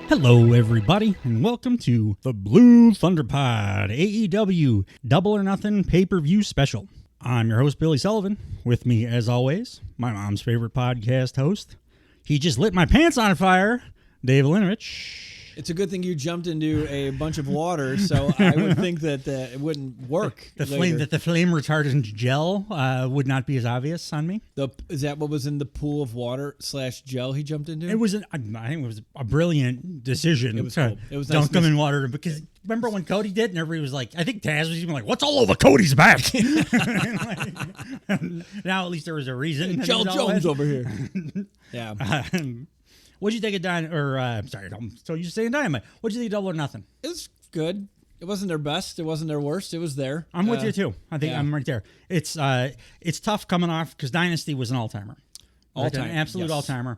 Hello, everybody, and welcome to the Blue Thunder Pod AEW Double or Nothing pay-per-view special. I'm your host, Billy Sullivan. With me, as always, my mom's favorite podcast host. He just lit my pants on fire, Dave Linovich. It's a good thing you jumped into a bunch of water, so I would think that it wouldn't work. The flame retardant gel would not be as obvious on me. Is that what was in the pool of water / gel he jumped into? I think it was a brilliant decision. It was cool. It was dunk nice. him in water because remember when Cody did, and everybody was like, I think Taz was even like, "What's all over Cody's back?" Now at least there was a reason. Joel Jones over here. Yeah. What'd you think of I'm so used to saying Dynamite. What'd you think of Double or Nothing? It was good. It wasn't their best. It wasn't their worst. It was there. I'm with you too. I think I'm right there. It's tough coming off because Dynasty was an all-timer. All-time. An absolute yes. all-timer.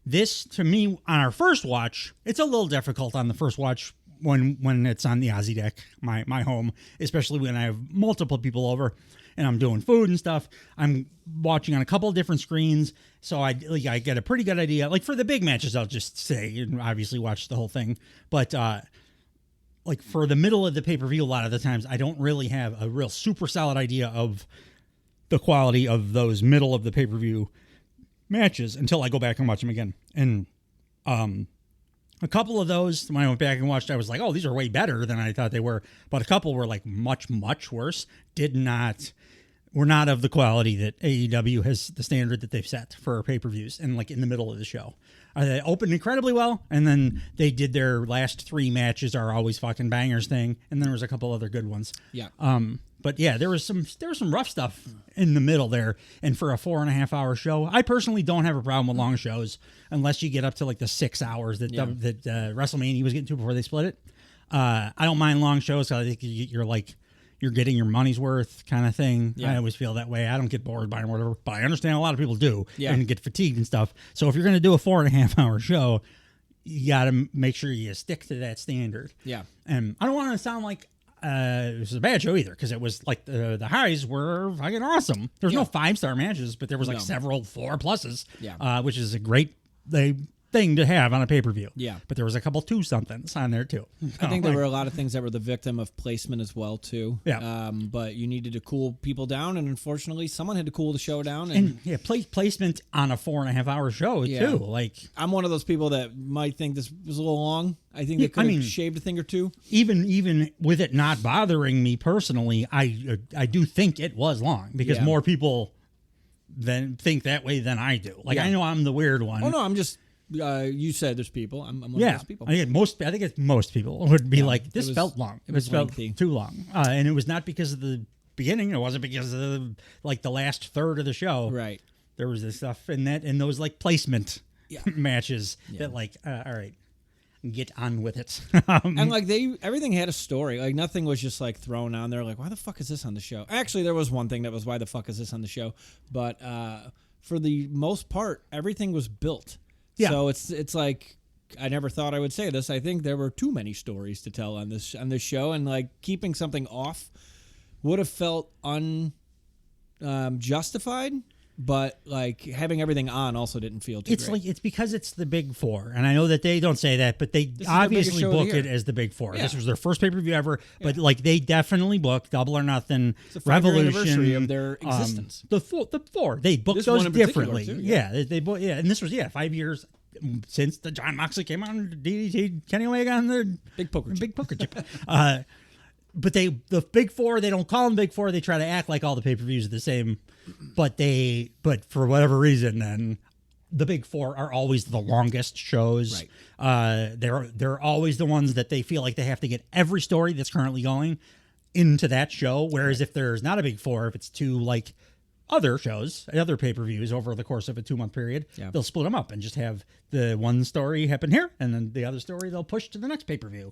This, to me, on our first watch, it's a little difficult on the first watch when it's on the Aussie deck, my home, especially when I have multiple people over and I'm doing food and stuff. I'm watching on a couple of different screens, so I get a pretty good idea. Like for the big matches, I'll just say and obviously watch the whole thing. But like for the middle of the pay-per-view, a lot of the times I don't really have a real super solid idea of the quality of those middle of the pay-per-view matches until I go back and watch them again. And a couple of those, when I went back and watched, I was like, oh, these are way better than I thought they were. But a couple were like much, much worse. Were not of the quality that AEW has, the standard that they've set for pay-per-views and like in the middle of the show. They opened incredibly well, and then they did their last three matches are always fucking bangers thing, and then there was a couple other good ones. Yeah. But yeah, there was some rough stuff in the middle there, and for a 4.5 hour show, I personally don't have a problem with long shows unless you get up to like the 6 hours that WrestleMania was getting to before they split it. I don't mind long shows. I think you're getting your money's worth kind of thing. Yeah. I always feel that way. I don't get bored by it or whatever, but I understand a lot of people do and get fatigued and stuff. So if you're going to do a 4.5 hour show, you got to make sure you stick to that standard. Yeah. And I don't want to sound like it was a bad show either, because it was like the highs were fucking awesome. There's no 5-star matches, but there was like several 4+, which is a great thing to have on a pay-per-view. Yeah. But there was a couple 2-somethings on there too. I think there were a lot of things that were the victim of placement as well too. Yeah. But you needed to cool people down, and unfortunately someone had to cool the show down. And placement on a 4.5 hour show too. Like I'm one of those people that might think this was a little long. I think they could have shaved a thing or two. Even with it not bothering me personally, I do think it was long because more people think that way than I do. Like I know I'm the weird one. Oh no, I'm just. You said there's people. I'm one of those people. I think most people would be like, this felt long. It felt too long. And it was not because of the beginning. It wasn't because of the last third of the show. Right. There was this stuff in those like placement matches that all right, get on with it. And like everything had a story. Like nothing was just like thrown on there. Like, why the fuck is this on the show? Actually, there was one thing that was why the fuck is this on the show. But for the most part, everything was built. Yeah. So it's like I never thought I would say this. I think there were too many stories to tell on this show, and like keeping something off would have felt unjustified. But like having everything on also didn't feel too great. It's because it's the Big Four, and I know that they don't say that, but they obviously book it as the Big Four. Yeah. This was their first pay-per-view ever, but like they definitely booked Double or Nothing, it's a Revolution, anniversary of their existence. The four they booked those differently. Too, they booked and this was 5 years since the John Moxley came on DDT Kenny Omega on the Big Poker Chip. But the Big Four, they don't call them Big Four. They try to act like all the pay-per-views are the same, but for whatever reason, then the Big Four are always the longest shows. Right. They're always the ones that they feel like they have to get every story that's currently going into that show. Whereas if there's not a Big Four, if it's two like other shows, other pay-per-views over the course of a 2-month period, they'll split them up and just have the one story happen here, and then the other story they'll push to the next pay-per-view.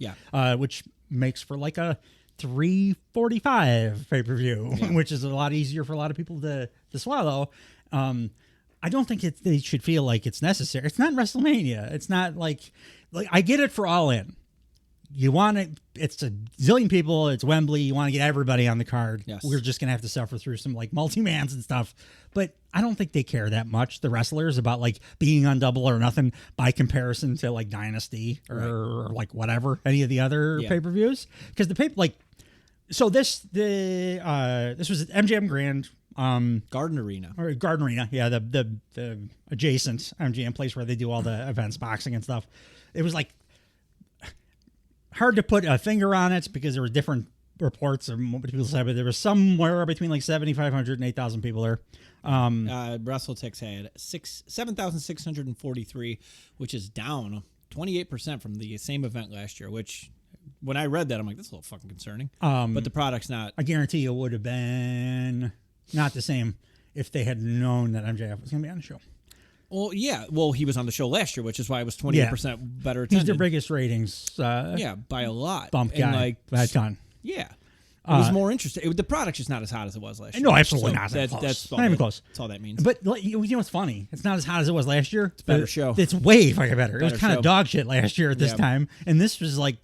Which makes for like a 3:45 pay-per-view, which is a lot easier for a lot of people to swallow. I don't think they should feel like it's necessary. It's not WrestleMania. It's not like I get it for All In. you want it. It's a zillion people. It's Wembley. You want to get everybody on the card. Yes. We're just gonna have to suffer through some like multi-mans and stuff. But I don't think they care that much, the wrestlers, about like being on Double or Nothing by comparison to like Dynasty or like whatever any of the other pay-per-views. Because this was MGM Grand. Garden Arena. Or Garden Arena, yeah, the adjacent MGM place where they do all the events, boxing and stuff. It was like hard to put a finger on it because there were different reports of what people said, but there was somewhere between like 7,500 and 8,000 people there. WrestleTix had 7,643, which is down 28% from the same event last year, which when I read that, I'm like, that's a little fucking concerning. But the product's not. I guarantee you it would have been not the same if they had known that MJF was going to be on the show. Well, yeah. Well, he was on the show last year, which is why it was 28% better attended. He's their biggest ratings. By a lot. Bump guy. Like, by a ton. Yeah. It was more interesting. The product's just not as hot as it was last year. No, absolutely not. That's not even close. That's all that means. But you know what's funny? It's not as hot as it was last year. It's a better show. It's way fucking better. It was kind show. of dog shit last year at this time, and this was like,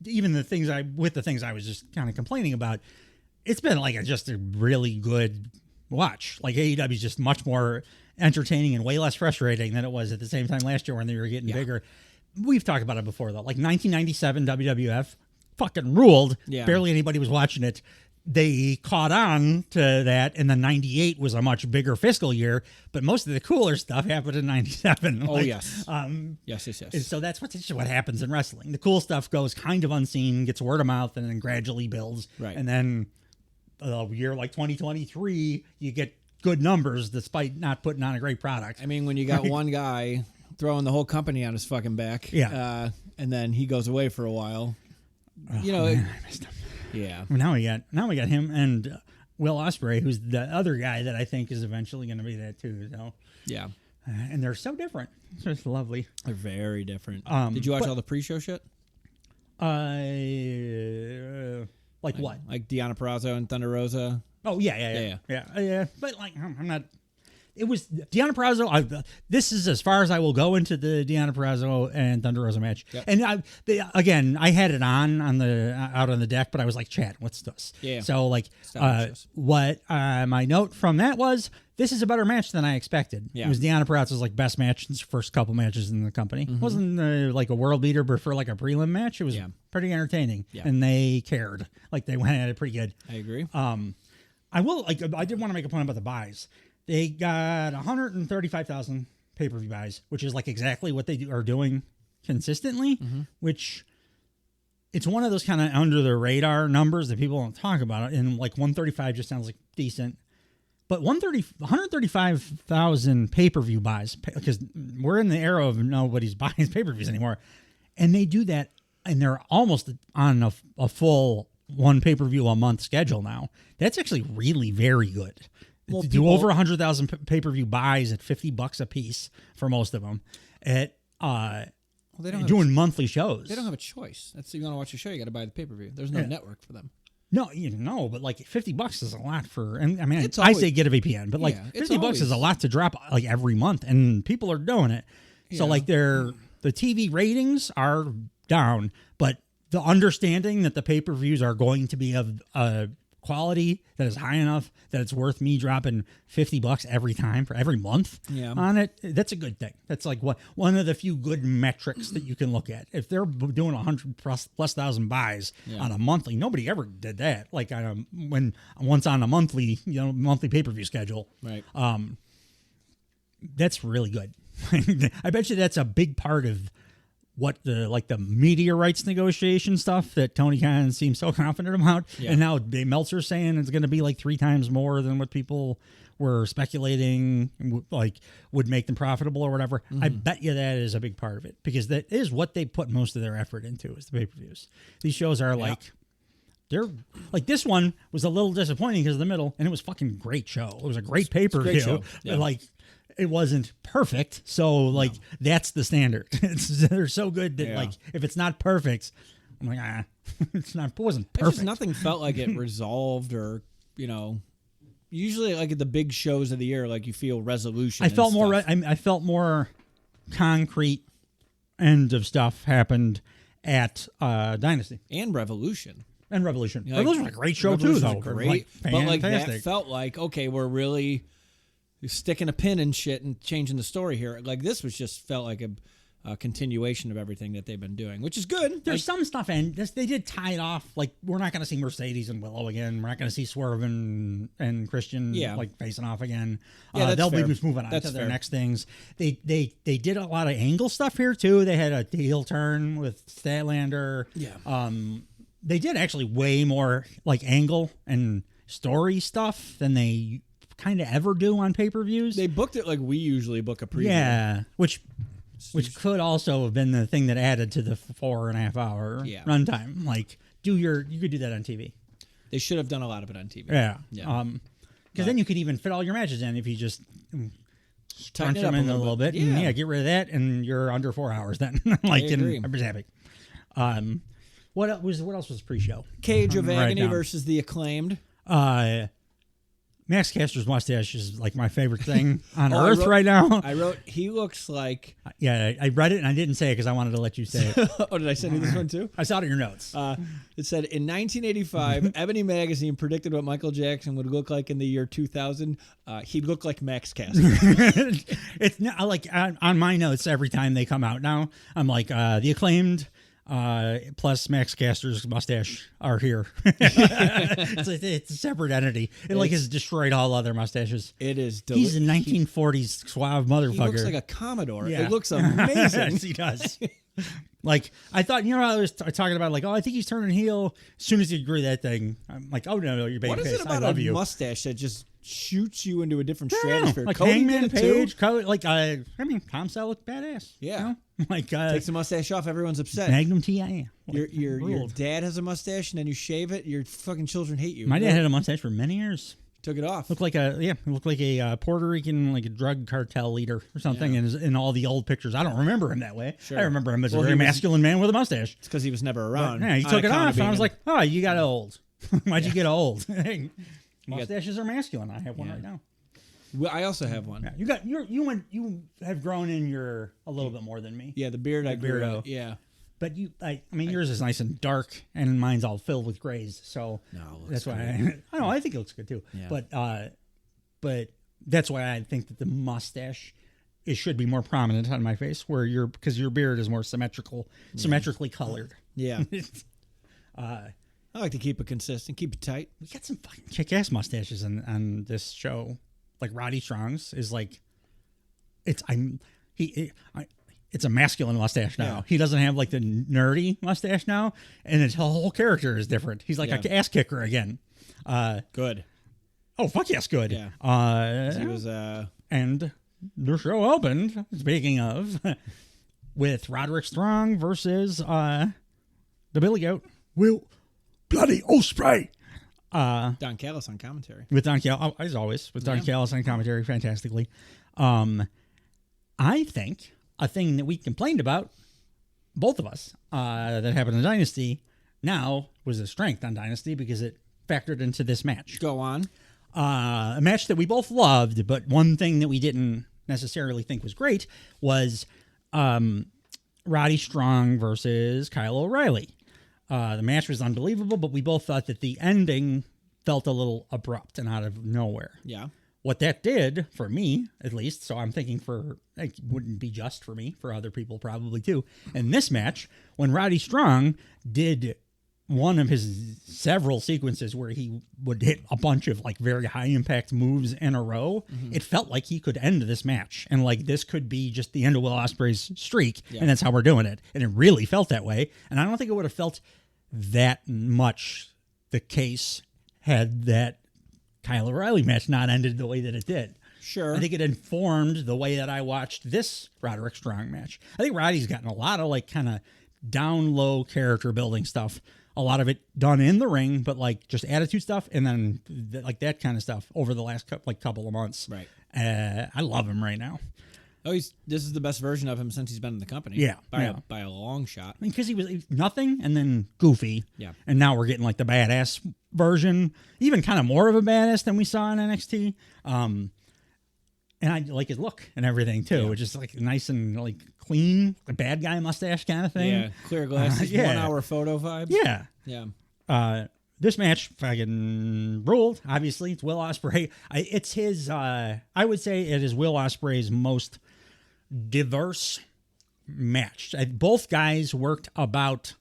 even the things I was just kind of complaining about. It's been like just a really good watch. Like AEW is just much more entertaining and way less frustrating than it was at the same time last year when they were getting bigger. We've talked about it before though. Like 1997 WWF fucking ruled. Yeah. Barely anybody was watching it. They caught on to that, and then 98 was a much bigger fiscal year, but most of the cooler stuff happened in 97. Oh, yes. Yes. And so that's what happens in wrestling. The cool stuff goes kind of unseen, gets word of mouth, and then gradually builds. Right. And then a year like 2023, you get good numbers despite not putting on a great product. I mean, when you got one guy throwing the whole company on his fucking back, and then he goes away for a while, I missed him. Yeah. Now we got him and Will Ospreay, who's the other guy that I think is eventually going to be that too. So yeah, and they're so different. It's just lovely. They're very different. Did you watch all the pre-show shit? Like what? Like Deonna Purrazzo and Thunder Rosa. Oh yeah. But like I'm not. It was Deonna Purrazzo. This is as far as I will go into the Deonna Purrazzo and Thunder Rosa match. Yep. And I had it on the out on the deck, but I was like, Chad, what's this? Yeah. So like, what my note from that was, this is a better match than I expected. Yeah. It was Deonna Purrazzo's like best match in his first couple matches in the company. Mm-hmm. It wasn't like a world beater, but for like a prelim match, it was pretty entertaining. Yeah. And they cared. Like they went at it pretty good. I agree. I did want to make a point about the buys. They got 135,000 pay-per-view buys, which is like exactly what they are doing consistently, which it's one of those kind of under the radar numbers that people don't talk about. And like 135 just sounds like decent. But 135,000 pay-per-view buys, because we're in the era of nobody's buying pay-per-views anymore. And they do that, and they're almost on a full one pay-per-view a month schedule now. That's actually really very good. Well, to do over 100,000 pay-per-view buys at $50 a piece for most of them at they don't doing monthly shows. They don't have a choice. That's if you want to watch a show, you got to buy the pay-per-view. There's no network for them. No, but like $50 is a lot for. And I mean, I say get a VPN, but like $50 is a lot to drop like every month, and people are doing it. Yeah. So like the TV ratings are down, but the understanding that the pay-per-views are going to be of quality that is high enough that it's worth me dropping $50 every time for every month on it. That's a good thing. That's like one of the few good metrics that you can look at. If they're doing 100 plus thousand buys on a monthly, nobody ever did that. Like once on a monthly pay-per-view schedule. Right. That's really good. I bet you that's a big part of what the media rights negotiation stuff that Tony Khan seems so confident about. Yeah. And now Dave Meltzer's saying it's going to be like 3 times more than what people were speculating like would make them profitable or whatever. Mm-hmm. I bet you that is a big part of it, because that is what they put most of their effort into, is the pay-per-views. These shows are like, they're like, this one was a little disappointing because of the middle, and it was fucking great show. It was a great pay-per-view. Like, it wasn't perfect, so like that's the standard. They're so good that like if it's not perfect, I'm like it wasn't perfect. Just nothing felt like it resolved, or usually like at the big shows of the year, like you feel resolution. I felt more concrete end of stuff happened, at Dynasty and Revolution. and Revolution. Like, Revolution was a great show Revolution too, was though. great, Like, but like that fantastic. felt like, okay, we're really sticking a pin in shit and changing the story here. Like this was just felt like a continuation of everything that they've been doing, which is good. There's some stuff, and they did tie it off. Like, we're not going to see Mercedes and Willow again. We're not going to see Swerve and Christian like facing off again. Yeah, that's they'll fair. be just moving on That's to their fair. next things. They did a lot of angle stuff here too. They had a heel turn with Statlander. Yeah. They did actually way more like angle and story stuff than they kind of ever do on pay-per-views. They booked it like we usually book a preview. Yeah, which could also have been the thing that added to the 4.5 hour runtime. Like, you could do that on TV. They should have done a lot of it on TV. Yeah. Yeah. Because then you could even fit all your matches in if you just Tighten crunch it them up in a little bit. Yeah. And get rid of that, and you're under 4 hours then. Like, I agree. everybody's happy. What else was pre-show? Cage of Right Agony down. versus the Acclaimed. Max Caster's mustache is like my favorite thing on Oh, I earth wrote- right now. I wrote, he looks like... Yeah, I read it and I didn't say it because I wanted to let you say it. Oh, did I send you this one too? I saw it in your notes. It said, in 1985, Ebony Magazine predicted what Michael Jackson would look like in the year 2000. He'd look like Max Caster. It's not like on my notes every time they come out now. I'm like the Acclaimed plus Max Caster's mustache are here. it's a separate entity. It like has destroyed all other mustaches. It is. He's a 1940s suave motherfucker. He looks like a Commodore. Yeah. It looks amazing. Yes, he does. Like, I thought, I was talking about, like, I think he's turning heel. As soon as he grew that thing, I'm like, oh, no, you're What is babyface. it I about love a you. mustache that just shoots you into a different I don't know. stratosphere? Like Cody Hangman did it too. Page, Cody, like, Tom Selleck looked badass. Yeah. You know? Like, Takes the mustache off, everyone's upset. Magnum TI. Your dad has a mustache, and then you shave it. Your fucking children hate you. My dad had a mustache for many years. Took it off. Looked like a Puerto Rican, like a drug cartel leader or something. In all the old pictures, I don't remember him that way. Sure. I remember him as a Well, very he was- masculine man with a mustache. It's because he was never around. Yeah, he on took it account off, of and I was being like, "Oh, you got old. Why'd you get old?" Mustaches are masculine. I have one right now. Well, I also have one. Yeah, you have grown in your a little bit more than me. Yeah, the beard I grew beardo. out. Yeah. But I mean, yours is nice and dark, and mine's all filled with grays. So No, it looks that's why great. I know. I think it looks good too. Yeah. But that's why I think that the mustache should be more prominent on my face, because your beard is more symmetrically colored. Yeah. I like to keep it consistent, keep it tight. We got some fucking kick-ass mustaches on this show. Like Roddy Strong's is like, it's a masculine mustache now. Yeah. He doesn't have like the nerdy mustache now, and his whole character is different. He's like a ass kicker again. Good. Oh fuck yes, good. Yeah. He was and the show opened. Speaking of, with Roderick Strong versus the Billy Goat, Will Bloody Ospreay. Don Callis on commentary. With Don Callis, as always, with Don Callis on commentary, fantastically. I think a thing that we complained about, both of us, that happened in Dynasty, now was a strength on Dynasty because it factored into this match. Go on. A match that we both loved, but one thing that we didn't necessarily think was great was Roddy Strong versus Kyle O'Reilly. The match was unbelievable, but we both thought that the ending felt a little abrupt and out of nowhere. Yeah. What that did, for me at least, so I'm thinking it wouldn't be just for me, for other people probably too. In this match, when Roddy Strong did one of his several sequences where he would hit a bunch of like very high impact moves in a row, it felt like he could end this match. And like this could be just the end of Will Ospreay's streak. Yeah. And that's how we're doing it. And it really felt that way. And I don't think it would have felt that much the case had that Kyle O'Reilly match not ended the way that it did. Sure. I think it informed the way that I watched this Roderick Strong match. I think Roddy's gotten a lot of like kind of down low character building stuff. A lot of it done in the ring, but like just attitude stuff, and then like that kind of stuff over the last couple of months. Right. I love him right now. Oh, this is the best version of him since he's been in the company. Yeah, By a long shot. I mean, because he was nothing and then goofy. Yeah. And now we're getting like the badass version, even kind of more of a badass than we saw in NXT. And I like his look and everything too, which is like nice and like clean, a bad guy mustache kind of thing. Yeah, clear glasses, 1 hour photo vibes. Yeah. This match fucking ruled. Obviously, it's Will Ospreay. It's his. I would say it is Will Ospreay's most diverse match. Both guys worked about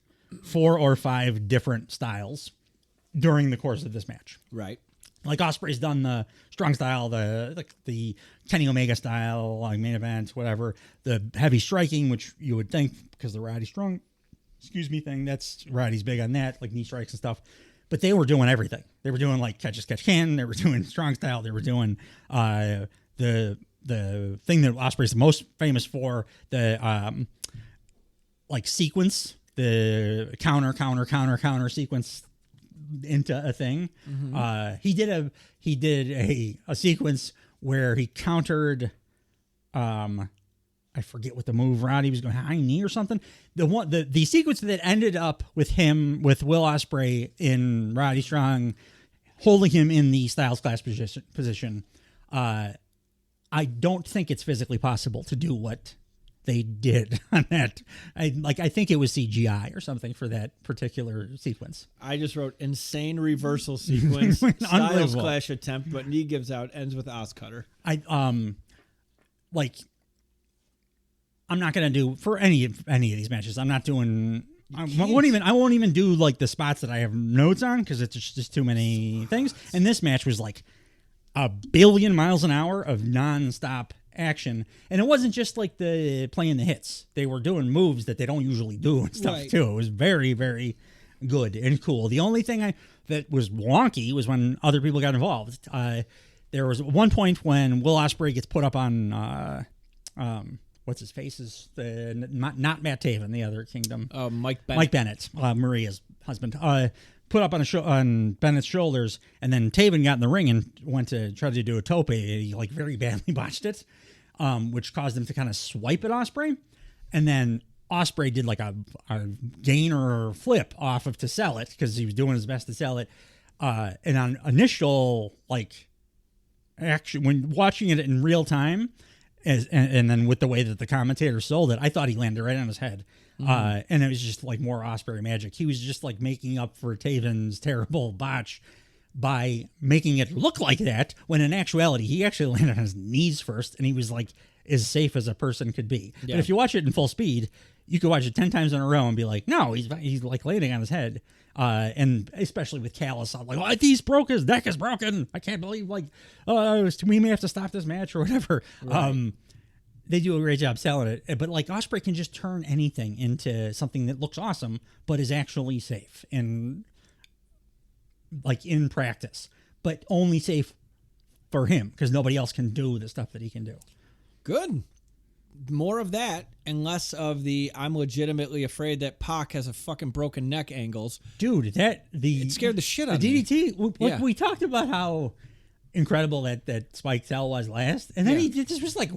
4 or 5 different styles during the course of this match. Right. Like Ospreay's done the strong style, the Kenny Omega style, like main event, whatever. The heavy striking, which you would think because the Roddy Strong, thing. That's Roddy's big on that, like knee strikes and stuff. But they were doing everything. They were doing like catch as catch can. They were doing strong style. They were doing the thing that Ospreay's most famous for, the like sequence, the counter sequence into a thing. Mm-hmm. He did a sequence where he countered I forget what the move Roddy was going, high knee or something. The sequence that ended up with Will Ospreay in Roddy Strong holding him in the Styles Clash position. I don't think it's physically possible to do what they did on that. I think it was CGI or something for that particular sequence. I just wrote insane reversal sequence, Styles Clash attempt, but knee gives out, ends with Oz Cutter. I'm not gonna do for any of these matches. I'm not doing. I won't even do like the spots that I have notes on because it's just too many things. And this match was like 1 billion miles an hour of nonstop action, and it wasn't just like the playing the hits. They were doing moves that they don't usually do and stuff too. It was very, very good and cool. The only thing that was wonky was when other people got involved. There was one point when Will Ospreay gets put up on what's his face is not Matt Taven, the other Kingdom. Mike Bennett. Mike Bennett, Maria's husband. Put up on Bennett's shoulders, and then Taven got in the ring and went to try to do a tope. He like very badly botched it, which caused him to kind of swipe at Ospreay, and then Ospreay did like a gainer flip off of to sell it because he was doing his best to sell it. And on initial like action, when watching it in real time, and then with the way that the commentator sold it, I thought he landed right on his head. And it was just like more Ospreay magic. He was just like making up for Taven's terrible botch by making it look like that, when in actuality, he actually landed on his knees first, and he was like as safe as a person could be. Yeah. But if you watch it in full speed, you could watch it 10 times in a row and be like, no, he's like landing on his head. And especially with Callis, I'm like, oh, he's broke, his neck is broken. I can't believe, like, we may have to stop this match or whatever. Right. They do a great job selling it. But, like, Ospreay can just turn anything into something that looks awesome, but is actually safe and, like, in practice. But only safe for him, because nobody else can do the stuff that he can do. Good. More of that and less of the I'm legitimately afraid that Pac has a fucking broken neck angles. Dude, it scared the shit out of me. The DDT, we talked about how incredible that Spike Tell was last, and then he just was like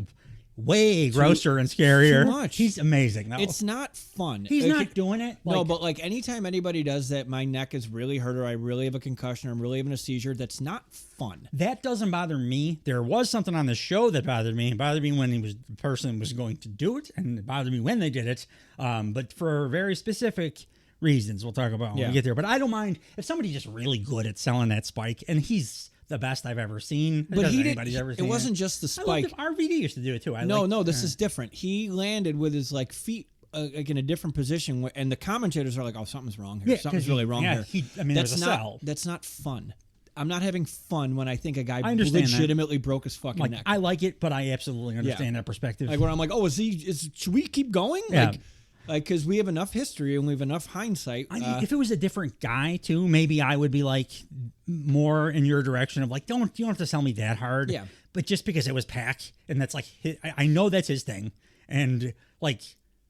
way grosser and scarier. Too much. He's amazing, though. It's not fun. He's not doing it. No, but like anytime anybody does that, my neck is really hurt, or I really have a concussion, or I'm really having a seizure, that's not fun. That doesn't bother me. There was something on the show that bothered me. It bothered me when the person was going to do it, and it bothered me when they did it. But for very specific reasons we'll talk about when we get there. But I don't mind if somebody's just really good at selling that spike, and he's the best I've ever seen. But it wasn't just the spike. RVD used to do it too. This is different. He landed with his like feet like in a different position, and the commentators are like, "Oh, something's wrong here. Something's really wrong here." That's not fun. I'm not having fun when I think a guy legitimately broke his fucking neck. I like it, but I absolutely understand that perspective. Like when I'm like, "Oh, should we keep going?" Yeah. Like, because we have enough history and we have enough hindsight. If it was a different guy too, maybe I would be like more in your direction of like, you don't have to sell me that hard. Yeah. But just because it was Pac, and that's like, I know that's his thing, and like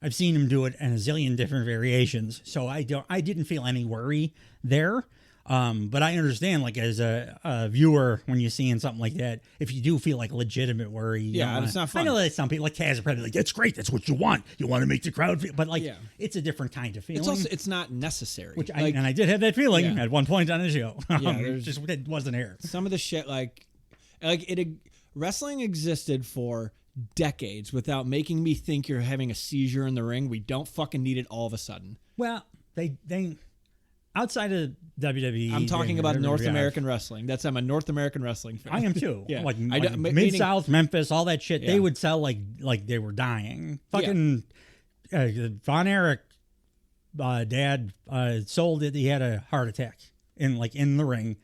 I've seen him do it in a zillion different variations, so I didn't feel any worry there. But I understand, like, as a viewer, when you're seeing something like that, if you do feel like legitimate worry, it's not fun. I know that some people, like Kaz, are probably like, that's great, that's what you want. You want to make the crowd feel, but like, it's a different kind of feeling. It's not necessary. And I did have that feeling at one point on the show. It wasn't here. Some of the shit, Wrestling existed for decades without making me think you're having a seizure in the ring. We don't fucking need it all of a sudden. Well, they outside of WWE. I'm talking about North WWF. American wrestling. I'm a North American wrestling fan. I am too. Yeah. Like meaning- Mid-South, Memphis, all that shit. Yeah. They would sell like they were dying. Fucking Von Erich, dad sold it. He had a heart attack in the ring,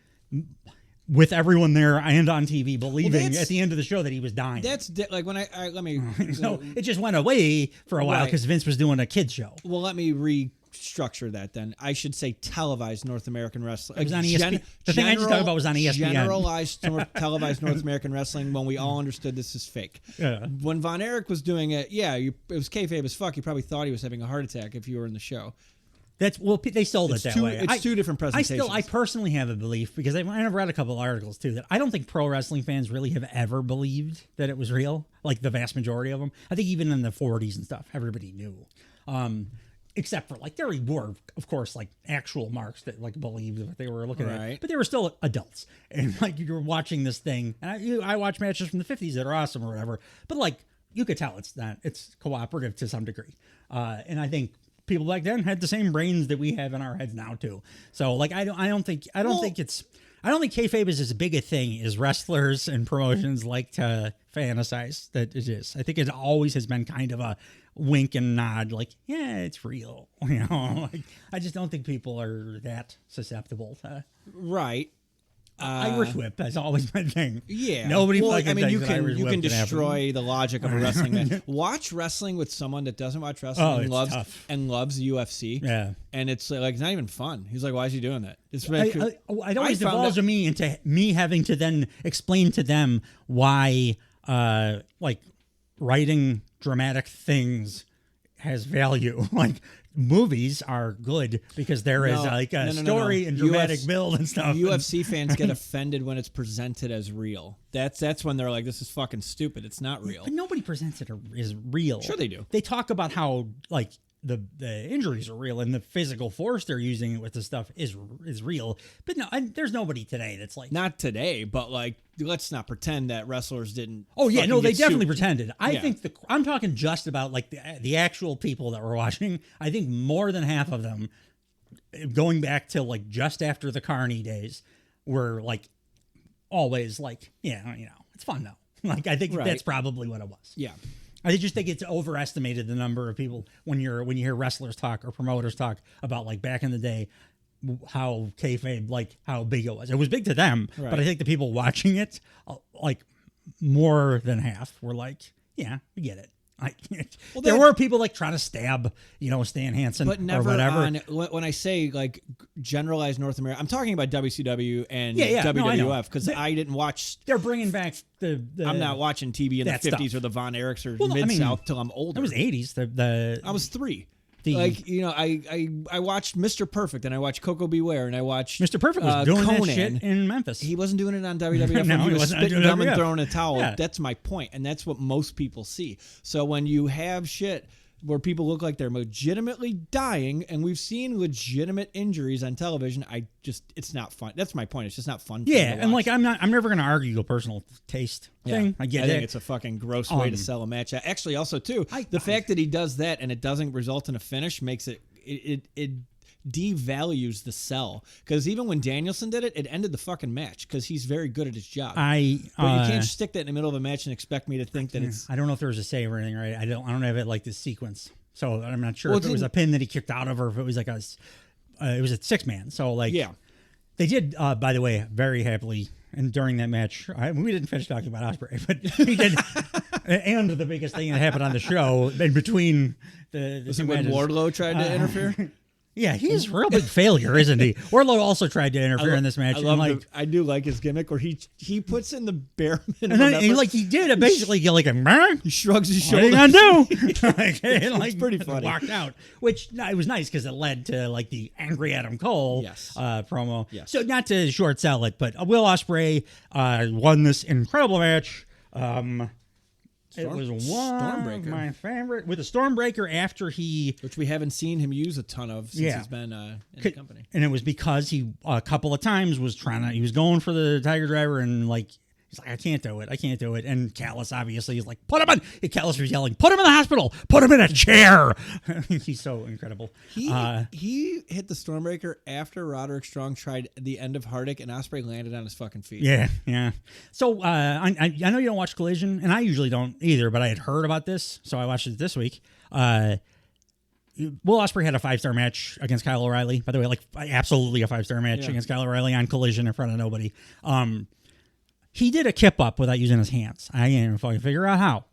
with everyone there and on TV believing at the end of the show that he was dying. That's like when I let me. So it just went away for a while Right. because Vince was doing a kids show. Well, let me restructure that then. I should say televised North American wrestling. It was on ESPN. The thing I just talked about was on ESPN. Generalized televised North American wrestling when we all understood this is fake. Yeah. When Von Erich was doing it, it was kayfabe as fuck. You probably thought he was having a heart attack if you were in the show. They sold it that way. It's two different presentations. I personally have a belief because I've read a couple articles too that I don't think pro wrestling fans really have ever believed that it was real. Like the vast majority of them. I think even in the 40s and stuff, everybody knew. Except for there were, of course, actual marks that believed what they were looking at, but they were still adults. And you're watching this thing, and I watch matches from the 50s that are awesome or whatever. But you could tell it's cooperative to some degree. And I think people back then had the same brains that we have in our heads now too. So I don't think kayfabe is as big a thing as wrestlers and promotions like to fantasize that it is. I think it always has been kind of a wink and nod, yeah, it's real. I just don't think people are that susceptible to. Right. Irish whip has always been a thing. Yeah. Nobody well, fucking thinks you that can Irish you whip can can happen. destroy the logic of a wrestling match. Watch wrestling with someone that doesn't watch wrestling it's tough. and loves UFC. Yeah. And it's it's not even fun. He's like, why is he doing that? It's It always devolves on me into me having to then explain to them why writing dramatic things has value. Movies are good because there is a story and dramatic build and stuff. UFC fans get offended when it's presented as real. That's when they're like, this is fucking stupid. It's not real. But nobody presents it as real. Sure they do. They talk about how the injuries are real and the physical force they're using with the stuff is real. But no, there's nobody today that's not today, but let's not pretend that wrestlers didn't. Oh yeah, no, they definitely sued. pretended. I think I'm talking just about the actual people that were watching. I think more than half of them, going back to just after the Carney days, were always it's fun though. I think that's probably what it was. Yeah. I just think it's overestimated the number of people when you hear wrestlers talk or promoters talk about back in the day how kayfabe how big it was. It was big to them, but I think the people watching it more than half were yeah, we get it. There were people trying to stab Stan Hansen, but never or whatever. When I say generalized North America, I'm talking about WCW and WWF because I didn't watch. They're bringing back the I'm not watching TV in the 50s stuff. or the Von Erichs or Mid-South till I'm older. It was 80s. I was 3. I watched Mr. Perfect and I watched Coco Beware and I watched Mr. Perfect was doing Conan. that shit in Memphis. He wasn't doing it on WWF. No, he was wasn't spitting on gum and WWF. throwing a towel. Yeah. That's my point, and that's what most people see. So when you have shit where people look like they're legitimately dying, and we've seen legitimate injuries on television, it's not fun. That's my point. It's just not fun. Yeah, and I'm never going to argue a personal taste thing. I get it. I think it's a fucking gross way to sell a match. Actually, also too, the fact that he does that and it doesn't result in a finish makes it devalues the sell, because even when Danielson did it ended the fucking match because he's very good at his job. But you can't stick that in the middle of a match and expect me to think that it's. I don't know if there was a save or anything, right? I don't have it this sequence, so I'm not sure if it was a pin that he kicked out of or if it was it was a 6-man. So they did. By the way, very happily. And during that match, we didn't finish talking about Ospreay, but he did. And the biggest thing that happened on the show in between the was it when Wardlow tried to interfere? Yeah, he's a real big failure, isn't he? Wardlow also tried to interfere in this match. I do like his gimmick where he puts in the bare minimum. And then he did it basically he shrugs his shoulders. What are you gonna do? It's pretty funny. Walked out, which it was nice because it led to the angry Adam Cole promo. Yes. So not to short sell it, but Will Ospreay won this incredible match. It was one of my favorite with a Stormbreaker after which we haven't seen him use a ton of since he's been in the company. And it was because he a couple of times was he was going for the Tiger Driver and he's He's like, I can't do it. And Callis obviously is like, put him in. Callis was yelling, put him in the hospital. Put him in a chair. He's so incredible. He hit the Stormbreaker after Roderick Strong tried the end of Hardick, and Ospreay landed on his fucking feet. Yeah. So I know you don't watch Collision, and I usually don't either, but I had heard about this, so I watched it this week. Will Ospreay had a 5-star match against Kyle O'Reilly. By the way, like absolutely a 5-star match against Kyle O'Reilly on Collision in front of nobody. He did a kip up without using his hands. I can't even fucking figure out how.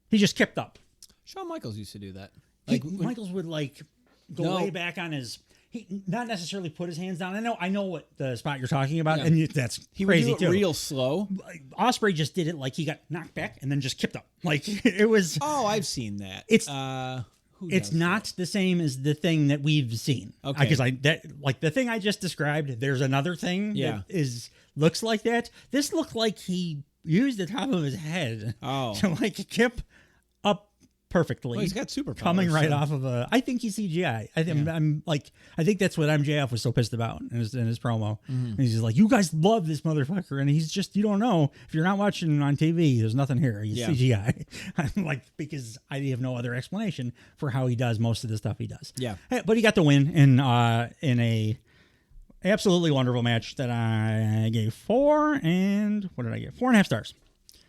He just kipped up. Shawn Michaels used to do that. Michaels would go way back on his. He not necessarily put his hands down. I know what the spot you're talking about, and that's he crazy would do it too. real slow. Ospreay just did it like he got knocked back and then just kipped up. Like it was. Oh, I've seen that. It's not the same as the thing that we've seen. Okay. Because the thing I just described, there's another thing that looks like that. This looked like he used the top of his head to kip up perfectly. Well, he's got superpowers. Coming right off of a. I think he's CGI. I think that's what MJF was so pissed about in his promo. Mm-hmm. And he's just like, you guys love this motherfucker, and he's just, you don't know, if you're not watching on TV, there's nothing here. He's CGI. Because I have no other explanation for how he does most of the stuff he does. Yeah, but he got the win in a absolutely wonderful match that I gave 4, and what did I get? 4.5 stars.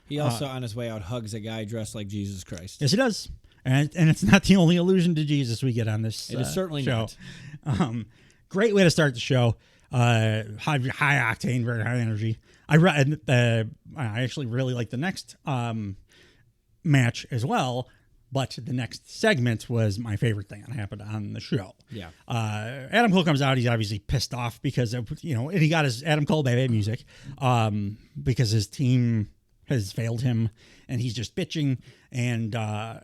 He also, on his way out, hugs a guy dressed like Jesus Christ. Yes, he does. And it's not the only allusion to Jesus we get on this It is certainly show. not. Great way to start the show. High octane, very high energy. I actually really like the next match as well, but the next segment was my favorite thing that happened on the show. Yeah. Adam Cole comes out. He's obviously pissed off because and he got his Adam Cole baby music because his team has failed him, and he's just bitching and I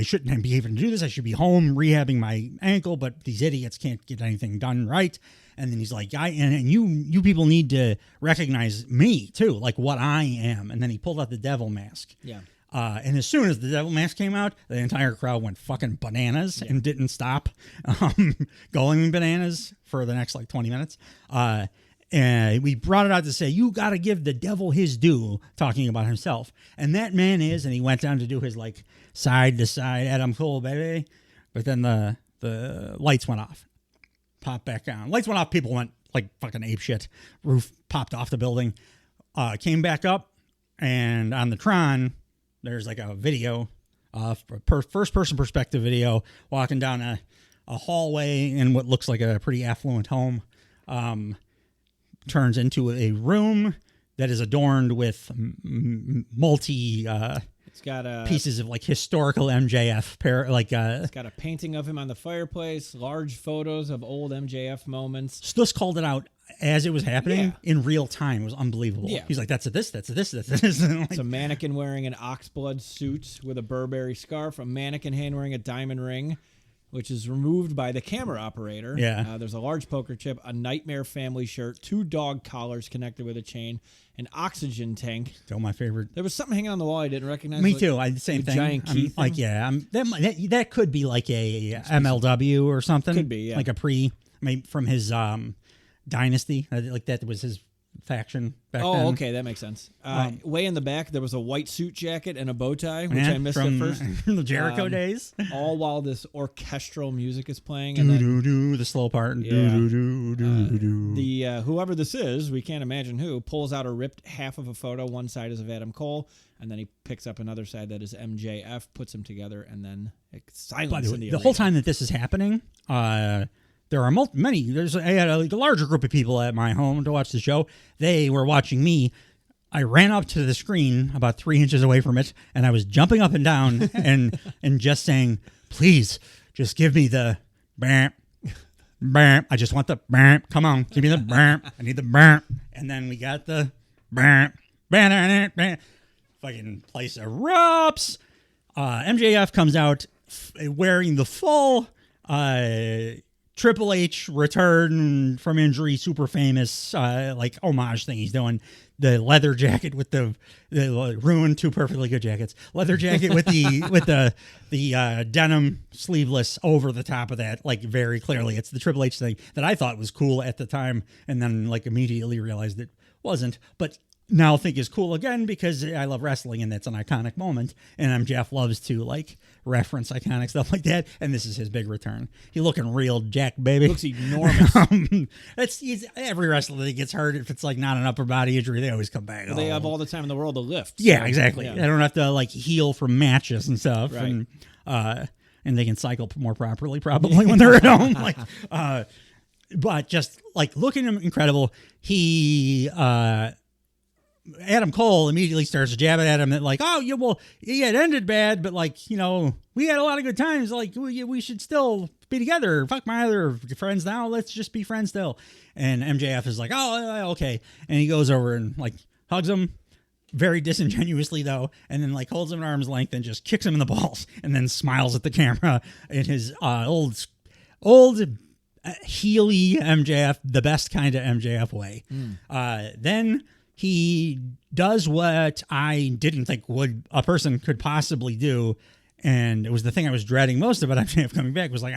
shouldn't be able to do this. I should be home rehabbing my ankle, but these idiots can't get anything done right. And then he's like, and you people need to recognize me too, like what I am. And then he pulled out the devil mask. Yeah. And as soon as the devil mask came out, the entire crowd went fucking bananas and didn't stop going bananas for the next 20 minutes. And we brought it out to say, you got to give the devil his due, talking about himself. And that man is, and he went down to do his side to side Adam Cole, baby. But then the lights went off, popped back on. Lights went off. People went fucking ape shit. Roof popped off the building, came back up. And on the Tron, there's a video, first person perspective video, walking down a hallway in what looks like a pretty affluent home. Turns into a room that is adorned with multi it's got pieces of historical MJF it's got a painting of him on the fireplace, large photos of old MJF moments. Still called it out as it was happening in real time. It was unbelievable. Yeah. He's like, that's a this. It's a mannequin wearing an oxblood suit with a Burberry scarf, a mannequin hand wearing a diamond ring, which is removed by the camera operator. Yeah. There's a large poker chip, a Nightmare family shirt, 2 dog collars connected with a chain, an oxygen tank. Still my favorite. There was something hanging on the wall I didn't recognize. Me too. Same thing. Giant key thing. That could be a MLW or something. Could be, yeah. Maybe from his Dynasty. That was his faction back then. Oh, okay, that makes sense. Way in the back, there was a white suit jacket and a bow tie, which I missed at first. From the Jericho days. All while this orchestral music is playing. The slow part. Whoever this is, we can't imagine who, pulls out a ripped half of a photo. One side is of Adam Cole, and then he picks up another side that is MJF, puts them together, and then it's silence in the whole time that this is happening, there are I had a larger group of people at my home to watch the show. They were watching me. I ran up to the screen about 3 inches away from it, and I was jumping up and down and just saying, please, just give me the bam, bam. I just want the bam. Come on, give me the bam. I need the bam. And then we got the bam, bam, bam. Fucking place erupts. MJF comes out wearing the full Triple H return from injury, super famous homage thing he's doing. The leather jacket with the ruined 2 perfectly good jackets. Leather jacket with the denim sleeveless over the top of that, very clearly it's the Triple H thing that I thought was cool at the time, and then immediately realized it wasn't, but now think is cool again because I love wrestling and that's an iconic moment. And MJF loves to like reference iconic stuff like that. And this is his big return. He looking real jacked, baby. Looks enormous. Every wrestler that gets hurt, if it's like not an upper body injury, they always come back. Well, they have all the time in the world to lift. Yeah, so, exactly. yeah. They don't have to like heal from matches and stuff. Right. And they can cycle more properly probably when they're at home. Like, but just like looking incredible. He, Adam Cole immediately starts jabbing at him that like, oh, yeah, well, yeah, it ended bad, but like, you know, we had a lot of good times. Like, we should still be together. Fuck my other friends now. Let's just be friends still. And MJF is like, oh, okay. And he goes over and like hugs him very disingenuously though, and then like holds him at arm's length and just kicks him in the balls and then smiles at the camera in his old heely MJF, the best kind of MJF way. Then he does what I didn't think a person could possibly do, and it was the thing I was dreading most about MJF coming back was like,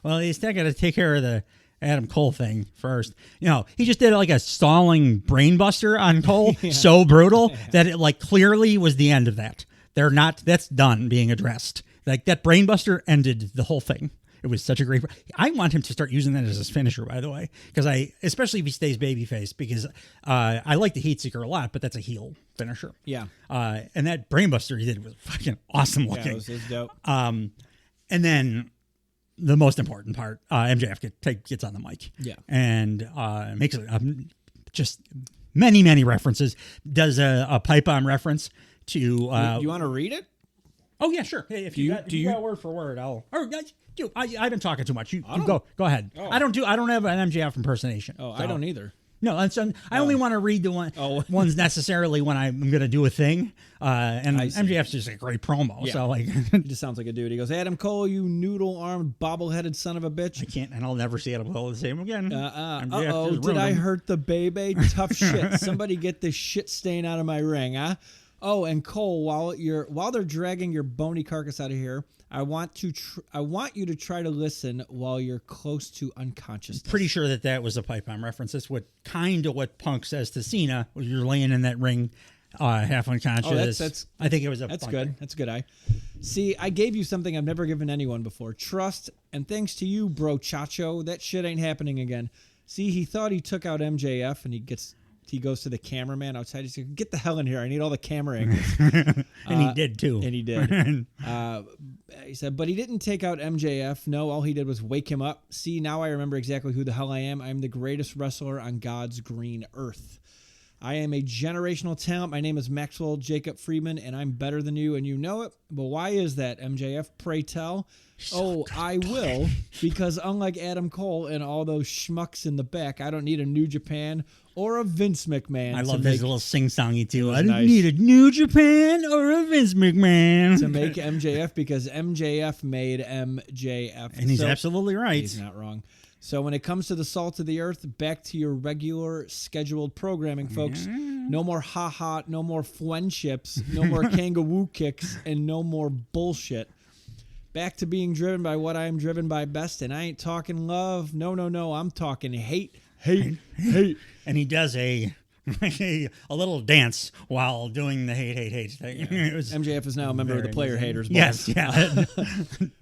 well, he's got to take care of the Adam Cole thing first. You know, he just did like a stalling brainbuster on Cole, so brutal that it like clearly was the end of that. That's done being addressed. Like that brainbuster ended the whole thing. It was such a great. I want him to start using that as his finisher, by the way, because especially if he stays babyface, because I like the Heat Seeker a lot, but that's a heel finisher. Yeah. And that brainbuster he did was fucking awesome looking. Yeah, it was dope. And then the most important part, MJF gets on the mic. Yeah. And makes just many references. Does a pipe bomb reference to. You want to read it? Oh yeah, sure. Hey, if you got word for word, I've been talking too much. You go ahead. Oh. I don't have an MJF impersonation. Oh, so. I don't either. No, I only want to read the ones necessarily when I'm going to do a thing. And MJF's just a great promo. Yeah. So like, he just sounds like a dude. He goes, Adam Cole, you noodle-armed, bobble-headed son of a bitch. I can't, and I'll never see Adam Cole the same again. Did I hurt the baby? Tough shit. Somebody get this shit stain out of my ring, huh? Oh, and Cole, while they're dragging your bony carcass out of here, I want you to try to listen while you're close to unconsciousness. Pretty sure that was a pipe bomb reference. That's what Punk says to Cena when you're laying in that ring, half unconscious. That's I think it was that's Punk good. thing. That's good. See. I gave you something I've never given anyone before. Trust, and thanks to you, bro, Chacho, that shit ain't happening again. See, he thought he took out MJF, and he goes to the cameraman outside. He said, "Get the hell in here! I need all the camera angles." And he did too. And he did. He said, but he didn't take out MJF. No, all he did was wake him up. See, now I remember exactly who the hell I am. I'm the greatest wrestler on God's green earth. I am a generational talent. My name is Maxwell Jacob Friedman, and I'm better than you, and you know it. But why is that, MJF? Pray tell. I will, because unlike Adam Cole and all those schmucks in the back, I don't need a New Japan or a Vince McMahon. I love his little sing-songy, too. I don't need a New Japan or a Vince McMahon. To make MJF, because MJF made MJF. And he's absolutely right. He's not wrong. So when it comes to the salt of the earth, back to your regular scheduled programming, folks. No more ha-ha, no more friendships, no more kangaroo kicks, and no more bullshit. Back to being driven by what I am driven by best, and I ain't talking love. No, I'm talking hate. And he does a little dance while doing the hate thing. Yeah. MJF is now a member of the Player Haters Board. Yes, yeah.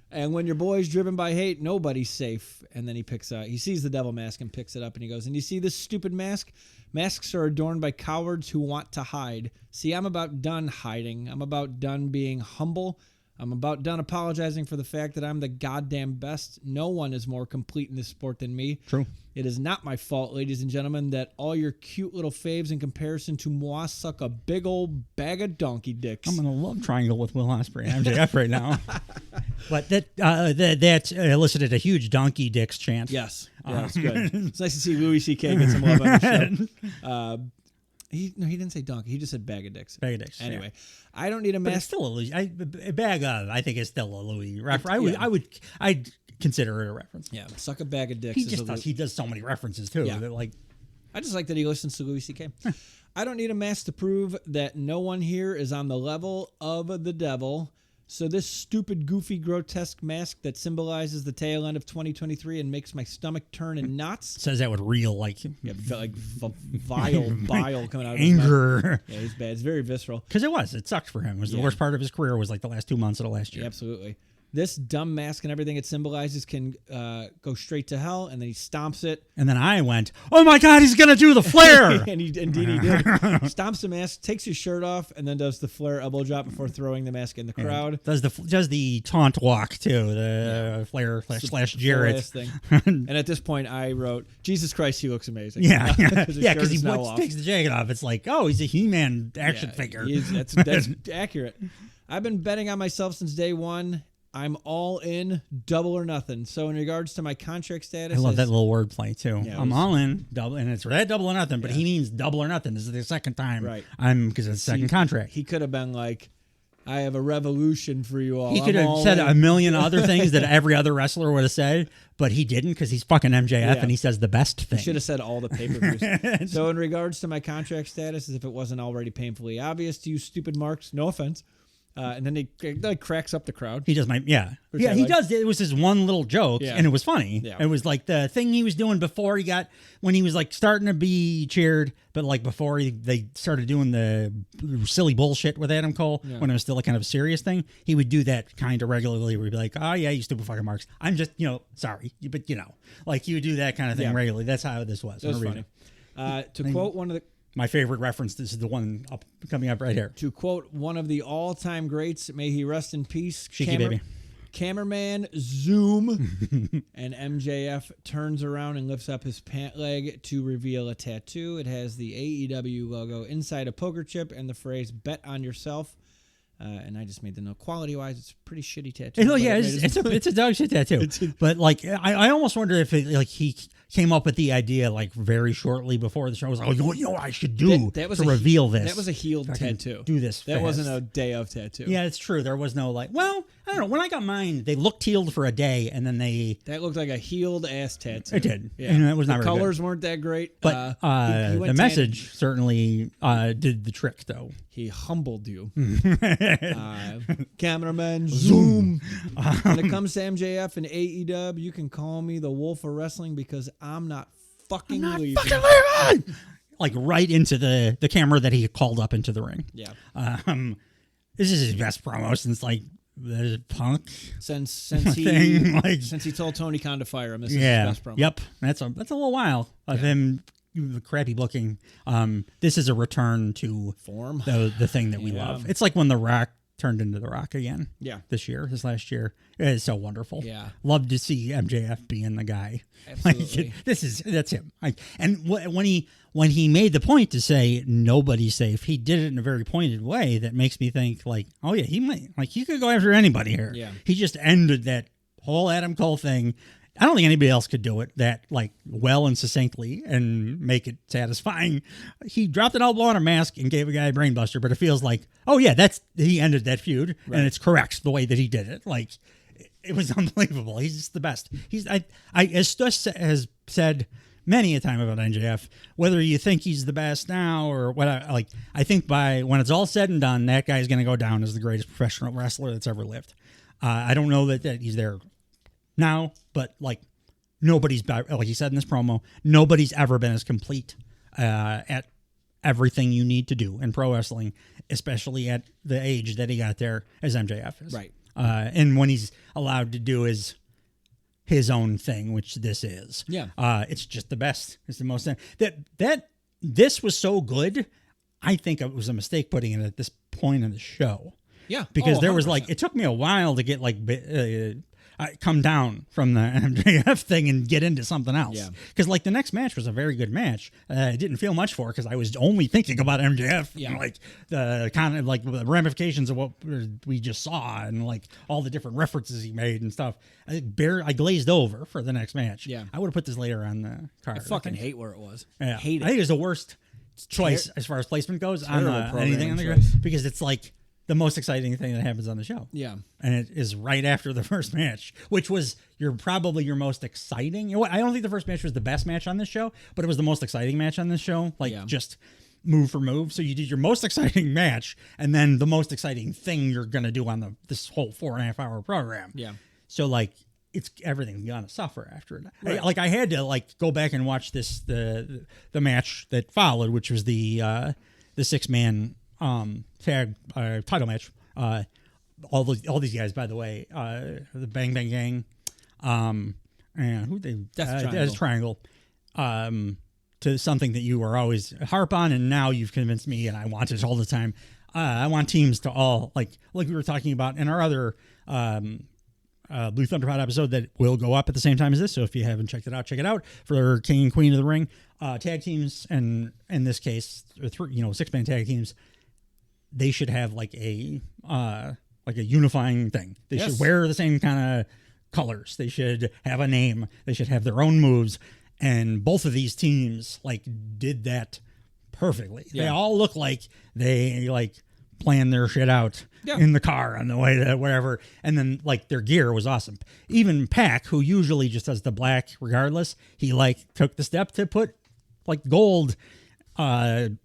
And when your boy's driven by hate, nobody's safe. And then he sees the devil mask and picks it up, and he goes, and you see this stupid mask? Masks are adorned by cowards who want to hide. See, I'm about done hiding. I'm about done being humble. I'm about done apologizing for the fact that I'm the goddamn best. No one is more complete in this sport than me. True. It is not my fault, ladies and gentlemen, that all your cute little faves in comparison to moi suck a big old bag of donkey dicks. I'm in a love triangle with Will Ospreay and MJF right now. But that elicited a huge donkey dicks chant. Yes. Yeah, it's good. It's nice to see Louis C.K. get some love on the show. He didn't say donkey. He just said bag of dicks. Bag of dicks. Anyway, yeah. I don't need a mask. But it's still a Louis. A bag of, I think, is still a Louis reference. I'd consider it a reference. Yeah, suck a bag of dicks. He does so many references too. Yeah. That I just like that he listens to Louis C.K. I don't need a mask to prove that no one here is on the level of the devil. So this stupid, goofy, grotesque mask that symbolizes the tail end of 2023 and makes my stomach turn in knots. Says that with real Vile bile coming out of his mouth. anger. Yeah, he's bad. It's very visceral. Because it sucked for him. It was the worst part of his career was like the last 2 months of the last year. Yeah, absolutely. This dumb mask and everything it symbolizes can go straight to hell, and then he stomps it. And then I went, oh my God, he's going to do the flare. And indeed he did. Stomps the mask, takes his shirt off, and then does the flare elbow drop before throwing the mask in the crowd. Does the taunt walk too, the flare slash Jarrett thing. And at this point I wrote, Jesus Christ, he looks amazing. Yeah. Because he now takes the jacket off. It's like, oh, he's a He-Man action figure. That's accurate. I've been betting on myself since day one. I'm all in, double or nothing. So in regards to my contract status, I love that little wordplay too. Yeah, I'm all in, double, and it's that double or nothing. But he means double or nothing. This is the second time. Right. Because it's the second contract. He could have been like, I have a revolution for you all. He could have said a million other things that every other wrestler would have said, but he didn't because he's fucking MJF and he says the best thing. He should have said all the pay-per-views. So in regards to my contract status, as if it wasn't already painfully obvious to you stupid marks, no offense. And then he cracks up the crowd. He does he does. It was his one little joke, and it was funny. Yeah. It was like the thing he was doing before when he was like starting to be cheered, but like before they started doing the silly bullshit with Adam Cole, when it was still a kind of a serious thing, he would do that kind of regularly where he'd be like, oh yeah, you stupid fucking marks. I'm just, sorry. But like he would do that kind of thing regularly. That's how this was. It was funny. To quote one of the... My favorite reference, this is the one coming up right here. To quote one of the all-time greats, may he rest in peace. Cheeky baby. Cameraman zoom, and MJF turns around and lifts up his pant leg to reveal a tattoo. It has the AEW logo inside a poker chip and the phrase "Bet on yourself." And I just made the note. Quality-wise, it's a pretty shitty tattoo. It's a dog shit tattoo. But like, I almost wonder if he came up with the idea like very shortly before the show. I was like, oh, what I should do to reveal this. That was a healed tattoo. Do this. That wasn't a day of tattoo. Yeah, it's true. There was no I don't know. When I got mine, they looked healed for a day, and then that looked like a healed ass tattoo. It did. Yeah. And it was not the very colors good. weren't that great. But the message certainly did the trick, though. He humbled you. Cameraman, zoom. When it comes to MJF and AEW, you can call me the Wolf of Wrestling because I'm not fucking leaving. Like right into the camera that he called up into the ring. Yeah. This is his best promo since like the Punk since he told Tony Khan to fire him. This is his best promo. Yep. That's a little while of him. The crappy booking. This is a return to form. The thing that we love. It's like when The Rock turned into The Rock again. Yeah. This last year. It is so wonderful. Yeah. Love to see MJF being the guy. Absolutely. That's him. And when he made the point to say nobody's safe, he did it in a very pointed way that makes me think like, oh yeah, he could go after anybody here. Yeah. He just ended that whole Adam Cole thing. I don't think anybody else could do it that like well and succinctly and make it satisfying. He dropped an elbow on a mask and gave a guy a brainbuster, but it feels like, oh yeah, he ended that feud, and it's correct the way that he did it. Like it was unbelievable. He's just the best. As Stuss has said many a time about MJF, whether you think he's the best now or what, I think when it's all said and done, that guy's going to go down as the greatest professional wrestler that's ever lived. I don't know that he's there now, but like nobody's, like he said in this promo, nobody's ever been as complete at everything you need to do in pro wrestling, especially at the age that he got there as MJF is. Right. And when he's allowed to do his own thing, which this is. Yeah. It's just the best. It's the most that this was so good. I think it was a mistake putting it at this point in the show. Yeah. Because there was it took me a while to get come down from the MJF thing and get into something else. Yeah. Because the next match was a very good match. I didn't feel much for because I was only thinking about MJF. Yeah. And, the kind of the ramifications of what we just saw and all the different references he made and stuff. I glazed over for the next match. Yeah. I would have put this later on the card. I fucking hate where it was. Yeah. Hate it. I think it's the worst choice as far as placement goes on anything on the choice. because it's the most exciting thing that happens on the show. Yeah. And it is right after the first match, which was probably your most exciting. I don't think the first match was the best match on this show, but it was the most exciting match on this show. move for move. So you did your most exciting match and then the most exciting thing you're going to do on this whole 4.5 hour program. Yeah. So like it's everything's going to suffer after it. Right. I had to like go back and watch the match that followed, which was the 6-man tag title match. All these guys, by the way, the Bang Bang Gang, and who they Death Triangle, to something that you were always harp on, and now you've convinced me, and I want it all the time. I want teams to all like we were talking about in our other Blue Thunder Pod episode that will go up at the same time as this. So if you haven't checked it out, check it out for King and Queen of the Ring tag teams, and in this case, 6-man tag teams. They should have like a unifying thing. They should wear the same kind of colors. They should have a name. They should have their own moves. And both of these teams like did that perfectly. Yeah. They all look like they like planned their shit out in the car on the way to wherever. And then like their gear was awesome. Even Pac, who usually just does the black regardless, he like took the step to put like gold. The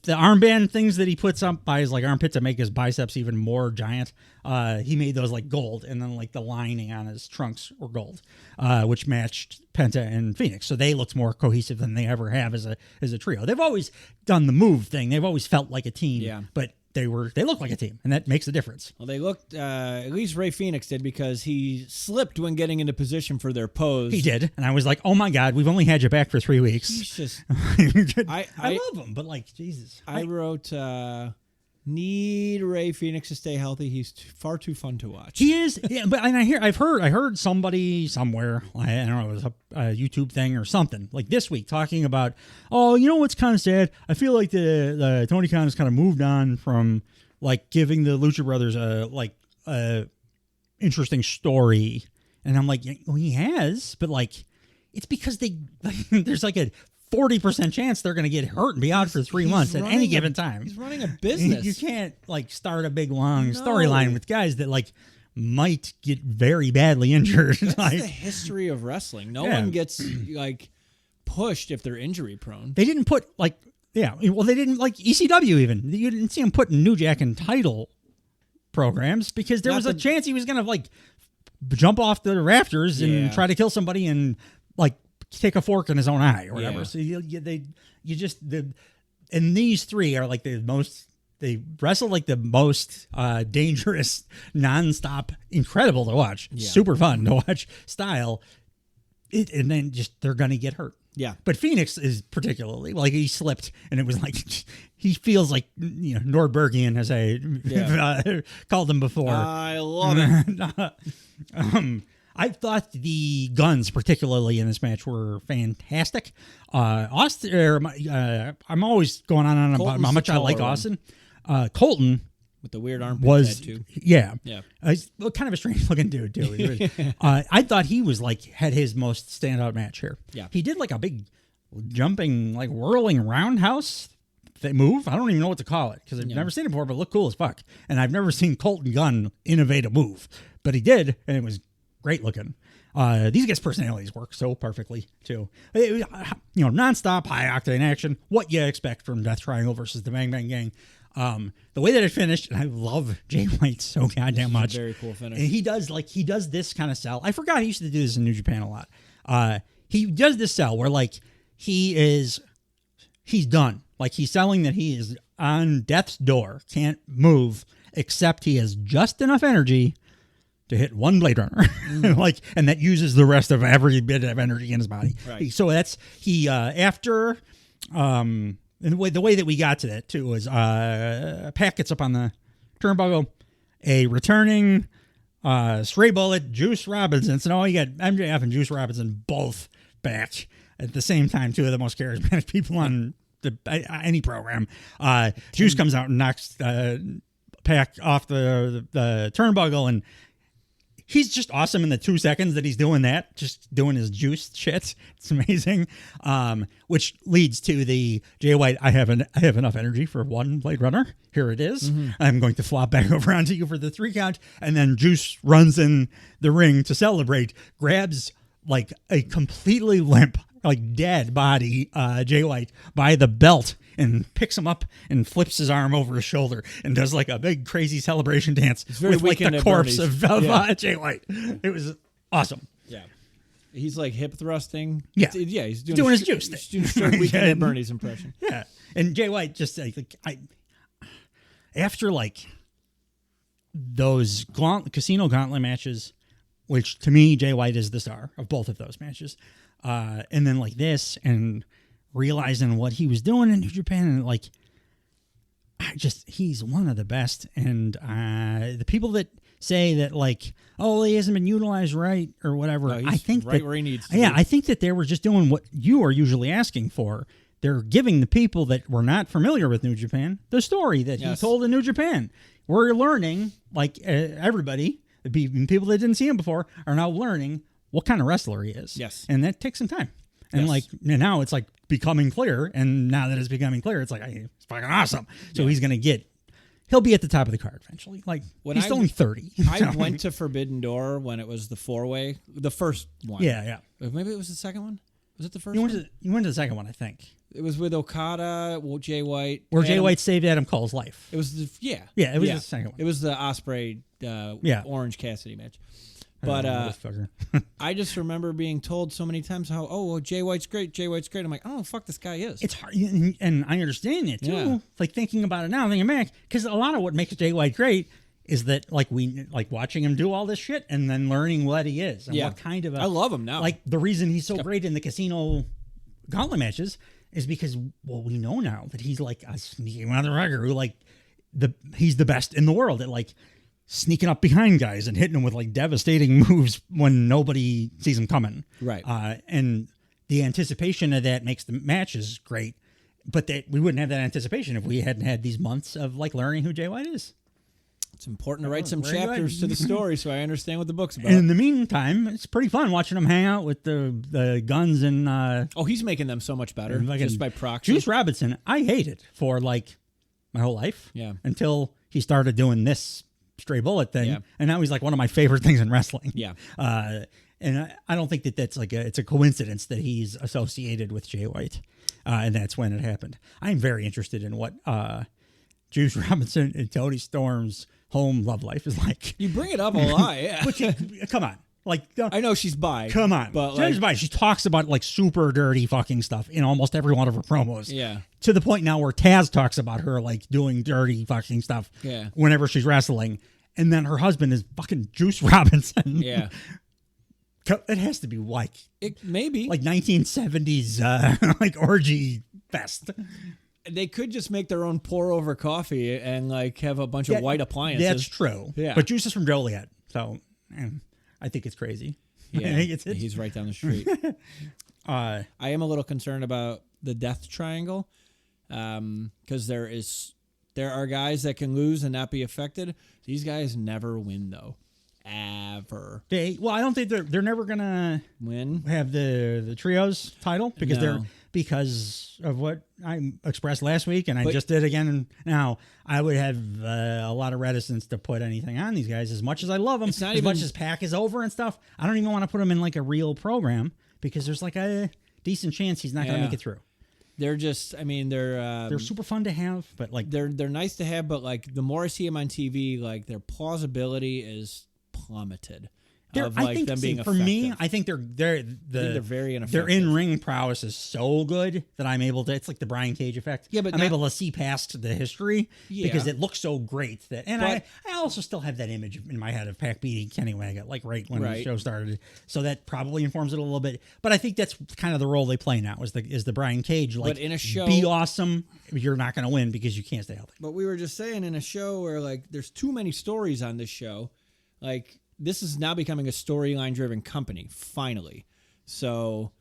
armband things that he puts up by his like armpit to make his biceps even more giant. He made those like gold, and then like the lining on his trunks were gold, which matched Penta and Phoenix. So they looked more cohesive than they ever have as a trio. They've always done the move thing. They've always felt like a team, but they look like a team, and that makes a difference. Well, they looked, at least Ray Phoenix did, because he slipped when getting into position for their pose. He did, and I was like, oh my God, we've only had you back for 3 weeks. He's just, I love him, but like, Jesus. I wrote, need Ray Phoenix to stay healthy. He's far too fun to watch. He is, but I've heard somebody somewhere, I don't know, it was a YouTube thing or something like this week talking about, what's kind of sad? I feel like the Tony Khan has kind of moved on from like giving the Lucha Brothers a interesting story, and I'm like, well, he has, but like it's because there's like a 40% chance they're going to get hurt and be out for 3 months at any given time. He's running a business. You can't like start a big long storyline with guys that like might get very badly injured. That's like, the history of wrestling. No one gets like pushed if they're injury prone. They didn't put they didn't like ECW even. You didn't see him put New Jack in title programs because there was a chance he was going to like jump off the rafters and try to kill somebody and like take a fork in his own eye or whatever. So and these three are like they wrestle like the most dangerous, nonstop, incredible to watch, super fun to watch style. And then just they're gonna get hurt. Yeah, but Phoenix is particularly like he slipped, and it was like he feels like Nordbergian, as I called him before. I love it. I thought the guns, particularly in this match, were fantastic. Austin, I'm always going on about how much I like Austin. Colton with the weird armpit tattoo. Yeah. He's kind of a strange looking dude too. I thought he was like had his most standout match here. Yeah, he did like a big jumping, like whirling roundhouse move. I don't even know what to call it because I've never seen it before, but it looked cool as fuck. And I've never seen Colton Gunn innovate a move, but he did, and it was great looking. These guys' personalities work so perfectly too. Nonstop high octane action. What you expect from Death Triangle versus the Bang Bang Gang. The way that it finished, and I love Jay White so goddamn much. Very cool finish. And he does this kind of sell. I forgot he used to do this in New Japan a lot. He does this sell where like he's done. Like he's selling that he is on death's door, can't move, except he has just enough energy to hit one Blade Runner, and that uses the rest of every bit of energy in his body. Right. So that's after. And the way that we got to that too was Pac gets up on the turnbuckle, a returning stray bullet, Juice Robinson. So now you got MJF and Juice Robinson both back at the same time. Two of the most charismatic people on any program. Juice comes out and knocks Pac off the turnbuckle, and he's just awesome in the 2 seconds that he's doing that, just doing his juice shit. It's amazing. Which leads to the Jay White, I have enough energy for one Blade Runner. Here it is. Mm-hmm. I'm going to flop back over onto you for the 3 count. And then Juice runs in the ring to celebrate, grabs like a completely limp like dead body Jay White by the belt and picks him up and flips his arm over his shoulder and does like a big crazy celebration dance with like the corpse of Jay White. It was awesome. Yeah. He's like hip thrusting. Yeah. He's doing his juice. He's doing a straight Weekend at Bernie's impression. Yeah. And Jay White just after like those casino gauntlet matches, which to me, Jay White is the star of both of those matches. And then like this and realizing what he was doing in New Japan and like, he's one of the best. And the people that say that like, oh, he hasn't been utilized right or whatever. No, I think right that, where he needs to yeah, be. I think that they were just doing what you are usually asking for. They're giving the people that were not familiar with New Japan the story that he told in New Japan. We're learning, like everybody, the people that didn't see him before are now learning what kind of wrestler he is. Yes. And that takes some time. And like now it's like becoming clear. And now that it's becoming clear, it's like, hey, it's fucking awesome. So he'll be at the top of the card eventually. Like he's only 30. I went to Forbidden Door when it was the 4-way, the first one. Yeah. Maybe it was the second one. Was it the first you one? Went to the second one, I think. It was with Okada, Jay White. Where Jay White saved Adam Cole's life. It was the it was the second one. It was the Ospreay Orange Cassidy match. But I just remember being told so many times how Jay White's great. Jay White's great. I'm like, I don't know who the fuck this guy is. It's hard, and I understand it too. Yeah. Like thinking about it now, thinking back, because a lot of what makes Jay White great is that like we like watching him do all this shit and then learning what he is and what kind of I love him now. Like the reason he's so great in the casino gauntlet matches is because we know now that he's like a sneaky motherfucker who like he's the best in the world at like sneaking up behind guys and hitting them with like devastating moves when nobody sees him coming. Right. And the anticipation of that makes the matches great, but that we wouldn't have that anticipation if we hadn't had these months of like learning who Jay White is. It's important to write some chapters to the story so I understand what the book's about. And in the meantime, it's pretty fun watching him hang out with the guns and... he's making them so much better just by proxy. Juice Robinson, I hated for like my whole life. Yeah. Until he started doing this stray bullet thing. Yeah. And now he's like one of my favorite things in wrestling. Yeah. And I don't think that's like it's a coincidence that he's associated with Jay White. And that's when it happened. I'm very interested in what Juice Robinson and Tony Storm's home love life is like. You bring it up a lot, yeah. Come on. Like, I know she's bi. Come on. But she's bi. She talks about like super dirty fucking stuff in almost every one of her promos. Yeah. To the point now where Taz talks about her like doing dirty fucking stuff whenever she's wrestling. And then her husband is fucking Juice Robinson. Yeah. It has to be like maybe like 1970s like orgy fest. They could just make their own pour over coffee and like have a bunch of white appliances. That's true. Yeah. But Juice is from Joliet, so I think it's crazy. Yeah. I think he's right down the street. I am a little concerned about the death triangle because there are guys that can lose and not be affected. These guys never win though. Ever. I don't think they're never gonna have the trios title because of what I expressed last week and I just did again now. I would have a lot of reticence to put anything on these guys as much as I love them. Much as Pac is over and stuff. I don't even want to put them in like a real program because there's like a decent chance he's not gonna make it through. They're just, they're super fun to have, but like they're nice to have, but like the more I see them on TV, like their plausibility is plummeted. I think them being for me, I think they're very ineffective. Their in-ring prowess is so good that I'm able to. It's like the Brian Cage effect. Yeah, but I'm able to see past the history because it looks so great I also still have that image in my head of Pac beating Kenny Waggett like right when the show started. So that probably informs it a little bit. But I think that's kind of the role they play now is the Brian Cage like but in a show, be awesome. You're not going to win because you can't stay healthy. But we were just saying in a show where like there's too many stories on this show, like. This is now becoming a storyline-driven company, finally. So,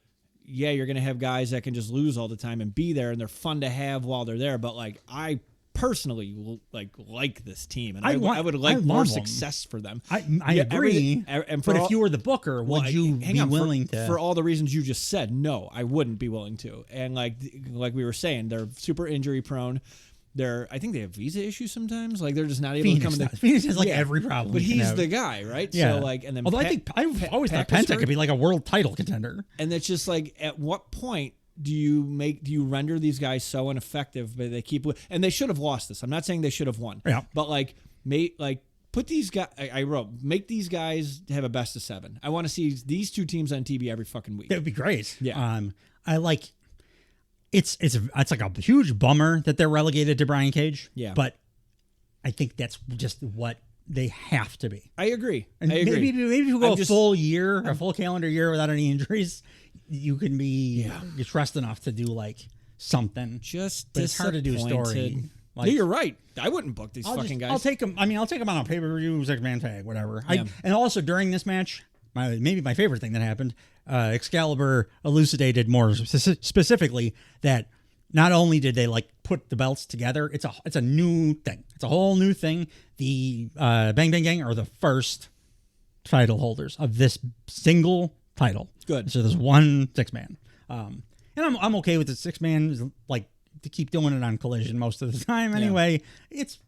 yeah, you're going to have guys that can just lose all the time and be there, and they're fun to have while they're there. But, like, I personally like this team, and I would like more success for them. I agree. But if you were the booker, would you be willing to? For all the reasons you just said, no, I wouldn't be willing to. And, like we were saying, they're super injury-prone. I think they have visa issues sometimes. Like they're just not able to come in. Phoenix has like every problem. But he's have. the guy, right? Yeah. So like, and then although I've always thought Penta could be like a world title contender. And it's just like, at what point do you render these guys so ineffective? But they keep, and they should have lost this. I'm not saying they should have won. Yeah. But put these guys. I wrote, make these guys have a best of 7. I want to see these 2 teams on TV every fucking week. That would be great. Yeah. I like. It's like a huge bummer that they're relegated to Brian Cage. Yeah. But I think that's just what they have to be. I agree. And I agree. Maybe if you go a full calendar year without any injuries, you can be you trust enough to do like something. But it's hard to do a story. Like, you're right. I wouldn't book these guys. I'll take them. I'll take them on a pay-per-view, 6-man tag, whatever. Yeah. And also during this match, maybe my favorite thing that happened, Excalibur elucidated more specifically that not only did they like put the belts together, it's a new thing. It's a whole new thing. The Bang Bang Gang are the first title holders of this single title. Good. So there's one 6-man, and I'm okay with the 6-man. Like to keep doing it on Collision most of the time. Anyway,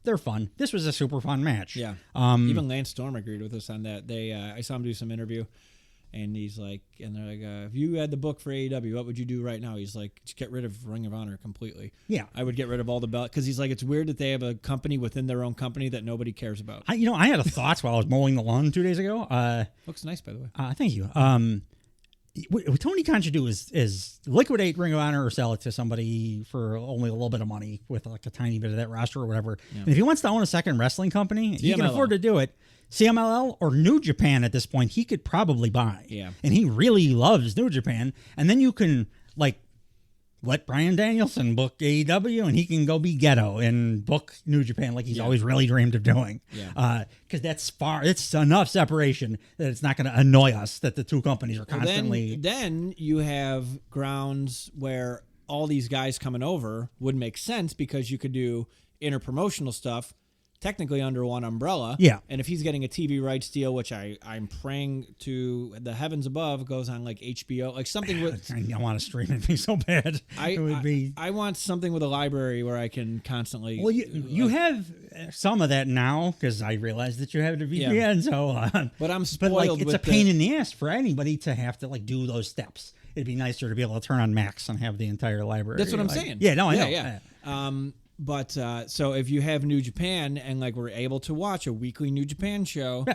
they're fun. This was a super fun match. Yeah. Even Lance Storm agreed with us on that. I saw him do some interview, and he's like, and they're like, if you had the book for AEW, what would you do right now? He's like, just get rid of Ring of Honor completely. Yeah. I would get rid of all the belts, because he's like, it's weird that they have a company within their own company that nobody cares about. I had a thought while I was mowing the lawn 2 days ago. Looks nice, by the way. Thank you. What Tony Khan should do is liquidate Ring of Honor or sell it to somebody for only a little bit of money with like a tiny bit of that roster or whatever. Yeah. And if he wants to own a second wrestling company, he can afford to do it. CMLL or New Japan at this point, he could probably buy. Yeah. And he really loves New Japan. And then you can like let Bryan Danielson book AEW and he can go be Ghetto and book New Japan like he's always really dreamed of doing. Yeah. Because it's enough separation that it's not going to annoy us that the two companies are constantly. Then you have grounds where all these guys coming over would make sense, because you could do interpromotional stuff technically under one umbrella. Yeah. And if he's getting a TV rights deal, which I'm praying to the heavens above, goes on like HBO, like something with. I want to stream it so bad. I want something with a library where I can constantly. Well, you have some of that now, because I realized that you have the VPN. Yeah. So, but I'm spoiled. It's a pain in the ass for anybody to have to like do those steps. It'd be nicer to be able to turn on Max and have the entire library. That's what I'm saying. Yeah, no, I know. Yeah. But so if you have New Japan and like we're able to watch a weekly New Japan show,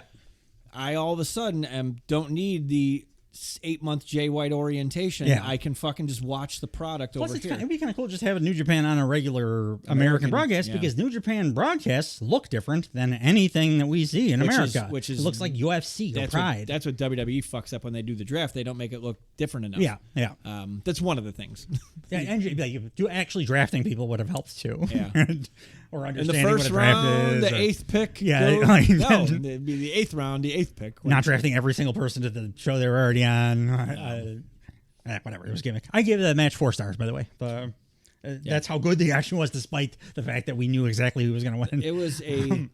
I all of a sudden don't need the 8-month Jay White orientation. Yeah. I can fucking just watch the product over here. It'd be kind of cool just to have New Japan on a regular American broadcast, because New Japan broadcasts look different than anything that we see in America. Which is it looks like UFC or Pride. That's what WWE fucks up when they do the draft. They don't make it look different enough. Yeah. That's one of the things. And actually drafting people would have helped too. Yeah. Or in the understanding first what a draft round, is, the 8th pick. Yeah. It'd be the 8th round, the 8th pick. Not drafting every single person to the show they were already on. Whatever, it was gimmick. I gave the match 4 stars, by the way. That's how good the action was, despite the fact that we knew exactly who was going to win. It was a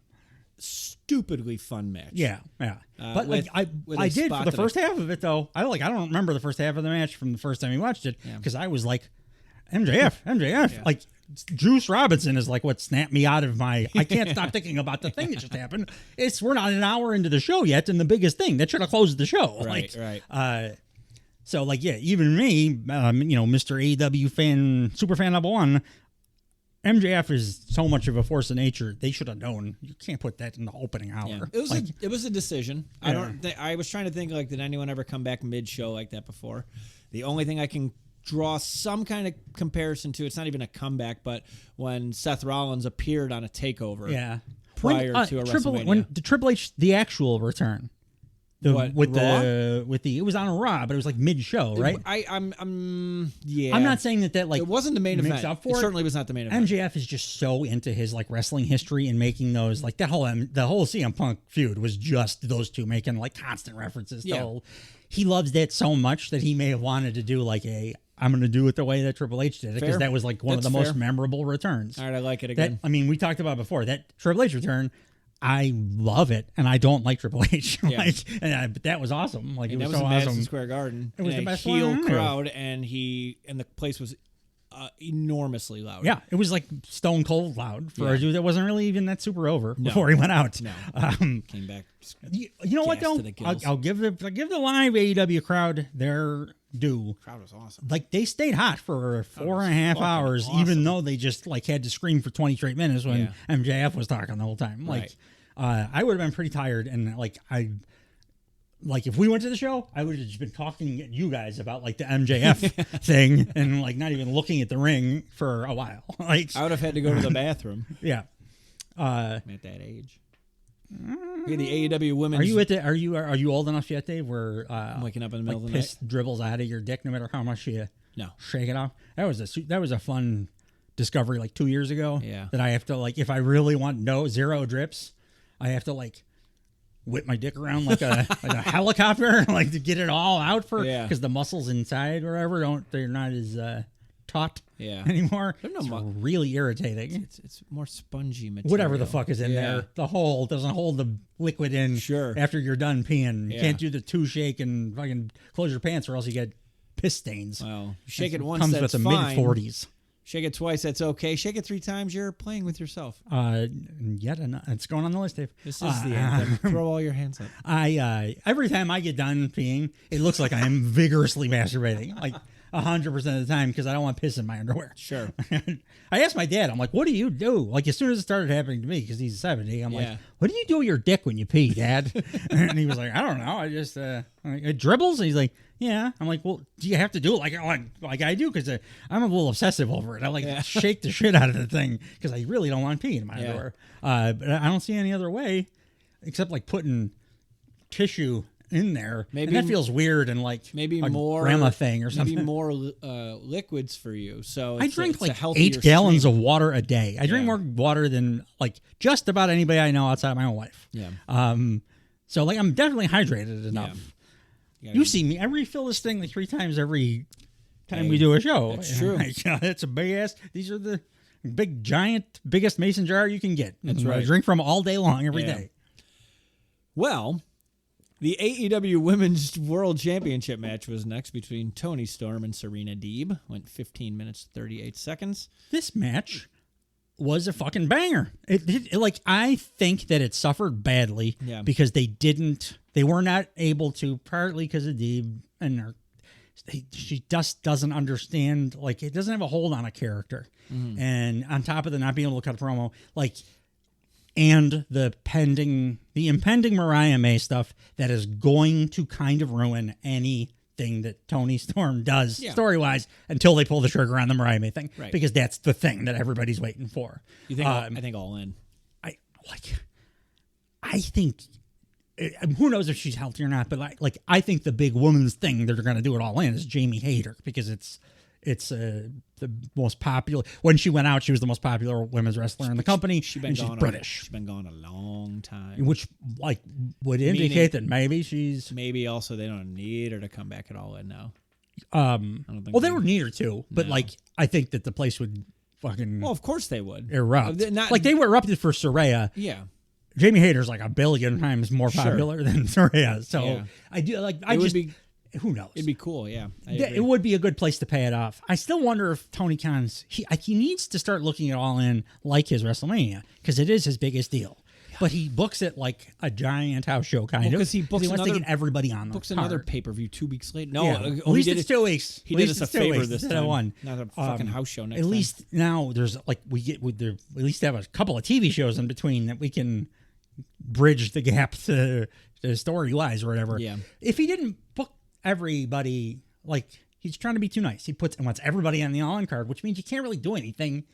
stupidly fun match. Yeah. But I did for the first half of it though. I don't remember the first half of the match from the first time we watched it, because I was like, MJF. Yeah. Like Juice Robinson is like what snapped me out of my. I can't stop thinking about the thing that just happened. We're not an hour into the show yet, and the biggest thing that should have closed the show. Right. So even me, Mr. AEW fan, super fan number one, MJF is so much of a force of nature. They should have known. You can't put that in the opening hour. Yeah. It was a decision. Yeah. I was trying to think did anyone ever come back mid show like that before? The only thing I can draw some kind of comparison to, it's not even a comeback, but when Seth Rollins appeared on a takeover prior to a WrestleMania. When the Triple H, the actual return. It was on a Raw, but it was like mid-show, right? I'm not saying that it wasn't the main event. It certainly was not the main event. MJF is just so into his like wrestling history and making those like the whole CM Punk feud was just those two making like constant references. He loves that so much that he may have wanted to do like I'm going to do it the way that Triple H did it, because that was like one of the most memorable returns. All right, I like it again. We talked about before that Triple H return. I love it, and I don't like Triple H. But that was awesome. Like, it was so awesome. Madison Square Garden. It was the best heel crowd, and the place was enormously loud. Yeah, it was like stone cold loud for a dude that wasn't really even that super over No. before he went out. No. Came back. You know what Gas though? to the gills. I'll give the live AEW crowd their due. Crowd was awesome. Like they stayed hot for 4.5 hours, awesome. even though they just like had to scream for 20 straight minutes when Yeah. MJF was talking the whole time. Like, I would have been pretty tired, and like if we went to the show, I would have just been talking at you guys about like the MJF thing, and like not even looking at the ring for a while. Like I would have had to go to the bathroom. Yeah. I'm at that age. Yeah, the AEW women's. Are you old enough yet, Dave? Where I'm waking up in the middle of the piss night. dribbles out of your dick no matter how much you No. shake it off. That was a fun discovery like 2 years ago. Yeah. That I have to like if I really want zero drips, I have to like whip my dick around like a helicopter like to get it all out because the muscles inside or whatever they're not as taut anymore. It's really irritating. It's more spongy material. Whatever the fuck is in there, the hole doesn't hold the liquid in. Sure. After you're done peeing, you can't do the 2 shake and fucking close your pants or else you get piss stains. Well, shake it once, comes that's with the fine. mid-40s. Shake it twice, that's okay. Shake it 3 times, you're playing with yourself. It's going on the list, Dave. This is the anthem. Throw all your hands up. Every time I get done peeing, it looks like I am vigorously masturbating, like 100% of the time because I don't want piss in my underwear. Sure. I asked my dad, I'm like, what do you do? Like as soon as it started happening to me, because he's 70, I'm like, what do you do with your dick when you pee, Dad? And he was like, I don't know. I just it dribbles. And he's like, yeah. I'm like, well, do you have to do it like I do? Because I'm a little obsessive over it. I like shake the shit out of the thing because I really don't want pee in my underwear. But I don't see any other way except like putting tissue in there. Maybe and that feels weird and like maybe a more grandma thing or something. Maybe more liquids for you. So I drink like 8 8 gallons of water a day. I drink more water than like just about anybody I know outside my own wife. Yeah. So like I'm definitely hydrated enough. Yeah. You see me. I refill this thing like 3 times every time we do a show. That's true. It's a big ass. These are the big giant biggest mason jar you can get. That's I right. drink from all day long every day. Well, the AEW Women's World Championship match was next between Toni Storm and Serena Deeb. Went 15 minutes 38 seconds. This match was a fucking banger. I think that it suffered badly because they were not able to, partly because of Deeb and she just doesn't understand, like it doesn't have a hold on a character. And on top of the not being able to cut a promo, like, and the impending Mariah May stuff that is going to kind of ruin anything that Toni Storm does story-wise until they pull the trigger on the Mariah May thing, because that's the thing that everybody's waiting for. You think? I think all in. I think who knows if she's healthy or not, but I think the big woman's thing that they're going to do it all in is Jamie Hayter because it's the most popular. When she went out, she was the most popular women's wrestler in the company. She's British. She's been gone a long time, which would indicate that maybe also they don't need her to come back at all in now. Well, they would need her too, but I think that the place would fucking. Well, of course they would erupt. They were erupted for Saraya. Yeah. Jamie Hayter's like 1 billion times more popular than Saraya, so I do who knows? It'd be cool, yeah. It would be a good place to pay it off. I still wonder if Tony Khan's he needs to start looking at All In like his WrestleMania because it is his biggest deal. Yeah. But he books it like a giant house show kind of because he wants to get everybody on. Books another pay-per-view 2 weeks later. No, at least it's 2 weeks. He did us a favor this time. One. Not a fucking house show next time. At least now there's we at least have a couple of TV shows in between that we can bridge the gap to story-wise or whatever. Yeah. If he didn't book everybody, he's trying to be too nice. He wants everybody on the All-In card, which means you can't really do anything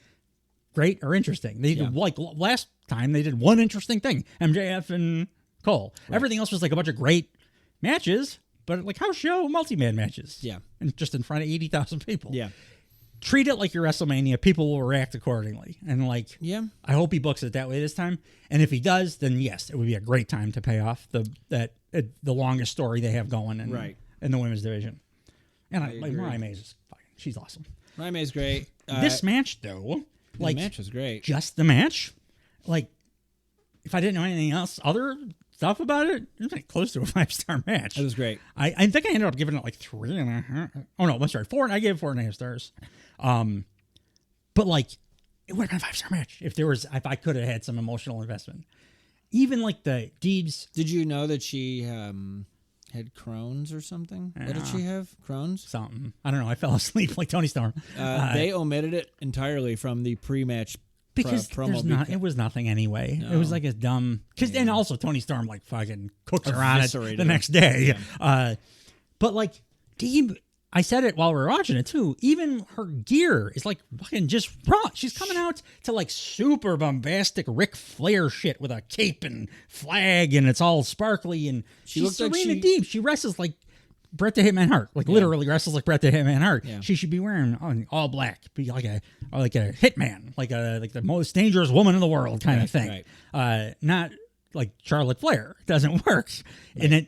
great or interesting. Last time they did one interesting thing, MJF and Cole. Right. Everything else was a bunch of great matches, but house show multi-man matches. Yeah. And just in front of 80,000 people. Yeah. Treat it like your WrestleMania. People will react accordingly. And I hope he books it that way this time. And if he does, then yes, it would be a great time to pay off the longest story they have going in the women's division. And Mariah May is fucking, she's awesome. Mariah May's great. This match though, the match was great. Just the match, if I didn't know anything else, other stuff about it, it was like close to a 5-star match. It was great. I think I ended up giving it like 3.5. Oh no, I'm sorry, 4. I gave it 4.5 stars. But like, it would have been a 5-star match if I could have had some emotional investment. Even like the Deeb's. Did you know that she had Crohn's or something? Yeah. What did she have? Crohn's? Something. I don't know. I fell asleep like Tony Storm. They omitted it entirely from the pre-match because promo. it was nothing anyway. No. It was like a dumb. And also Tony Storm like fucking cooks her on it Eviscerated the her. next day. Yeah. But like Deeb, I said it while we were watching it too. Even her gear is like fucking just raw. She's coming out to like super bombastic Ric Flair shit with a cape and flag, and it's all sparkly. And She she's looked like Serena Deeb. She wrestles like Bret the Hitman Hart, like literally wrestles like Bret the Hitman Hart. Yeah. She should be wearing all black, be like a hitman, like the most dangerous woman in the world kind of thing. Right. Not like Charlotte Flair. It doesn't work, and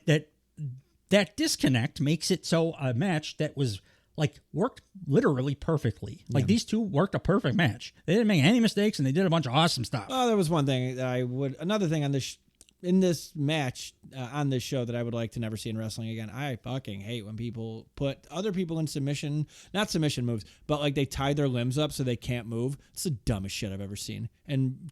that disconnect makes it so a match that was like worked literally perfectly. Like these two worked a perfect match. They didn't make any mistakes, and they did a bunch of awesome stuff. Well, there was one thing that another thing on this in this match on this show that I would like to never see in wrestling again. I fucking hate when people put other people in not submission moves, but like they tie their limbs up so they can't move. It's the dumbest shit I've ever seen. And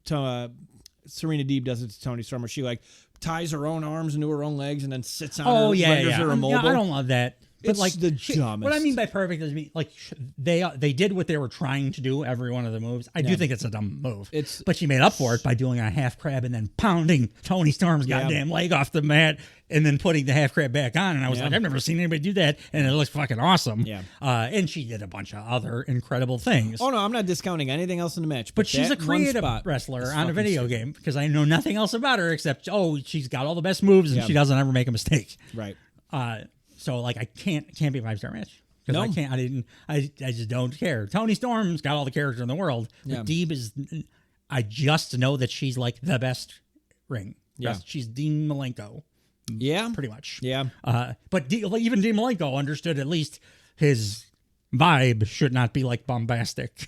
Serena Deeb does it to Toni Storm, where she like ties her own arms into her own legs and then sits on her, renders her immobile. I don't love that. But It's like the dumbest. What I mean by perfect is like they did what they were trying to do every one of the moves. I do think it's a dumb move. But she made up for it by doing a half crab and then pounding Toni Storm's goddamn leg off the mat and then putting the half crab back on. And I was like, I've never seen anybody do that, and it looks fucking awesome. Yeah. And she did a bunch of other incredible things. Oh no, I'm not discounting anything else in the match. But she's a creative wrestler on a video game because I know nothing else about her except she's got all the best moves and she doesn't ever make a mistake. Right. So like I can't be a 5-star match because I just don't care. Toni Storm's got all the character in the world. But Deeb I just know that she's like the best ring. Yeah. She's Dean Malenko. Yeah. Pretty much. Yeah. But even Dean Malenko understood at least his vibe should not be like bombastic.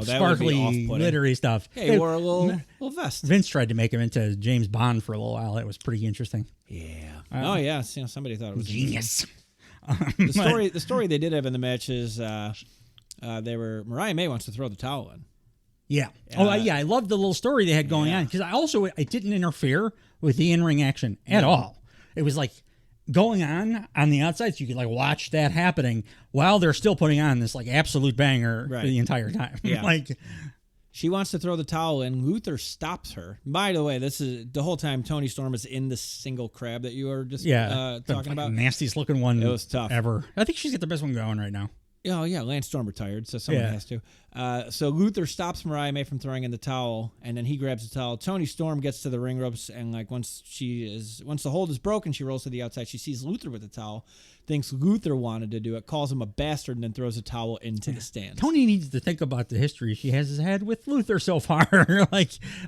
Sparkly, glittery stuff. Hey, he wore a little vest. Vince tried to make him into James Bond for a little while. That was pretty interesting. Yeah. Somebody thought it was genius. The story they did have in the match is Mariah May wants to throw the towel in. Yeah. I loved the little story they had going on because it didn't interfere with the in-ring action at all. It was like going on the outside, so you could like watch that happening while they're still putting on this like absolute banger the entire time. Yeah. Like she wants to throw the towel in. Luther stops her. By the way, this is the whole time Toni Storm is in the single crab that you were just talking about. Nastiest looking one. It was tough ever. I think she's got the best one going right now. Oh, yeah, Lance Storm retired, so someone has to. So Luther stops Mariah May from throwing in the towel, and then he grabs the towel. Toni Storm gets to the ring ropes, and like once the hold is broken, she rolls to the outside. She sees Luther with the towel, thinks Luther wanted to do it, calls him a bastard, and then throws a towel into the stands. Toni needs to think about the history she has had with Luther so far.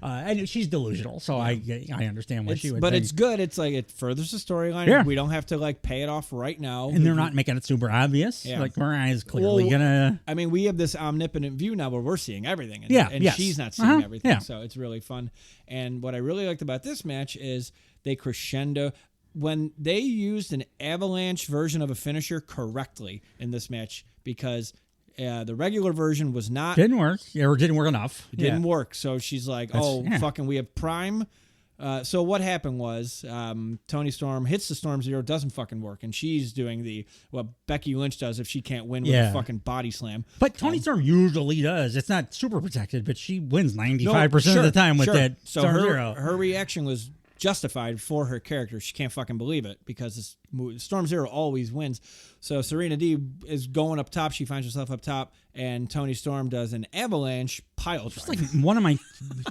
And she's delusional, so I understand what she would. But think. it's good. It's like it furthers the storyline. Yeah. We don't have to like pay it off right now, and they're not making it super obvious. Yeah. Like Mariah's clearly gonna. I mean, we have this omnipotent view now where we're seeing everything, and she's not seeing everything. So it's really fun. And what I really liked about this match is they crescendo. When they used an avalanche version of a finisher correctly in this match, because the regular version was not didn't work, or didn't work enough. It didn't work. So she's like, fucking, we have Prime. So what happened was Toni Storm hits the Storm Zero, doesn't fucking work, and she's doing what Becky Lynch does if she can't win with a fucking body slam. But Toni Storm usually does. It's not super protected, but she wins 95% of the time with that Storm Zero. Her reaction was justified for her character. She can't fucking believe it because Storm Zero always wins. So Serena Deeb is going up top. She finds herself up top, and Toni Storm does an avalanche pile driver. It's like one of my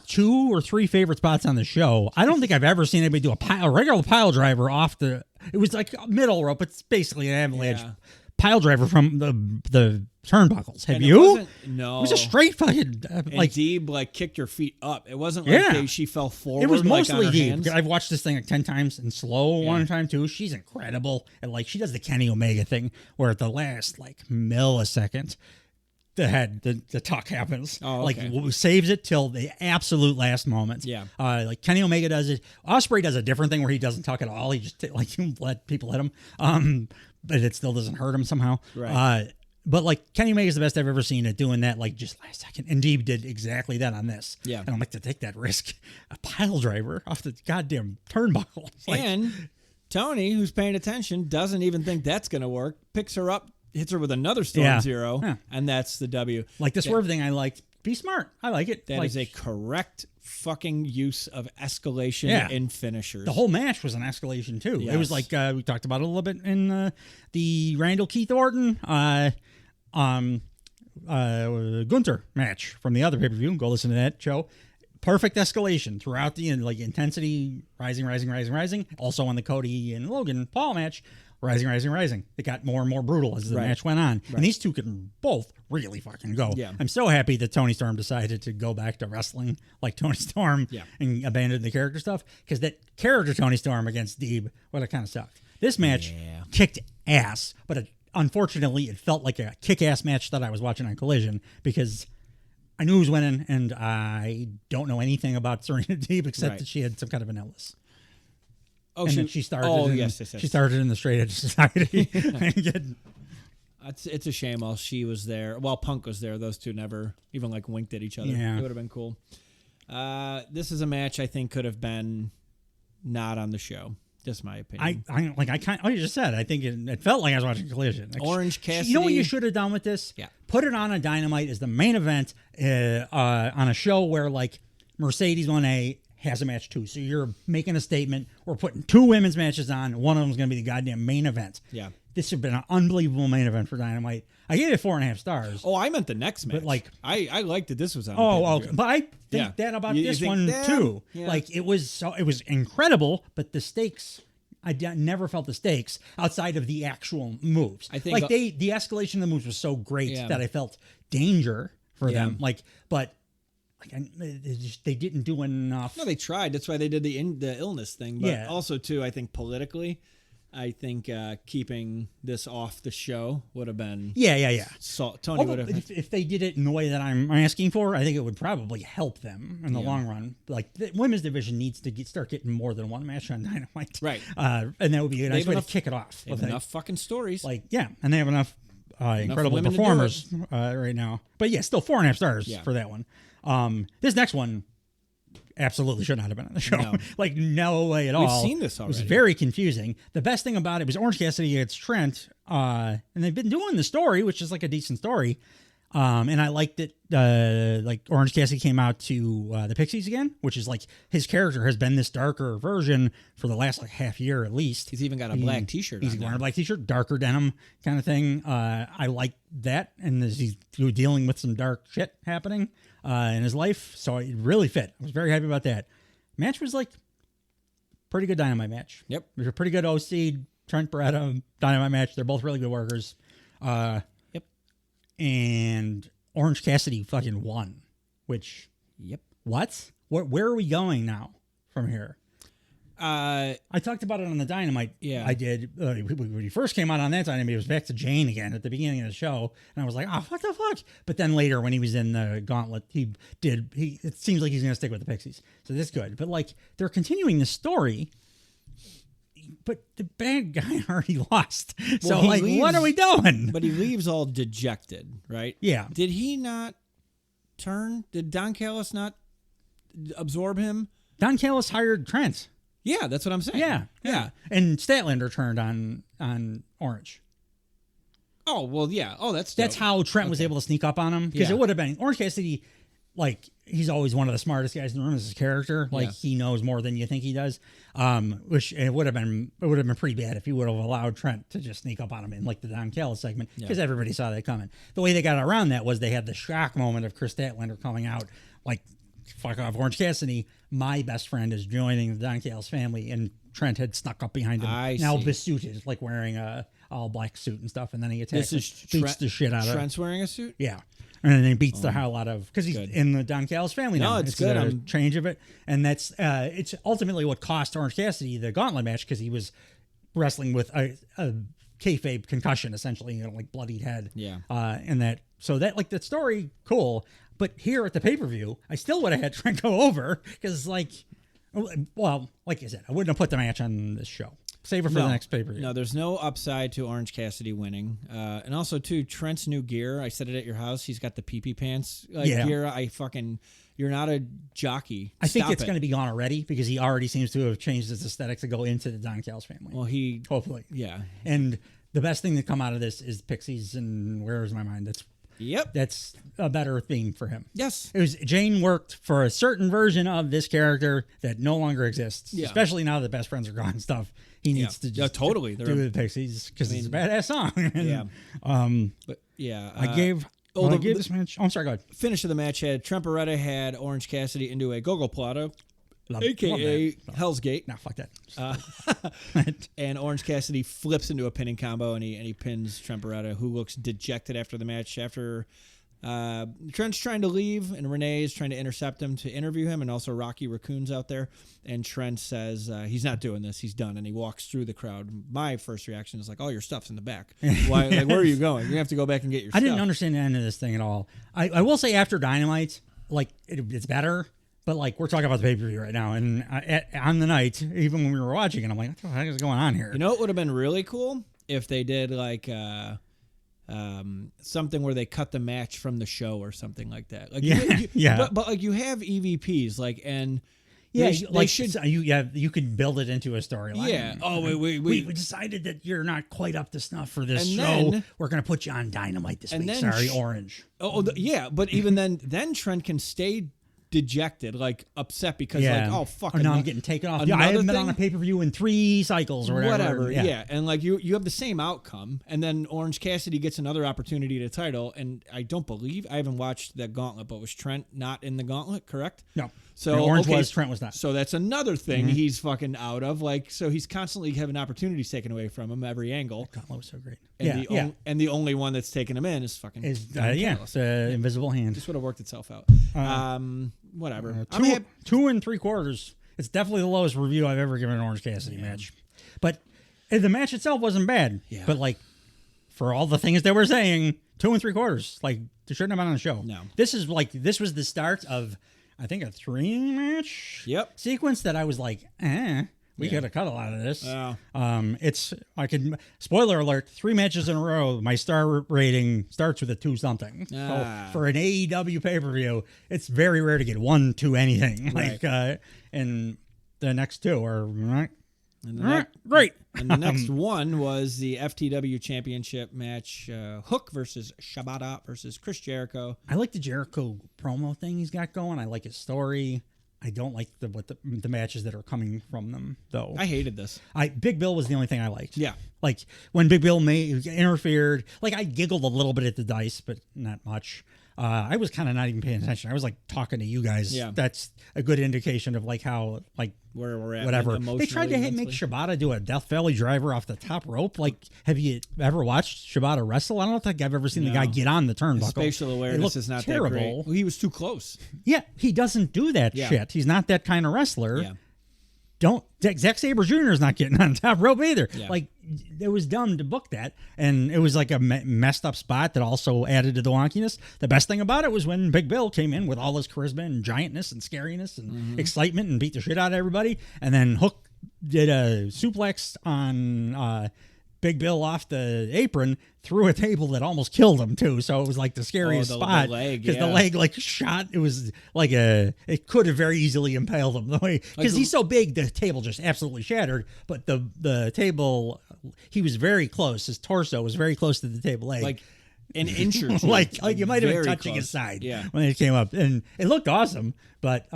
2 or 3 favorite spots on the show. I don't think I've ever seen anybody do a regular pile driver off the. It was like middle rope. It's basically an avalanche pile driver from the turnbuckles. Have you? No. It was a straight fucking like Deeb like kicked her feet up. It wasn't like she fell forward. It was mostly like Deeb. I've watched this thing like 10 times and slow one time too. She's incredible. And like she does the Kenny Omega thing where at the last like millisecond the tuck happens. Oh, like okay. saves it till the absolute last moment. Yeah. Like Kenny Omega does it. Ospreay does a different thing where he doesn't tuck at all. He just like let people hit him. But it still doesn't hurt him somehow. Right. But like Kenny Omega's the best I've ever seen at doing that. Like just last second, and Deeb did exactly that on this. Yeah. And I'm like, to take that risk, a pile driver off the goddamn turnbuckle. It's like, And Tony, who's paying attention, doesn't even think that's going to work. Picks her up, hits her with another Storm Zero, and that's the W. Like the swerve thing, I liked. Be smart. I like it. That like, is a correct fucking use of escalation in finishers. The whole match was an escalation too. Yes. It was like we talked about it a little bit in the Randall Keith Orton Gunther match from the other pay-per-view. Go listen to that show. Perfect escalation throughout the end, like intensity rising. Also on the Cody and Logan Paul match, rising. It got more and more brutal as the match went on. And these two can both really fucking go. Yeah. I'm so happy that Tony Storm decided to go back to wrestling like Tony Storm and abandon the character stuff, because that character Tony Storm against Deeb would have kind of sucked. This match kicked ass, but unfortunately it felt like a kick-ass match that I was watching on Collision, because I knew who was winning, and I don't know anything about Serena Deeb except that she had some kind of an illness. Oh, and then she started. She started in the Straight Edge Society. It's a shame while she was there. While Punk was there, those two never even like winked at each other. Yeah. It would have been cool. This is a match I think could have been not on the show. Just my opinion. I just said, I think it felt like I was watching Collision. Like, Orange Cassidy. You know what you should have done with this? Yeah. Put it on a Dynamite as the main event on a show where like Mercedes 1A has a match too. So you're making a statement. We're putting two women's matches on. One of them is going to be the goddamn main event. Yeah. This would have been an unbelievable main event for Dynamite. I gave it 4.5 stars. Oh, I meant the next match. But like, I liked that this was on. Okay. But I think that about this one too. Yeah. Like it was incredible, but the stakes, I never felt the stakes outside of the actual moves. I think like the escalation of the moves was so great that I felt danger for them. Like, but they didn't do enough. No, they tried. That's why they did the illness thing. But also too, I think politically, I think keeping this off the show would have been So Tony would have. If they did it in the way that I'm asking for, I think it would probably help them in the long run. Like the women's division needs to start getting more than one match on Dynamite, right? And that would be a nice way to kick it off. They have enough fucking stories, and they have enough incredible performers right now. But still 4.5 stars for that one. This next one absolutely should not have been on the show. No. Like, no way at all. We've seen this already. It was very confusing. The best thing about it was Orange Cassidy against Trent, and they've been doing the story, which is like a decent story. And I liked it. Like Orange Cassidy came out to the Pixies again, which is like his character has been this darker version for the last like half year at least. He's even got a black T-shirt. He's wearing a black T-shirt, darker denim kind of thing. I like that, and he's dealing with some dark shit happening in his life, so it really fit. I was very happy about that. Match was like pretty good Dynamite match. Yep, it was a pretty good OC Trent Beretta Dynamite match. They're both really good workers. And Orange Cassidy fucking won, which, what? Where are we going now from here? I talked about it on the Dynamite. Yeah. I did. When he first came out on that Dynamite, it was back to Jane again at the beginning of the show. And I was like, oh, what the fuck? But then later when he was in the Gauntlet, it seems like he's going to stick with the Pixies. So that's good. But like, they're continuing the story. But the bad guy already lost. So, like, what are we doing? But he leaves all dejected, right? Yeah. Did he not turn? Did Don Callis not absorb him? Don Callis hired Trent. Yeah, that's what I'm saying. Yeah. And Statlander turned on Orange. Oh, well, yeah. Oh, that's how Trent was able to sneak up on him. Because it would have been Orange Cassidy. Like, he's always one of the smartest guys in the room as his character. Like, he knows more than you think he does. Which it would have been pretty bad if he would have allowed Trent to just sneak up on him in like the Don Callis segment, because everybody saw that coming. The way they got around that was they had the shock moment of Chris Statlander coming out like, fuck off, Orange Cassidy. My best friend is joining the Don Callis family, and Trent had snuck up behind him. Now besuited, like wearing a all black suit and stuff, and then he attacks and beats the shit out of Trent's wearing a suit? Yeah. And then he beats the hell out of, because he's in the Don Callis family now. No, it's good. A change of it. And that's, it's ultimately what cost Orange Cassidy the Gauntlet match, because he was wrestling with a kayfabe concussion, essentially, like bloodied head. Yeah. And that So that like the story, cool. But here at the pay-per-view, I still would have had Trent go over because like, well, like I said, I wouldn't have put the match on this show. Save it for the next pay-per-view. No, there's no upside to Orange Cassidy winning. And also, too, Trent's new gear. I said it at your house. He's got the pee-pee pants gear. You're not a jockey. I think it's going to be gone already because he already seems to have changed his aesthetic to go into the Don Callis family. Well, hopefully. Yeah. And the best thing to come out of this is Pixies and Where Is My Mind. That's a better theme for him. Yes. It was Jane worked for a certain version of this character that no longer exists, especially now that Best Friends are gone stuff. He needs to just totally do the Pixies because it's a badass song. I gave this match. Oh, I'm sorry, go ahead. Finish of the match had Trent Beretta had Orange Cassidy into a go-go plato, a.k.a. Hell's Gate. No, fuck that. And Orange Cassidy flips into a pinning combo, and he pins Trent Beretta, who looks dejected after the match. After Trent's trying to leave, and Renee's trying to intercept him to interview him, and also Rocky Raccoon's out there. And Trent says he's not doing this, he's done, and he walks through the crowd. My first reaction is like, "Oh, your stuff's in the back. Why? Like, where are you going? You have to go back and get your stuff." I didn't understand the end of this thing at all. I will say after Dynamite, like it's better. But like we're talking about the pay-per-view right now, and on the night, even when we were watching it, I'm like, what the heck is going on here? You know, it would have been really cool if they did like something where they cut the match from the show or something like that. Like, But like you have EVPs, like and. Yeah, you could build it into a storyline. Yeah. Oh, wait. We decided that you're not quite up to snuff for this show. We're going to put you on Dynamite this week. Sorry, Orange. Yeah, but even then Trent can stay dejected, like upset because like, oh fuck, now I'm getting taken off. I haven't been on a pay-per-view in 3 cycles or whatever. Yeah. And like you have the same outcome, and then Orange Cassidy gets another opportunity to title, and I haven't watched the Gauntlet, but was Trent not in the Gauntlet, correct? No. So Orange was, Trent was not. So that's another thing he's fucking out of. Like, so he's constantly having opportunities taken away from him every angle. Gauntlet was so great. And and the only one that's taking him in is fucking it's invisible hand. This would have worked itself out. Whatever. 2 3/4. It's definitely the lowest review I've ever given an Orange Cassidy match. But the match itself wasn't bad. Yeah. But like for all the things they were saying, 2 3/4. Like they shouldn't have been on the show. No. This was the start of I think a 3-match sequence that I was like, we could have cut a lot of this. Spoiler alert, 3 matches in a row, my star rating starts with a 2-something. So for an AEW pay-per-view, it's very rare to get 1 to anything. Right. Like and the next 2 are great. And the next one was the FTW Championship match, Hook versus Shibata versus Chris Jericho. I like the Jericho promo thing he's got going. I like his story. I don't like the matches that are coming from them, though. I hated this. Big Bill was the only thing I liked. Yeah. Like, when Big Bill interfered, like, I giggled a little bit at the dice, but not much. I was kind of not even paying attention. I was, like, talking to you guys. Yeah. That's a good indication of, like, how, like, where we're at. Whatever. They tried to make Shibata do a Death Valley driver off the top rope. Like, have you ever watched Shibata wrestle? I don't think I've ever seen the guy get on the turnbuckle. His spatial awareness is not terrible. That great. Well, he was too close. Yeah, he doesn't do that shit. He's not that kind of wrestler. Yeah. Zack Sabre Jr. is not getting on the top rope either. Yeah. Like, it was dumb to book that. And it was like a messed up spot that also added to the wonkiness. The best thing about it was when Big Bill came in with all his charisma and giantness and scariness and excitement and beat the shit out of everybody. And then Hook did a suplex on Big Bill off the apron through a table that almost killed him too. So it was like the scariest spot because the leg like shot. It was like it could have very easily impaled him the way because he's so big. The table just absolutely shattered. But the table, he was very close. His torso was very close to the table leg. Like an inch or two. like you might have been touching close. his side when it came up, and it looked awesome. But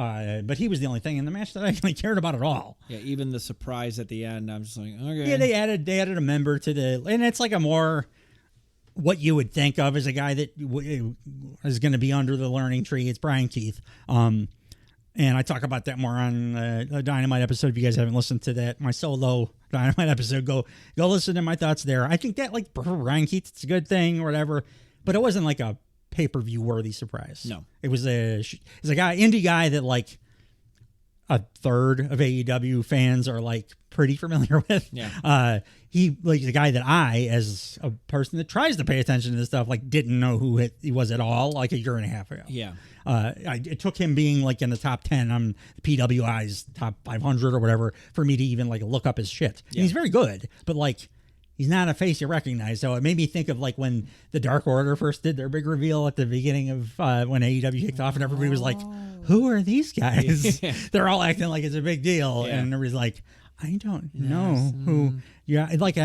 he was the only thing in the match that I actually cared about at all. Yeah, even the surprise at the end, I'm just like, okay. Yeah, they added a member to and it's like a more what you would think of as a guy that is going to be under the learning tree. It's Brian Keith. And I talk about that more on the Dynamite episode. If you guys haven't listened to that, my solo Dynamite episode, go listen to my thoughts there. I think that, like, for Brian Keith, it's a good thing or whatever, but it wasn't like a pay-per-view worthy surprise. No. It was a indie guy that, like, a third of AEW fans are like pretty familiar with. Yeah. He like the guy that I, as a person that tries to pay attention to this stuff, like didn't know who he was at all like a year and a half ago. Yeah. It took him being like in the top 10 on PWI's top 500 or whatever for me to even like look up his shit. Yeah. And he's very good, but like he's not a face you recognize. So it made me think of like when the Dark Order first did their big reveal at the beginning of when AEW kicked off, and everybody was like, "Who are these guys?" Yeah. They're all acting like it's a big deal, Yeah. and everybody's like, "I don't know who." Yeah, like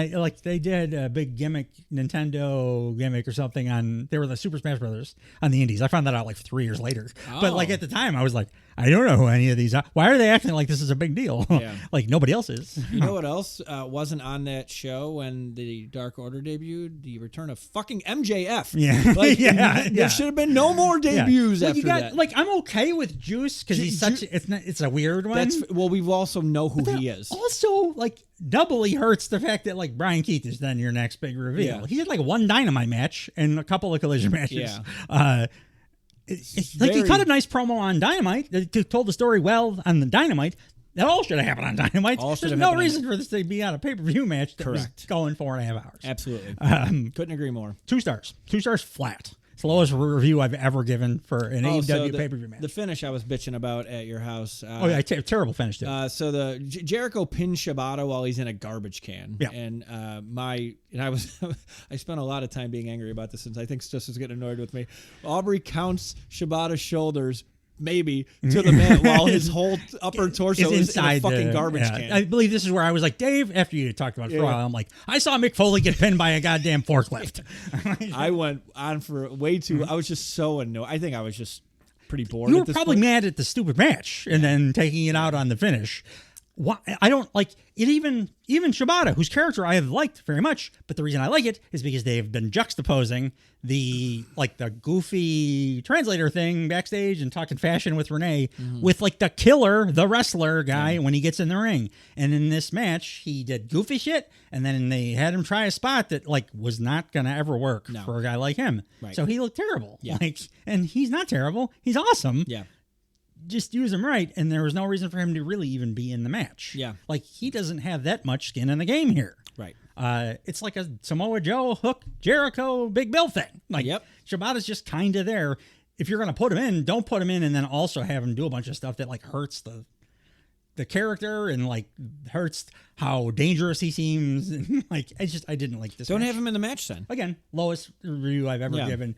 they did a big gimmick, Nintendo gimmick or something on. They were the Super Smash Brothers on the Indies. I found that out like 3 years later. But like at the time, I was like, I don't know who any of these are. Why are they acting like this is a big deal? Yeah. Like nobody else is. You know what else wasn't on that show when the Dark Order debuted? The return of fucking MJF. Yeah. Like, Yeah. there should have been no more debuts Well, after that. Like I'm okay with Juice because he's such. It's a weird one. Well, we also know who he is. Also, like doubly hurts the fact that like Brian Keith is then your next big reveal. Yeah. He had like one Dynamite match and a couple of Collision matches. Yeah. It's like he cut a nice promo on Dynamite. Told the story well on the Dynamite. That all should have happened on Dynamite. There's no reason for this to be on a pay-per-view match that was going 4.5 hours. Absolutely. Couldn't agree more. 2 stars. 2 stars flat. It's the lowest review I've ever given for an AEW pay-per-view match. The finish I was bitching about at your house. Terrible finish too. So the Jericho pinned Shibata while he's in a garbage can. Yeah. And I was I spent a lot of time being angry about this since I think Stus was getting annoyed with me. Aubrey counts Shibata's shoulders maybe to the mat while his whole upper torso is in a fucking garbage can. I believe this is where I was like, Dave, after you talked about it for a while, I'm like, I saw Mick Foley get pinned by a goddamn forklift. I went on for way too. I was just so annoyed. I think I was just pretty bored. You at were this probably point. mad at the stupid match and then taking it out on the finish. Why? I don't like it. Even Shibata, whose character I have liked very much, but the reason I like it is because they've been juxtaposing the goofy translator thing backstage and talking fashion with Renee with like the killer, the wrestler guy when he gets in the ring. And in this match, he did goofy shit, and then they had him try a spot that like was not gonna ever work for a guy like him. Right. So he looked terrible. Yeah. And he's not terrible. He's awesome. Yeah. Just use him right, and there was no reason for him to really even be in the match. Yeah. Like, he doesn't have that much skin in the game here. Right. It's like a Samoa Joe, Hook, Jericho, Big Bill thing. Like, Shibata's just kind of there. If you're going to put him in, don't put him in and then also have him do a bunch of stuff that, like, hurts the character and, like, hurts how dangerous he seems. And, like, I didn't like this Don't match. have him in the match then. Again, lowest review I've ever given.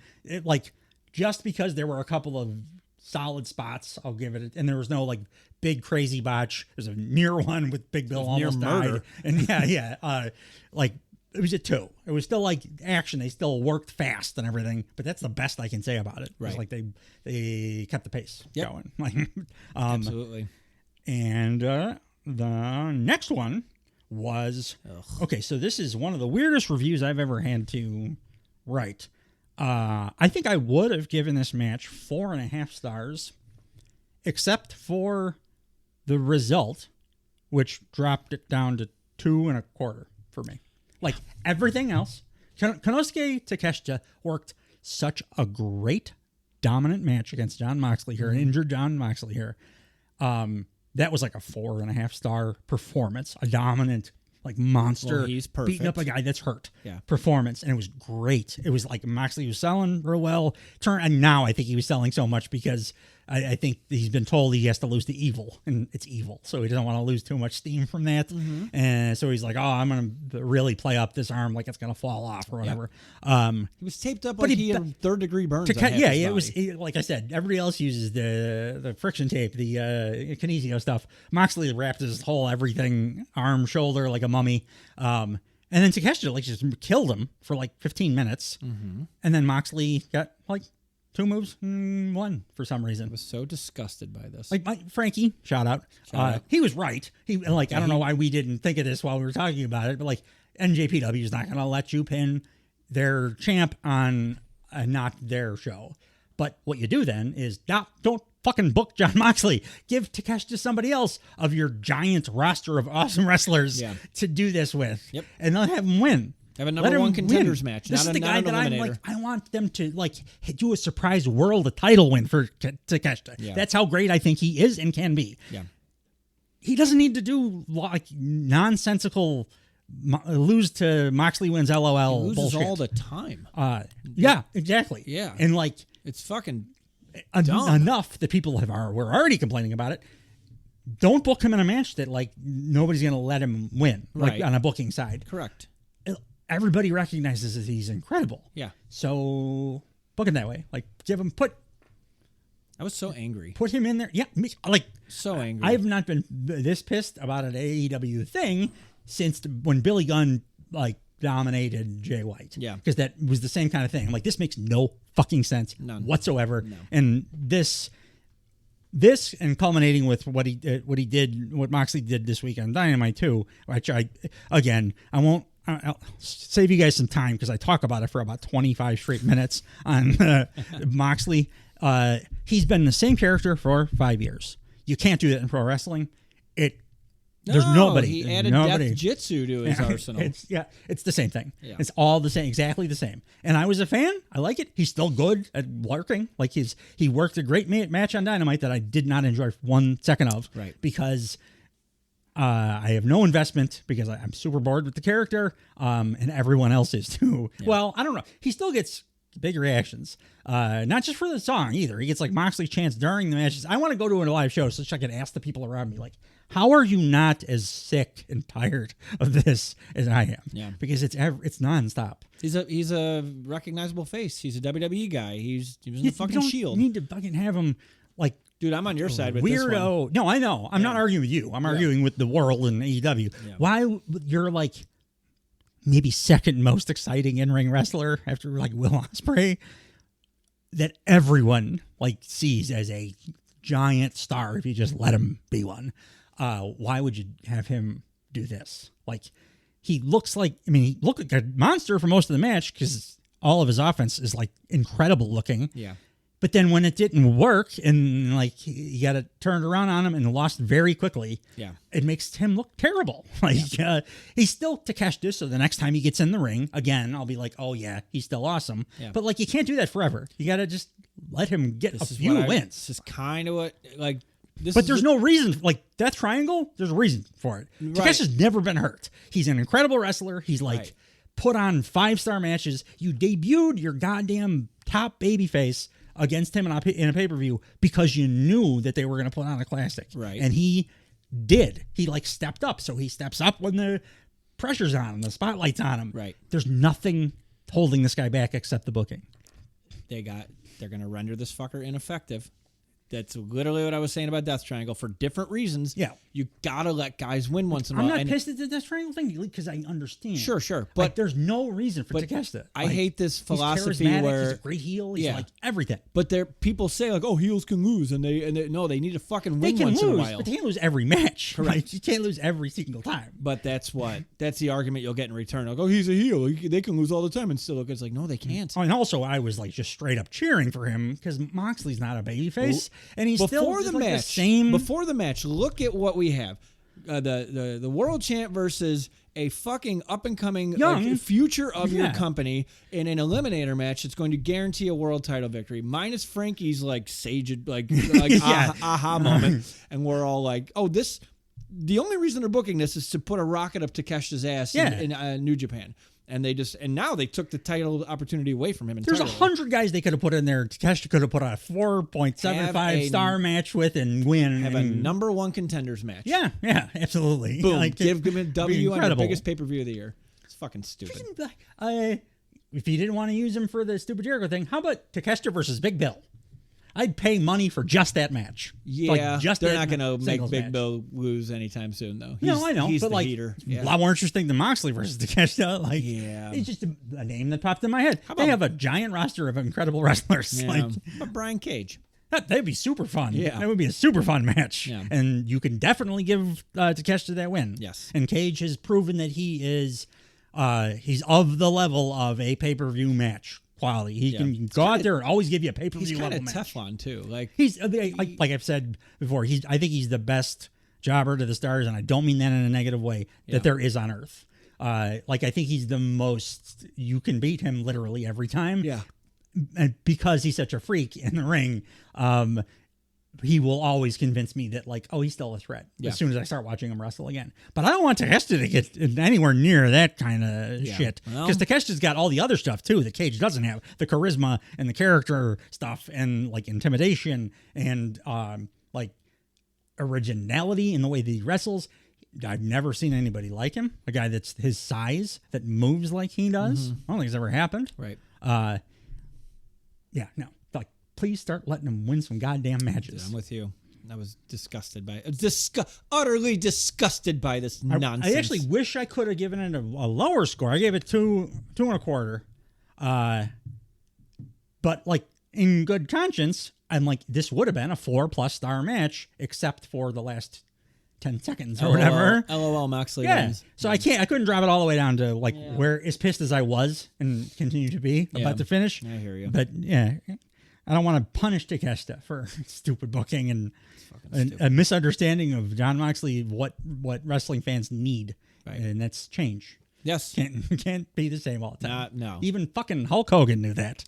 Just because there were a couple of solid spots, I'll give it. And there was no like big crazy botch. There's a near one with Big Bill almost died. And like it was a 2. It was still like action. They still worked fast and everything. But that's the best I can say about it. Right. It's like they kept the pace going. Like Absolutely. And the next one was okay. So this is one of the weirdest reviews I've ever had to write. I think I would have given this match 4.5 stars, except for the result, which dropped it down to 2.25 for me. Like everything else, Konosuke Takeshita worked such a great dominant match against Jon Moxley here, an injured Jon Moxley here. That was like a 4.5 star performance, a dominant like monster he's perfect. beating up a guy that's hurt Yeah. performance, and it was great. It was like Moxley was selling real well. And now I think he was selling so much because I think he's been told he has to lose to Evil, and it's Evil, so he doesn't want to lose too much steam from that. And so he's like, oh, I'm going to really play up this arm like it's going to fall off or whatever. He was taped up like he had third-degree burns. It was like I said, everybody else uses the friction tape, the kinesio stuff. Moxley wrapped his whole everything, arm, shoulder, like a mummy. And then Takeshita like just killed him for like 15 minutes. And then Moxley got like 2 moves, 1 for some reason. I was so disgusted by this. Like Frankie, shout out. He was right. I don't know why we didn't think of this while we were talking about it, but like NJPW is not going to let you pin their champ on not their show. But what you do then is don't fucking book Jon Moxley. Give Takeshita to somebody else of your giant roster of awesome wrestlers to do this with. Yep. And let him win. Have a number 1 contenders match. This is the guy that I'm like, eliminator. I want them to like do a surprise world title win for Takeshita. Yeah. That's how great I think he is and can be. Yeah. he doesn't need to do like nonsensical lose to Moxley wins LOL He loses bullshit all the time. Yeah, exactly. Yeah. And like It's fucking dumb. enough that people were already complaining about it. Don't book him in a match that like nobody's going to let him win, like Right. on a booking side. Correct. Everybody recognizes that he's incredible. Yeah. So book him that way. Like I was so angry. put him in there. Yeah, like So angry. I've not been this pissed about an AEW thing since when Billy Gunn like dominated Jay White. Yeah. Because that was the same kind of thing. I'm like, this makes no fucking sense whatsoever. No. And this and culminating with what Moxley did this week on Dynamite too, which I'll save you guys some time because I talk about it for about 25 straight minutes on Moxley. He's been the same character for 5 years. You can't do that in pro wrestling. There's nobody. He added death jitsu to his arsenal. It's the same thing. Yeah. It's all the same, exactly the same. And I was a fan. I like it. He's still good at working. Like he worked a great match on Dynamite that I did not enjoy 1 second of. Right. Because I have no investment because I'm super bored with the character, and everyone else is too. Yeah. Well, I don't know. He still gets big reactions, not just for the song either. He gets like Moxley chants during the matches. I want to go to a live show so I can ask the people around me, like, how are you not as sick and tired of this as I am? Yeah, because it's nonstop. He's a recognizable face. He's a WWE guy. He was in the fucking Shield. You need to fucking have him like. Dude, I'm on your side with weirdo. this one. No, I know. I'm not arguing with you. I'm arguing with the world and AEW. Yeah. Why you're like maybe second most exciting in-ring wrestler after like Will Ospreay that everyone like sees as a giant star if you just let him be one. Why would you have him do this? Like he looked like a monster for most of the match because all of his offense is like incredible looking. Yeah. But then when it didn't work and like he got it turned around on him and lost very quickly, it makes him look terrible. Like he's still Takeshita, so the next time he gets in the ring, again, I'll be like, oh yeah, he's still awesome. Yeah. But like you can't do that forever. You got to just let him get a few wins. This is kind of what like. But there's no reason, like Death Triangle, there's a reason for it. Right. Takeshi's never been hurt. He's an incredible wrestler. He's like put on 5-star matches. You debuted your goddamn top babyface against him in a pay-per-view because you knew that they were going to put on a classic. Right. And he did. He like stepped up. So he steps up when the pressure's on him, the spotlight's on him. Right. There's nothing holding this guy back except the booking. They're going to render this fucker ineffective. That's literally what I was saying about Death Triangle for different reasons. Yeah. You got to let guys win once in a while. I'm not pissed at the Death Triangle thing because I understand. Sure. But But there's no reason for Takeshita. I hate this philosophy he's where he's a great heel. He's like everything. But people say like, oh, heels can lose, and they need to fucking win once in a while. But they can't lose every match. Correct. Right? You can't lose every single time. But that's the argument you'll get in return. Like, oh, he's a heel. They can lose all the time and still look. It's like, no, they can't. And also, I was like just straight up cheering for him because Moxley's not a babyface, and he's still the like match. The same. Before the match, look at what we have: the world champ versus a fucking up and coming future of your company in an eliminator match. It's going to guarantee a world title victory. Minus Frankie's like sage aha moment, and we're all like, oh, this. The only reason they're booking this is to put a rocket up Takeshita's ass in New Japan. And now they took the title opportunity away from him. There's 100 guys they could have put in there. Takeshita could have put a 4.75 star match with and win. Have a number one contenders match. Yeah, absolutely. Boom. Like, give him a W on the biggest pay-per-view of the year. It's fucking stupid. If you didn't want to use him for the stupid Jericho thing, how about Takeshita versus Big Bill? I'd pay money for just that match. Yeah, they're not going to make Big Bill lose anytime soon, though. I know. He's but the like, heater. A lot more interesting than Moxley versus Takeshita. Like, it's just a name that popped in my head. They have a giant roster of incredible wrestlers. Yeah. Like, but Brian Cage. That'd be super fun. Yeah. That would be a super fun match. Yeah. And you can definitely give Takeshita that win. Yes. And Cage has proven that he is he's of the level of a pay-per-view match quality. He can go out there and always give you a pay-per-view level match. He's kind of Teflon too. Like he's like I've said before. I think he's the best jobber to the stars, and I don't mean that in a negative way. That there is on earth. Like I think he's the most. You can beat him literally every time. Yeah. And because he's such a freak in the ring. he will always convince me that like, oh, he's still a threat Yeah. as soon as I start watching him wrestle again. But I don't want Takeshita to get anywhere near that kind of shit, because Takeshita's got all the other stuff too that Cage doesn't have: the charisma and the character stuff, and like intimidation and like originality in the way that he wrestles. I've never seen anybody like him. A guy that's his size that moves like he does. I don't think it's ever happened. Right. Yeah. No. Like, please start letting him win some goddamn matches. I'm with you. I was disgusted by it. Utterly disgusted by this nonsense. I actually wish I could have given it a lower score. I gave it 2.25. But like in good conscience, I'm like, this would have been a 4+ star match, except for the last 10 seconds or whatever. LOL Moxley wins. So I couldn't drop it all the way down to like where as pissed as I was and continue to be about the finish. I hear you. But yeah, I don't want to punish Takeshita for stupid booking and a misunderstanding of Jon Moxley, what wrestling fans need. Right. And that's change. Yes. Can't be the same all the time. No. Even fucking Hulk Hogan knew that.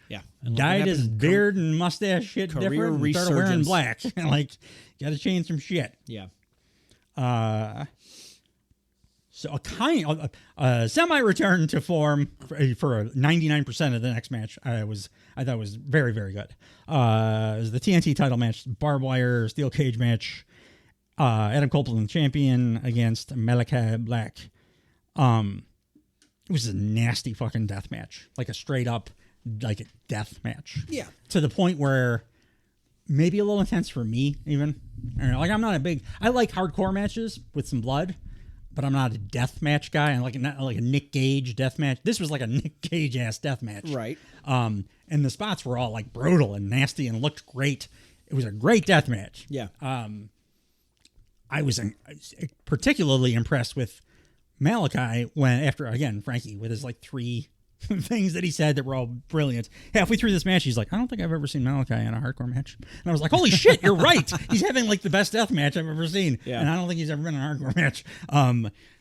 Yeah. Dyed his beard and mustache shit different and started wearing black. Like, got to change some shit. Yeah. So a semi-return to form for 99% of the next match. I thought was very, very good. It was the TNT title match, barbed wire steel cage match. Adam Copeland, champion, against Malachi Black. It was a nasty fucking death match, like a straight up like a death match. Yeah, to the point where maybe a little intense for me even. Like, I'm not I like hardcore matches with some blood, but I'm not a death match guy. I'm like a Nick Gage death match. This was like a Nick Gage ass death match. Right. And the spots were all like brutal and nasty and looked great. It was a great death match. Yeah. I was particularly impressed with Malachi after Frankie with his like 3 things that he said that were all brilliant. Halfway through this match, he's like, I don't think I've ever seen Malachi in a hardcore match. And I was like, holy shit, you're right. He's having like the best death match I've ever seen. Yeah. And I don't think he's ever been in a hardcore match.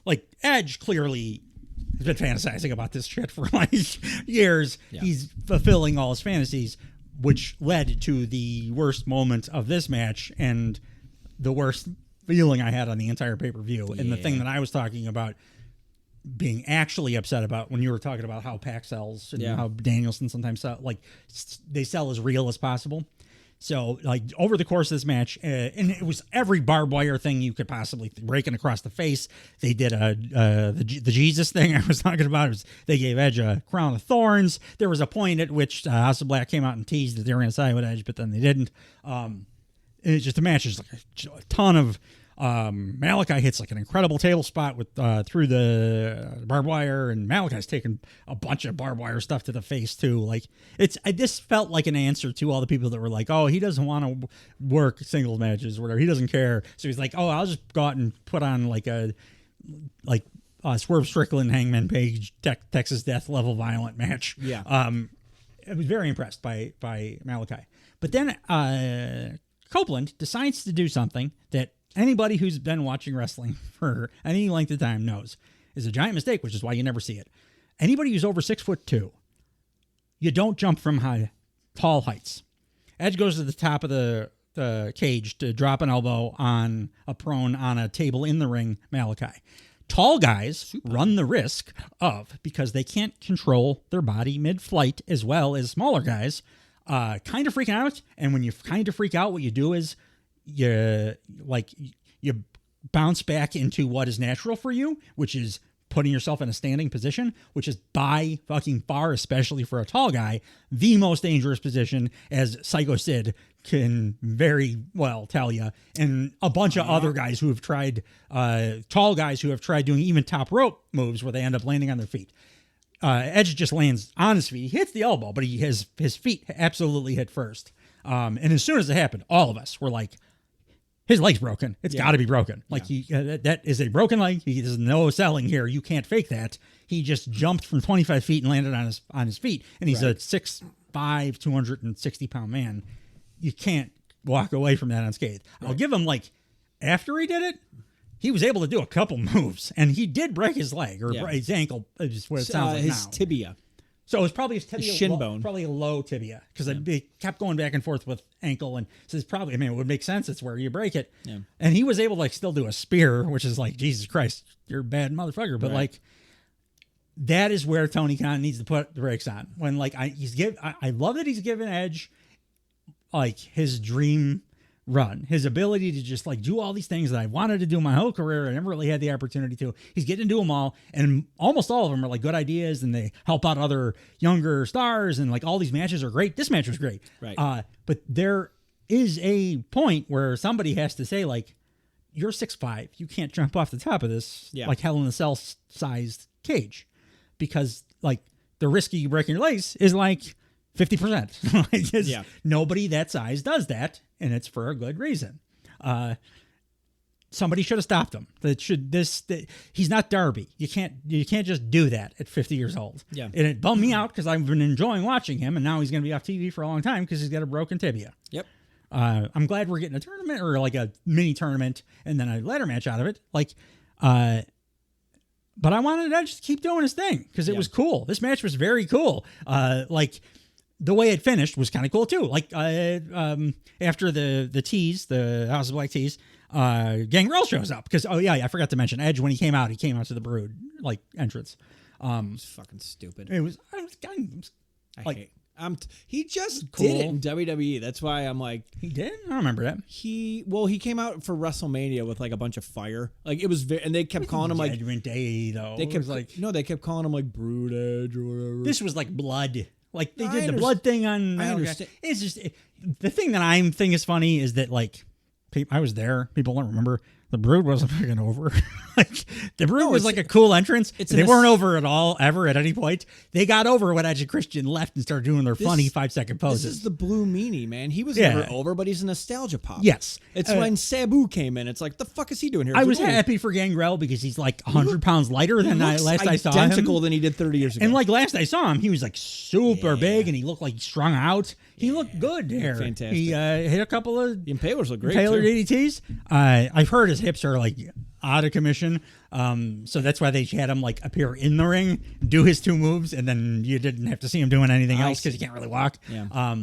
Like Edge clearly has been fantasizing about this shit for like years. Yeah. He's fulfilling all his fantasies, which led to the worst moment of this match and the worst feeling I had on the entire pay-per-view. And the thing that I was talking about being actually upset about when you were talking about how Pac sells and how Danielson sometimes they sell as real as possible. So like over the course of this match, and it was every barbed wire thing you could possibly raking across the face. They did the Jesus thing I was talking about. They gave Edge a crown of thorns. There was a point at which House of Black came out and teased that they were going to side with Edge, but then they didn't. It's just the match is like a ton of. Malachi hits like an incredible table spot with through the barbed wire, and Malachi's taking a bunch of barbed wire stuff to the face too. Like this felt like an answer to all the people that were like, oh, he doesn't want to work singles matches or whatever. He doesn't care. So he's like, oh, I'll just go out and put on like Swerve Strickland, Hangman Page, Texas Death level violent match. Yeah. I was very impressed by Malachi. But then Copeland decides to do something that anybody who's been watching wrestling for any length of time knows is a giant mistake, which is why you never see it. Anybody who's over 6'2", you don't jump from tall heights. Edge goes to the top of the cage to drop an elbow on a prone on a table in the ring, Malachi. Tall guys run the risk of, because they can't control their body mid-flight as well as smaller guys, kind of freaking out. And when you kind of freak out, what you do is you bounce back into what is natural for you, which is putting yourself in a standing position, which is by fucking far, especially for a tall guy, the most dangerous position, as Psycho Sid can very well tell you, and a bunch of other guys who have tried, tall guys who have tried doing even top rope moves where they end up landing on their feet. Edge just lands on his feet. He hits the elbow, but his feet absolutely hit first. And as soon as it happened, all of us were like, his leg's broken. It's got to be broken. Like that is a broken leg. There's no selling here. You can't fake that. He just jumped from 25 feet and landed on his feet. And he's a 6'5", 260-pound man. You can't walk away from that unscathed. Right. I'll give him after he did it, he was able to do a couple moves, and he did break his leg or his ankle. Is what it sounds like his now. tibia. So it was probably his tibia, shin bone. probably a low tibia, because it kept going back and forth with ankle, and so it's probably. I mean, it would make sense. It's where you break it. Yeah. And he was able to like still do a spear, which is like Jesus Christ, you're a bad motherfucker. But like, that is where Tony Khan needs to put the brakes on. When like I love that he's given Edge like his dream run, his ability to just like do all these things that I wanted to do my whole career. I never really had the opportunity to. He's getting to do them all, and almost all of them are like good ideas, and they help out other younger stars, and like all these matches are great. This match was great, right? But there is a point where somebody has to say like, you're 6'5", you can't jump off the top of this like Hell in a Cell sized cage, because like the risk of you breaking your legs is like 50%. Nobody that size does that, and it's for a good reason. Somebody should have stopped him. He's not Darby. You can't just do that at 50 years old. Yeah. And it bummed me out because I've been enjoying watching him, and now he's going to be off TV for a long time because he's got a broken tibia. Yep. I'm glad we're getting a tournament, or like a mini tournament and then a ladder match out of it. Like, but I wanted Edge to keep doing his thing because it was cool. This match was very cool. Like, the way it finished was kind of cool too. Like after the tease, the House of Black tease, Gangrel shows up because I forgot to mention Edge when he came out to the Brood like entrance. It's fucking stupid. It was he just cool. did it in WWE. That's why I'm like, he did. I don't remember that. He came out for WrestleMania with like a bunch of fire. Like it was and they kept calling him like Judgment Day though. They kept they kept calling him like Brood Edge or whatever. This was like blood. Like they did the blood thing on. I understand. It's just the thing that I think is funny is that like I was there. People don't remember the Brood wasn't fucking over. Like the Brood was like a cool entrance. They weren't over at all ever at any point. They got over when Edge and Christian left and started doing their funny 5-second poses. This is the Blue Meanie, man. He was never over, but he's a nostalgia pop. Yes, it's when Sabu came in. It's like, the fuck is he doing here? I was happy for Gangrel because he's like 100 pounds lighter than last I saw him. Identical than he did 30 years ago. And like last I saw him, he was like super big and he looked like strung out. He looked good there. Fantastic. He hit a couple of the Impalers look great. Impaler DDTs. I've heard his hips are like out of commission. So that's why they had him like appear in the ring, do his 2 moves, and then you didn't have to see him doing anything else because he can't really walk. Yeah.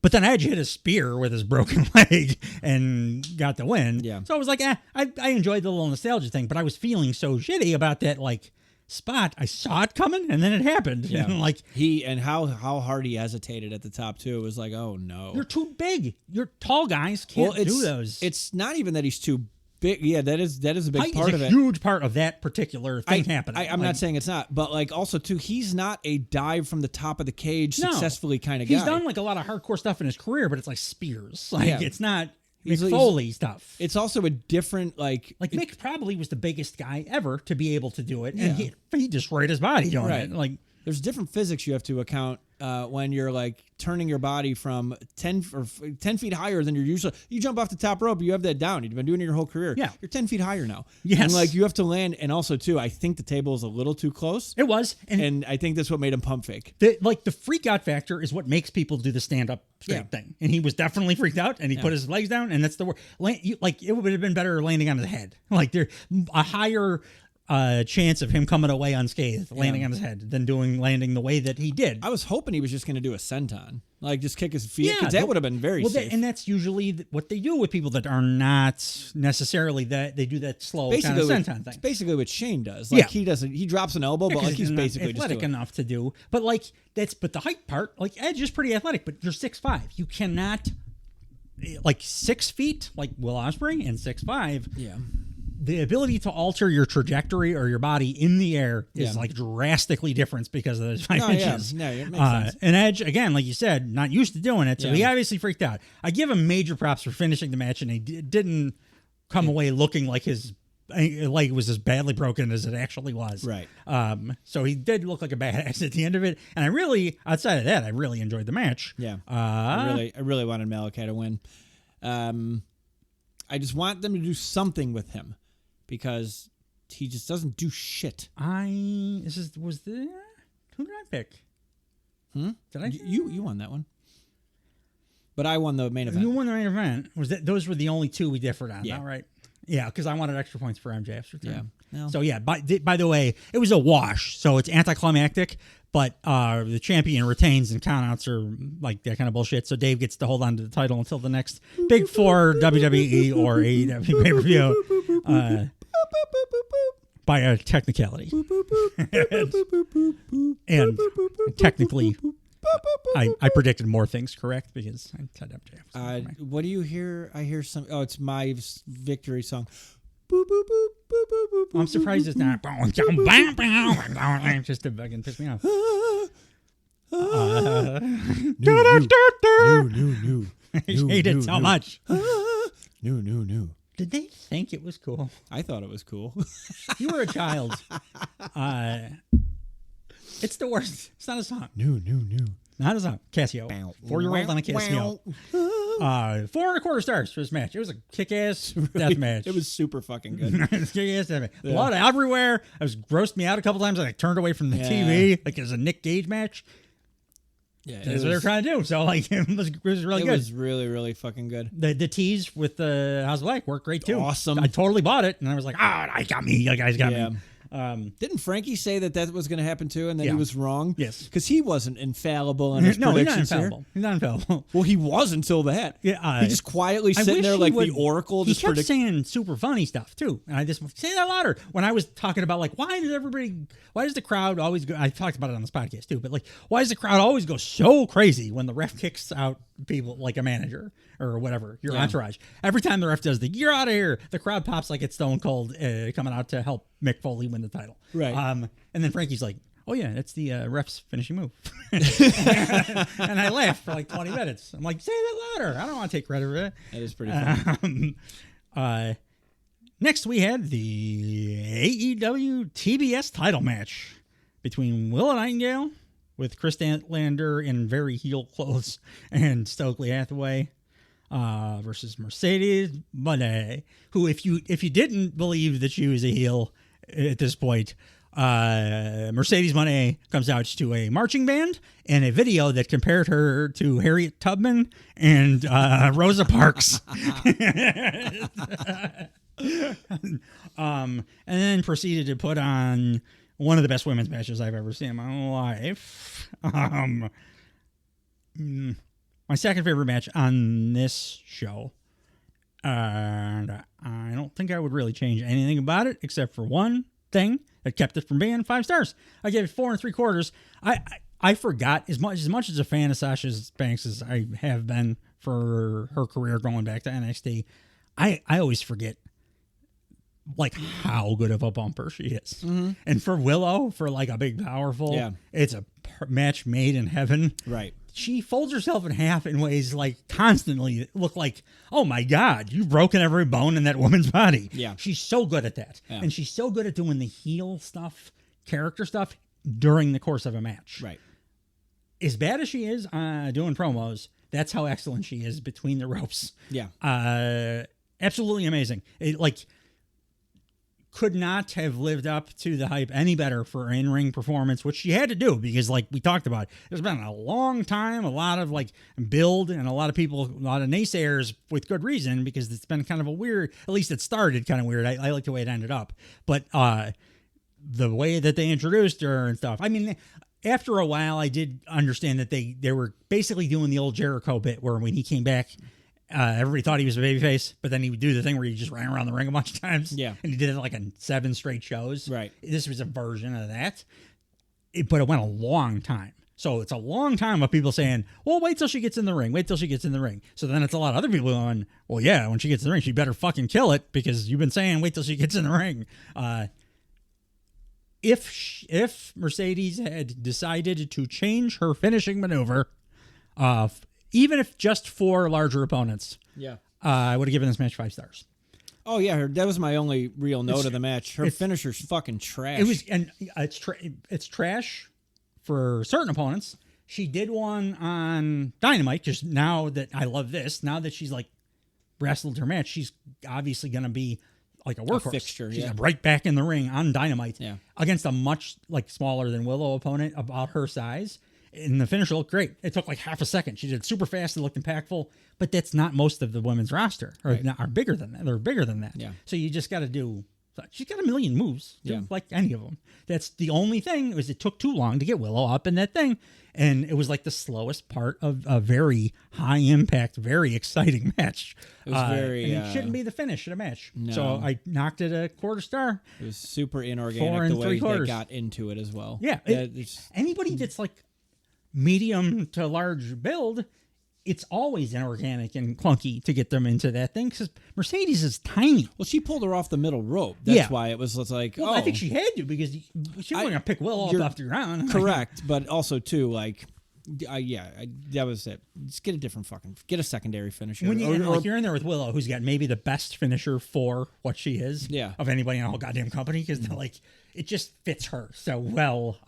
But then Edge hit a spear with his broken leg and got the win. Yeah. So I was like, I enjoyed the little nostalgia thing, but I was feeling so shitty about that like spot. I saw it coming and then it happened. Yeah. And like how hard he hesitated at the top too. It was like, oh no. You're too big. You're tall guys can't do those. It's not even that he's too big. Yeah, that is a big height part is of a it. Huge part of that particular thing happening. I'm not saying it's not, but like also too, he's not a dive from the top of the cage successfully kind of guy. He's done like a lot of hardcore stuff in his career, but it's like spears. Like it's not Mick He's Foley stuff. It's also a different like Mick probably was the biggest guy ever to be able to do it, and he destroyed his body doing it. Like there's different physics you have to account when you're like turning your body from 10 feet higher than you're usually. You jump off the top rope, you have that down. You've been doing it your whole career. Yeah, you're 10 feet higher now. Yes, and like you have to land. And also too, I think the table is a little too close. It was, and I think that's what made him pump fake. The freak out factor is what makes people do the stand up straight thing. And he was definitely freaked out, and he put his legs down, and that's the word. Like it would have been better landing on his head. Like there a higher chance of him coming away unscathed landing on his head than landing the way that he did. I was hoping he was just going to do a senton, like just kick his feet, because that would have been very safe. And that's usually what they do with people that are not necessarily that they do that slow kind of senton thing. It's basically what Shane does. Like he drops an elbow, but like he's basically athletic just enough to do. But like but the height part, like Edge is pretty athletic, but you're 6'5". You cannot like 6 feet like Will Ospreay and 6'5". Yeah. The ability to alter your trajectory or your body in the air is like drastically different because of those 5 inches. Yeah, it makes sense. And Edge, again, like you said, not used to doing it, so he obviously freaked out. I give him major props for finishing the match, and he didn't come away looking like his leg was as badly broken as it actually was. Right. So he did look like a badass at the end of it, and I really, outside of that, I really enjoyed the match. Yeah. I really wanted Malachi to win. I just want them to do something with him, because he just doesn't do shit. Who did I pick? Did I? You won that one. But I won the main event. You won the main event. Those were the only two we differed on, yeah. right? Yeah, because I wanted extra points for MJF. Yeah. No. So yeah, by the way, it was a wash. So it's anticlimactic, but the champion retains and countouts are like that kind of bullshit. So Dave gets to hold on to the title until the next big four WWE or AEW pay-per-view by a technicality. and technically, I predicted more things correct because I tied up Jeff. What do you hear? I hear some. Oh, it's my victory song. Boop, boop, boop, boop, boop, boop, I'm surprised it's not. Just to fucking piss me off. New. I hate it so much. New. Did they think it was cool? I thought it was cool. You were a child. It's the worst. It's not a song. New. Not a song. Casio. 4-year-old on a Casio. 4.25 stars for this match. It was a kick-ass death match. It was super fucking good. It was kick-ass death match. Blood everywhere. I was grossed me out a couple times. I turned away from the TV like it was a Nick Gage match. Yeah, that's what they were trying to do. So like it was really good. It was really, really fucking good. The tease with the House of Black worked great too. Awesome. I totally bought it, and I was like, I got me. You guys got me. Didn't Frankie say that was going to happen too, and that he was wrong? Yes, because he wasn't infallible in his predictions. He's not infallible. Well, he was until that. Yeah, he just quietly sitting there like the Oracle. He kept saying super funny stuff too, and I just say that louder when I was talking about like why does the crowd always go? I talked about it on this podcast too, but like why does the crowd always go so crazy when the ref kicks out people like a manager or whatever your entourage? Every time the ref does "you're out of here," the crowd pops like it's Stone Cold coming out to help Mick Foley win the title. Right. And then Frankie's like, "Oh yeah, that's the ref's finishing move," and I laughed for like 20 minutes. I'm like, "Say that louder! I don't want to take credit for that." That is pretty funny. Next, we had the AEW TBS title match between Willow Nightingale with Chris Statlander in very heel clothes and Stokely Hathaway versus Mercedes Moné, who, if you didn't believe that she was a heel at this point, Mercedes Moné comes out to a marching band and a video that compared her to Harriet Tubman and Rosa Parks. And then proceeded to put on one of the best women's matches I've ever seen in my life. My second favorite match on this show. And I don't think I would really change anything about it except for one thing that kept it from being 5 stars. I gave it 4 3/4. I forgot as much as a fan of Sasha Banks as I have been for her career going back to NXT. I always forget like how good of a bumper she is. Mm-hmm. And for Willow, for like a big powerful, it's a match made in heaven. Right. She folds herself in half in ways like constantly that look like, oh my God, you've broken every bone in that woman's body. Yeah. She's so good at that. Yeah. And she's so good at doing the heel stuff, character stuff during the course of a match. Right. As bad as she is doing promos, that's how excellent she is between the ropes. Yeah. Absolutely amazing. Could not have lived up to the hype any better for an in-ring performance, which she had to do because, like we talked about, there's been a long time, a lot of like build, and a lot of naysayers with good reason because it's been kind of a weird. At least it started kind of weird. I like the way it ended up, but the way that they introduced her and stuff. I mean, after a while, I did understand that they were basically doing the old Jericho bit where when he came back. Everybody thought he was a babyface, but then he would do the thing where he just ran around the ring a bunch of times. Yeah. And he did it like on 7 straight shows. Right. This was a version of that. But it went a long time. So it's a long time of people saying, well, wait till she gets in the ring. Wait till she gets in the ring. So then it's a lot of other people going, well, yeah, when she gets in the ring, she better fucking kill it because you've been saying wait till she gets in the ring. If Mercedes had decided to change her finishing maneuver, even if just for larger opponents, I would have given this match 5 stars. Oh yeah, that was my only real note of the match. Her finisher's fucking trash. It's trash for certain opponents. She did one on Dynamite. Just now that I love this, now that she's like wrestled her match, she's obviously going to be like a workhorse. Fixture. She's right back in the ring on Dynamite against a much like smaller than Willow opponent about her size. And the finisher looked great. It took like half a second. She did it super fast. It looked impactful. But that's not most of the women's roster. Are bigger than that. They're bigger than that. Yeah. So you just got to do She's got a million moves, like any of them. That's the only thing, was it took too long to get Willow up in that thing. And it was like the slowest part of a very high impact, very exciting match. It was very. And it shouldn't be the finish of a match. No. So I knocked it a quarter star. It was super inorganic the way they got into it as well. Yeah. Anybody that's like medium to large build, it's always inorganic and clunky to get them into that thing because Mercedes is tiny. Well, she pulled her off the middle rope. That's why it was like, I think she had to because she wasn't going to pick Willow up off the ground. Correct. But also, too, like, that was it. Just get a different get a secondary finisher. When you're in there with Willow, who's got maybe the best finisher for what she is of anybody in the whole goddamn company because like it just fits her so well.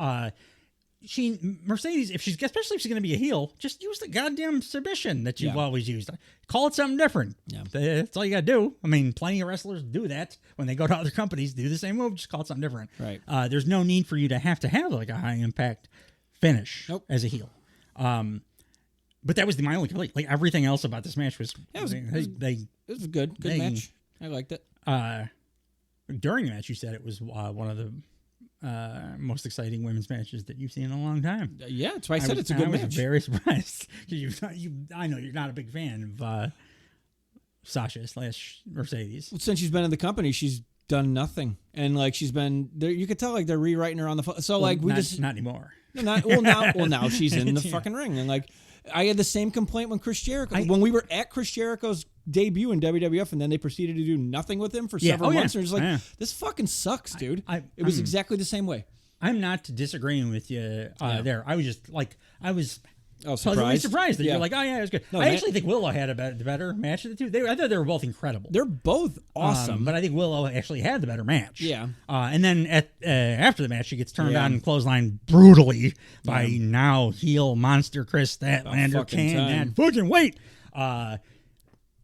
Mercedes, especially if she's going to be a heel, just use the goddamn submission that you've always used. Call it something different. Yeah. That's all you got to do. I mean, plenty of wrestlers do that when they go to other companies, do the same move, just call it something different. Right. There's no need for you to have like a high impact finish as a heel. But that was my only complaint. Like everything else about this match was it was a good match. I liked it. During the match, you said it was one of the most exciting women's matches that you've seen in a long time. Yeah, that's why I said it's a good match. I was very surprised. I know you're not a big fan of Sasha/Mercedes. Well, since she's been in the company, she's done nothing, and like she's been there. You could tell like they're rewriting her on the phone. So like not anymore. Now she's in the fucking ring, and like I had the same complaint when Chris Jericho when we were at Chris Jericho's debut in WWF, and then they proceeded to do nothing with him for several months. And just like this fucking sucks, dude. It was exactly the same way. I'm not disagreeing with you there. I was just like surprised that you're like, oh yeah, it was good. No, I actually think Willow had the better match of the two. I thought they were both incredible. They're both awesome, but I think Willow actually had the better match. Yeah. And then after the match, she gets turned on and clotheslined brutally by now heel monster Chris Statlander. Can't fucking wait.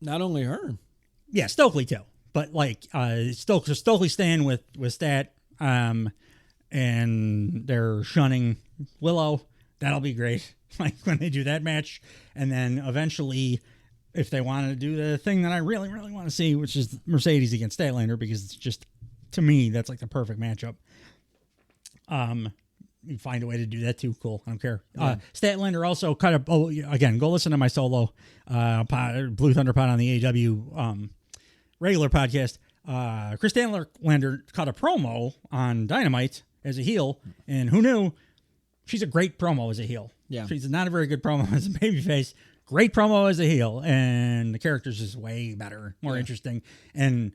Not only her. Yeah, Stokely too. But like Stokely staying with Stat, and they're shunning Willow. That'll be great. Like when they do that match, and then eventually, if they want to do the thing that I really, really want to see, which is Mercedes against Statlander, because it's just, to me, that's like the perfect matchup. You find a way to do that too. Cool. I don't care. Yeah. Statlander also cut up. Oh, again, go listen to my solo Blue Thunder Pod on the AEW regular podcast. Chris Statlander cut a promo on Dynamite as a heel, and who knew? She's a great promo as a heel. Yeah. She's not a very good promo as a babyface. Great promo as a heel, and the character's just way better, more interesting. And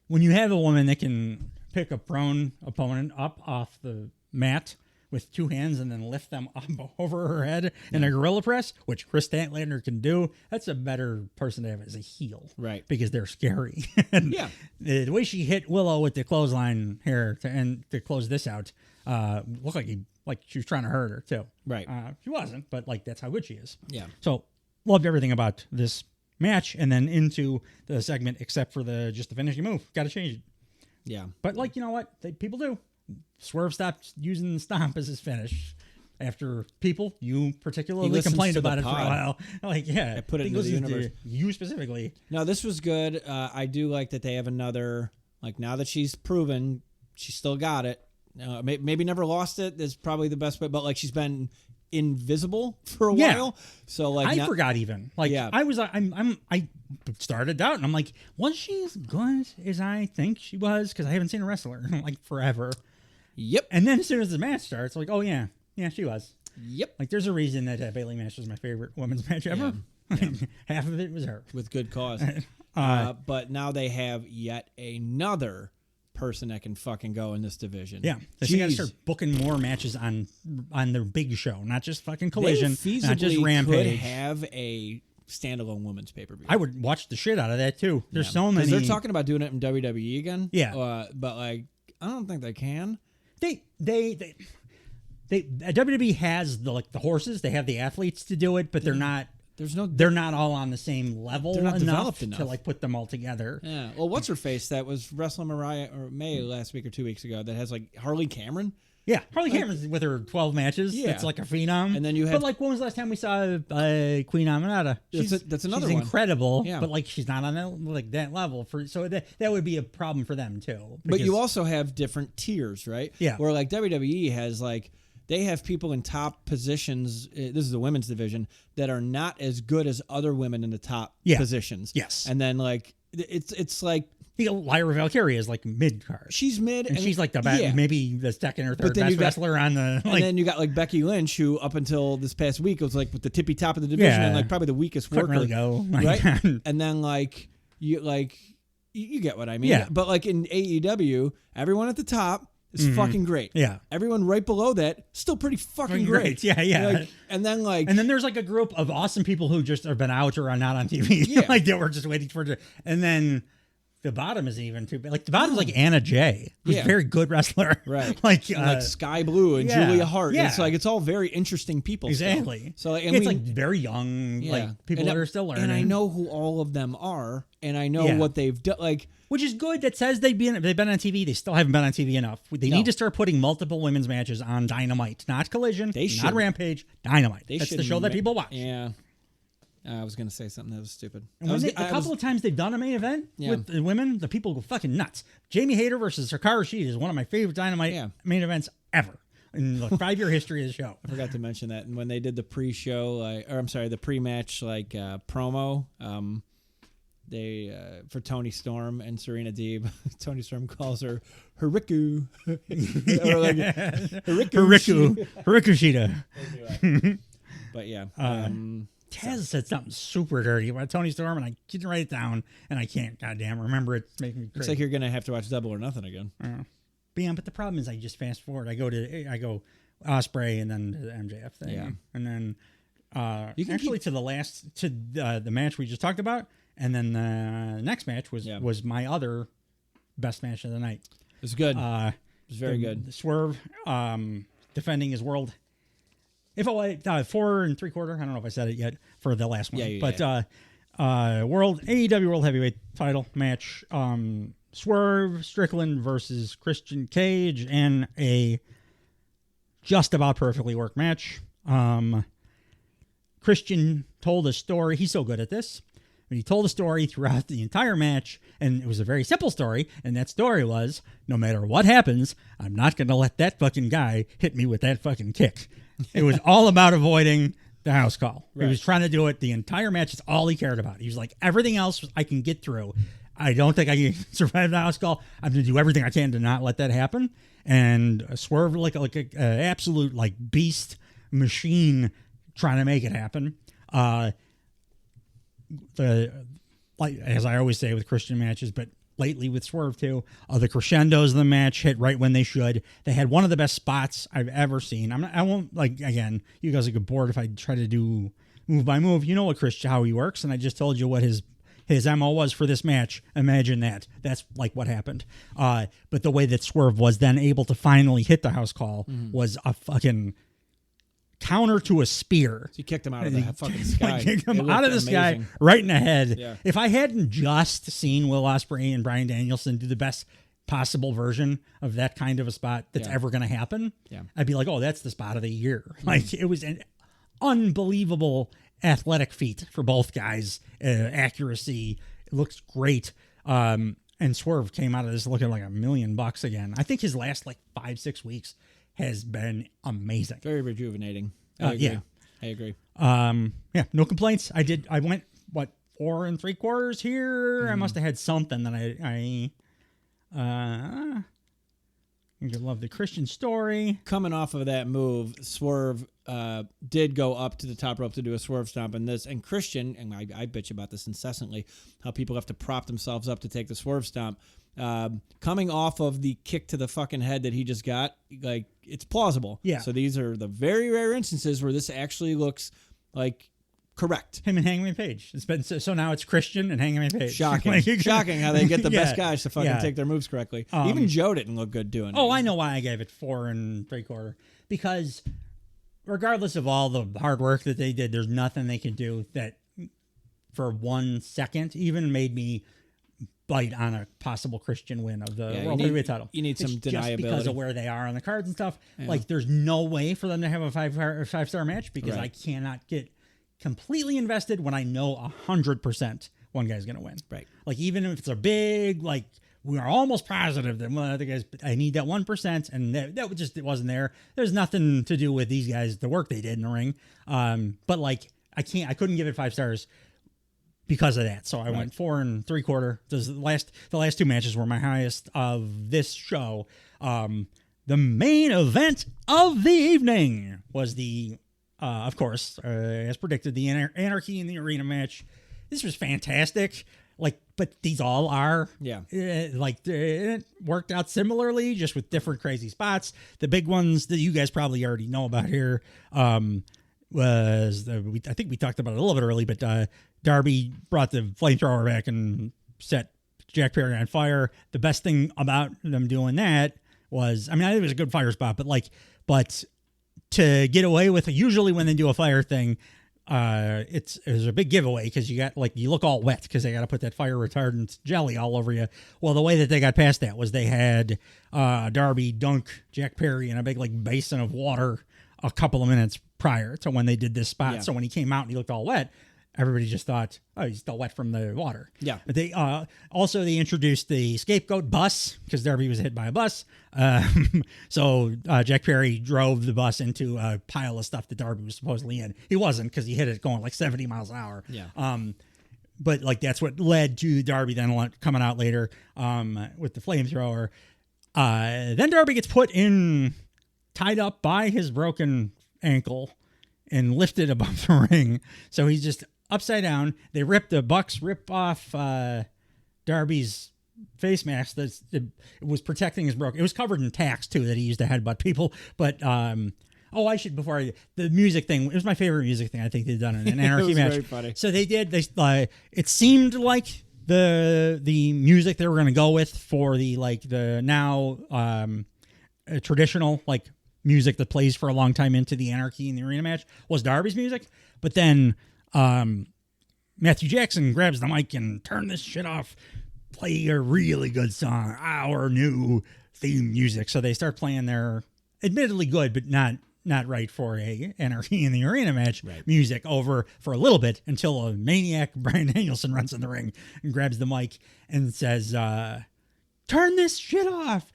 when you have a woman that can pick a prone opponent up off the mat with two hands and then lift them up over her head in a gorilla press, which Chris Statlander can do, that's a better person to have as a heel. Right. Because they're scary. The way she hit Willow with the clothesline here to close this out, looked like she was trying to hurt her too. Right. She wasn't, but like that's how good she is. Yeah. So loved everything about this match, and then into the segment except for just the finishing move. Got to change it. Yeah. But like, you know what? People do. Swerve stopped using the stomp as his finish after you particularly complained about it for a while. Like, I put it into the universe. You specifically. No, this was good. I do like that they have another, like now that she's proven she still got it. Maybe never lost it is probably the best bet, but like she's been invisible for a while. So like I forgot even. Like I was I started out and I'm like, was she as good as I think she was? Because I haven't seen a wrestler in like forever. Yep. And then as soon as the match starts, like, oh yeah, she was. Yep. Like there's a reason that Bayley match was my favorite women's match ever. Yeah. Half of it was her. With good cause. But now they have yet another person that can fucking go in this division. Yeah. They got to start booking more matches on their big show, not just fucking Collision, not just Rampage. Could have a standalone women's pay-per-view. I would watch the shit out of that too. There's so many. They're talking about doing it in WWE again. Yeah. But like, I don't think they can. WWE has the horses. They have the athletes to do it, but they're not. They're not all on the same level. They're not developed enough to like put them all together. Yeah. Well, what's her face that was wrestling May last week or 2 weeks ago that has like Harley Cameron? Yeah, Harley Cameron's with her 12 matches. Yeah. It's like a phenom. And then you but have- like, when was the last time we saw Queen Aminata? That's another she's one. incredible. Yeah. But like, she's not on that level so that would be a problem for them too. But you because- also have different tiers, right? Yeah. Where like WWE has like they have people in top positions. This is the women's division that are not as good as other women in the top positions. Yes. And then like it's like. Lyra Valkyria is like mid card. She's mid, and she's like the best, maybe the second or third best wrestler on the. And then you got like Becky Lynch, who up until this past week was like with the tippy top of the division and like probably the weakest worker. Couldn't really go, right? And then like you get what I mean. Yeah. But like in AEW, everyone at the top is fucking great. Yeah. Everyone right below that still pretty fucking great. Yeah. Like, and then there's like a group of awesome people who just have been out or are not on TV. Yeah. Like they were just waiting for it. And then. The bottom isn't even too bad. Like the bottom's like Anna Jay, who's a very good wrestler. Right. like Sky Blue and Julia Hart. Yeah. It's all very interesting people. Exactly. Still. So it's like very young, like people that are still learning. And I know who all of them are, and I know what they've done. Like, which is good. That says they've been on TV. They still haven't been on TV enough. They need to start putting multiple women's matches on Dynamite, not Collision, not Rampage. Dynamite. That's the show that people watch. Yeah. I was going to say something that was stupid. A couple of times they've done a main event with the women, the people go fucking nuts. Jamie Hayter versus Hikaru Shida is one of my favorite Dynamite main events ever in the 5-year history of the show. I forgot to mention that. And when they did the pre-show, the pre-match promo, they for Toni Storm and Serena Deeb, Toni Storm calls her Hariku. Hariku Shida. But yeah. Taz said something super dirty about Toni Storm, and I didn't write it down, and I can't goddamn remember it. It's making me crazy. Looks like you're gonna have to watch Double or Nothing again. But the problem is I just fast forward. I go Ospreay and then the MJF thing, and then to the match we just talked about, and then the next match was my other best match of the night. It was good. It was very good. Swerve defending his world. If it was 4 3/4, I don't know if I said it yet for the last one, AEW World Heavyweight Title match, Swerve Strickland versus Christian Cage, and a just about perfectly worked match. Christian told a story. He's so good at this. But he told a story throughout the entire match, and it was a very simple story, and that story was, no matter what happens, I'm not going to let that fucking guy hit me with that fucking kick. It was all about avoiding the house call. Right. He was trying to do it the entire match. It's all he cared about. He was like, everything else I can get through. I don't think I can survive the house call. I'm going to do everything I can to not let that happen. And Swerve like a absolute like beast machine trying to make it happen. As I always say with Christian matches, but lately with Swerve too, the crescendos of the match hit right when they should. They had one of the best spots I've ever seen. I won't again. You guys will get bored if I try to do move by move. You know what how he works, and I just told you what his MO was for this match. Imagine that. That's like what happened. But the way that Swerve was then able to finally hit the house call was a fucking counter to a spear. So he kicked him out of the fucking sky. Kicked him out of the sky right in the head. Yeah. If I hadn't just seen Will Ospreay and Bryan Danielson do the best possible version of that kind of a spot that's ever going to happen, I'd be like, oh, that's the spot of the year. Like, it was an unbelievable athletic feat for both guys. Accuracy. It looks great. And Swerve came out of this looking like $1 million again. I think his last 5-6 weeks has been amazing. Very rejuvenating. I agree. No complaints. I went 4 3/4 here. I must have had something that I love the Christian story. Coming off of that move, Swerve did go up to the top rope to do a swerve stomp and Christian, and I bitch about this incessantly, how people have to prop themselves up to take the swerve stomp. Coming off of the kick to the fucking head that he just got, it's plausible. Yeah. So these are the very rare instances where this actually looks like correct. Him and Hangman Page. It's been so now it's Christian and Hangman Page. Shocking. Shocking how they get the best guys to fucking take their moves correctly. Even Joe didn't look good doing it. Oh, I know why I gave it 4 3/4. Because regardless of all the hard work that they did, there's nothing they can do that for 1 second even made me bite on a possible Christian win of the Yeah, World Heavyweight title. You need some It's deniability. just because of where they are on the cards and stuff. Like, there's no way for them to have a five-star match because I cannot get completely invested when I know 100% one guy's going to win. Right. Like, even if it's a big, like, we are almost positive that one of the guys, I need that 1%, and that just, it wasn't there. There's nothing to do with these guys, the work they did in the ring. But, like, I couldn't give it 5 stars because of that. So I went 4 3/4. The last 2 matches were my highest of this show. The main event of the evening was of course, as predicted, the Anarchy in the Arena match. This was fantastic. Like, but these all are. Yeah. It worked out similarly, just with different crazy spots. The big ones that you guys probably already know about here I think we talked about it a little bit early, but Darby brought the flamethrower back and set Jack Perry on fire. The best thing about them doing that was, I think it was a good fire spot, but to get away with it, usually when they do a fire thing, it's a big giveaway because you look all wet because they got to put that fire retardant jelly all over you. Well, the way that they got past that was they had Darby dunk Jack Perry in a big basin of water a couple of minutes prior to when they did this spot. Yeah. So when he came out and he looked all wet, everybody just thought, oh, he's still wet from the water. Yeah. But they they introduced the scapegoat bus because Darby was hit by a bus. So Jack Perry drove the bus into a pile of stuff that Darby was supposedly in. He wasn't because he hit it going 70 miles an hour. Yeah. But that's what led to Darby then coming out later with the flamethrower. Then Darby gets tied up by his broken ankle and lifted above the ring. So he's just upside down. They rip off Darby's face mask it was protecting his broken. It was covered in tacks too that he used to headbutt people. But the music thing, it was my favorite music thing I think they've done in an Anarchy match. Very funny. So it seemed like the music they were going to go with for the now traditional music that plays for a long time into the Anarchy in the Arena match was Darby's music. But then Matthew Jackson grabs the mic and turn this shit off, play a really good song, our new theme music. So they start playing their admittedly good, but not right for a Anarchy in the Arena match music over for a little bit until a maniac Bryan Danielson runs in the ring and grabs the mic and says, turn this shit off.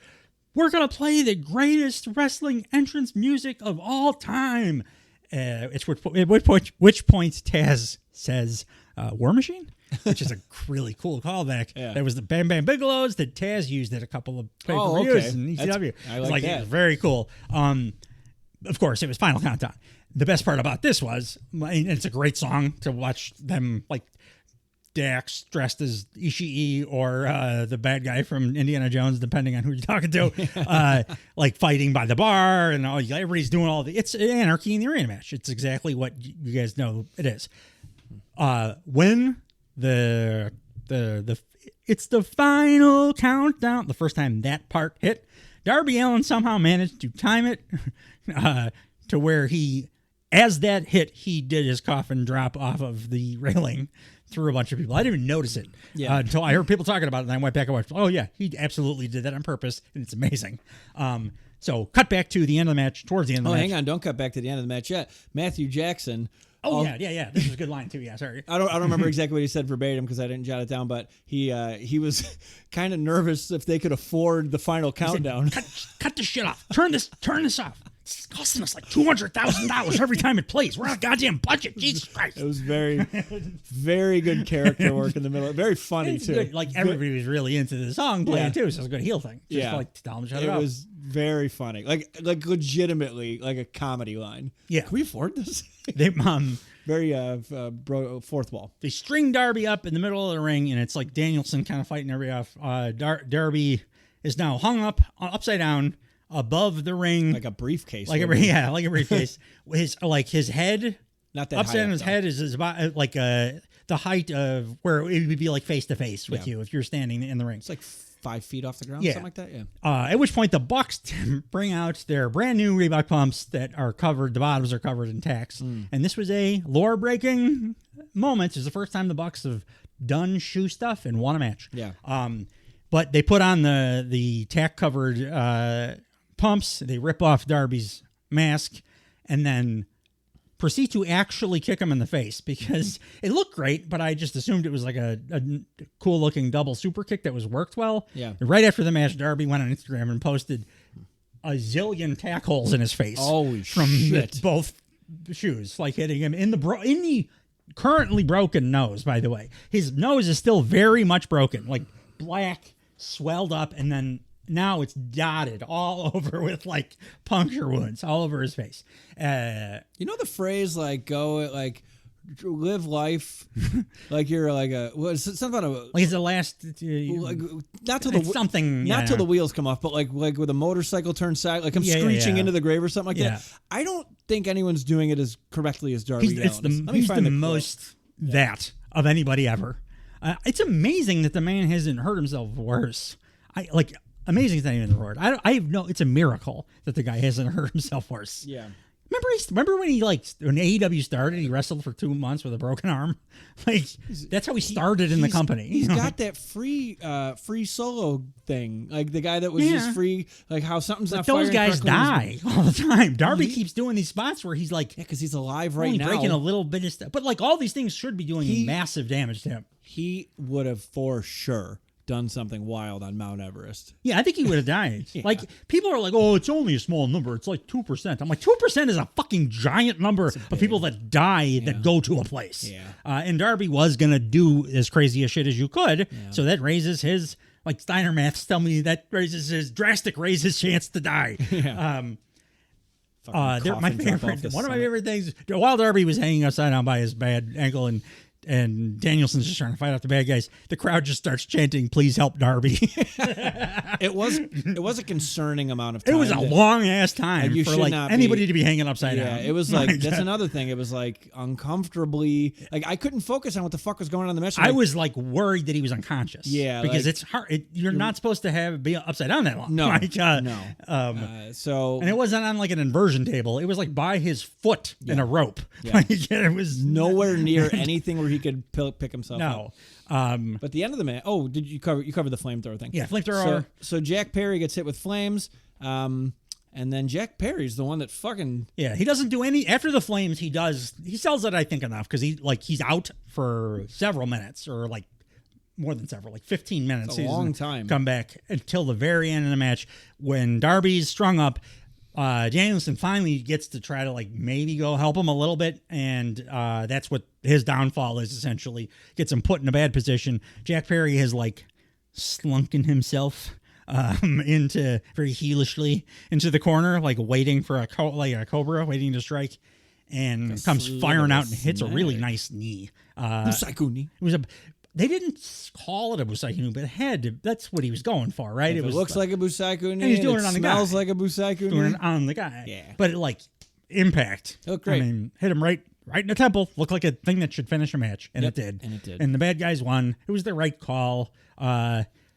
We're going to play the greatest wrestling entrance music of all time. At which point Taz says, War Machine? Which is a really cool callback. Yeah. That was the Bam Bam Bigelows that Taz used at a couple of pay-per-views in ECW. I like that. It was very cool. Of course, it was Final Countdown. The best part about this was, and it's a great song to watch them Dax dressed as Ishii or the bad guy from Indiana Jones, depending on who you're talking to, fighting by the bar, and everybody's doing it's Anarchy in the Arena match. It's exactly what you guys know it is. When it's the final countdown, the first time that part hit, Darby Allin somehow managed to time it to where as that hit, he did his coffin drop off of the railing through a bunch of people. I didn't even notice it until I heard people talking about it, and I went back and watched. Oh yeah, he absolutely did that on purpose, and it's amazing. So cut back to the end of the match, towards the end of the match. Oh, hang on, don't cut back to the end of the match yet. Matthew Jackson. Oh yeah. This was a good line too. Yeah, sorry. I don't remember exactly what he said verbatim because I didn't jot it down, but he was kind of nervous if they could afford the final countdown. Said, cut this shit off. Turn this off. It's costing us $200,000 every time it plays. We're on a goddamn budget. Jesus Christ. It was very, very good character work in the middle. Very funny, too. Good. Everybody was really into the song playing, too, so it was a good heel thing. Just tell them to shut it up. It was very funny. Like legitimately, like a comedy line. Yeah. Can we afford this? They, very fourth wall. They string Darby up in the middle of the ring, and it's like Danielson kind of fighting everybody off. Darby is now hung up, upside down, above the ring, like a briefcase, like a briefcase. his head, not that upside high down. His head is about the height of where it would be face to face with you if you're standing in the ring. It's 5 feet off the ground, something like that. Yeah. At which point the Bucks bring out their brand new Reebok pumps that are covered. The bottoms are covered in tacks, and this was a lore breaking moment. It's the first time the Bucks have done shoe stuff and won a match. Yeah. But they put on the tack covered pumps. They rip off Darby's mask and then proceed to actually kick him in the face because it looked great, but I just assumed it was like a cool looking double super kick that was worked well. Yeah. Right after the match, Darby went on Instagram and posted a zillion tack holes in his face. Holy from shit. Both shoes, like hitting him in the currently broken nose, by the way. His nose is still very much broken, like black, swelled up, and then now it's dotted all over with like puncture wounds all over his face. You know the phrase like live life like you're like something about like it's the last like, not till the wheels come off, but like with a motorcycle turns side, like I'm screeching into the grave or something like that. I don't think anyone's doing it as correctly as Darby Allin. He's the most that of anybody ever. It's amazing that the man hasn't hurt himself worse. Amazing is not even the word. It's a miracle that the guy hasn't hurt himself worse. Yeah. Remember when when AEW started, he wrestled for 2 months with a broken arm? Like that's how he started in the company. He's got that free solo thing. Like the guy that was just free, like how something's not those guys die all the time. Darby keeps doing these spots where he's like, because he's alive right now, breaking a little bit of stuff. But like all these things should be doing massive damage to him. He would have for sure done something wild on Mount Everest. Yeah, I think he would have died. Like, people are like, oh, it's only a small number. It's like 2%. I'm like, 2% is a fucking giant number of people that die that go to a place. Yeah. And Darby was going to do as crazy a shit as you could. Yeah. So that raises his, like Steiner maths tell me, raises his chance to die. Yeah. My favorite, one of my favorite things, while Darby was hanging upside down by his bad ankle and Danielson's just trying to fight off the bad guys, the crowd just starts chanting, "Please help Darby." It was a concerning amount of time. It was a long ass time for like anybody to be hanging upside down. Yeah, it was like that's another thing. It was like uncomfortably, like I couldn't focus on what the fuck was going on in the match. I was like worried that he was unconscious. Yeah, because it's hard. You're not supposed to be upside down that long. No, no. So and it wasn't on like an inversion table. It was like by his foot in a rope. Yeah. It was nowhere near anything where he could pick himself up. But the end of the match. Oh, did you cover the flamethrower thing? Yeah, flamethrower. So Jack Perry gets hit with flames, and then Jack Perry's the one that fucking he doesn't do any after the flames. He sells it I think enough because he's out for several minutes or like more than several, like 15 minutes. It's a long time. Come back until the very end of the match when Darby's strung up. Danielson finally gets to try to like maybe go help him a little bit, and that's what his downfall is essentially. Gets him put in a bad position. Jack Perry has like slunken himself into very heelishly into the corner, like waiting for a cobra waiting to strike, and comes firing out and hits a really nice knee. Busaiku knee. It was They didn't call it a Busaiku knee, but it had to. That's what he was going for, right? It looks like a Busaiku knee. And he's doing it on the guy. Smells like a Busaiku knee. Doing it on the guy. Yeah. But it, like impact. It looked great. I mean, hit him right in the temple. Looked like a thing that should finish a match, and it did. And it did. And the bad guys won. It was the right call.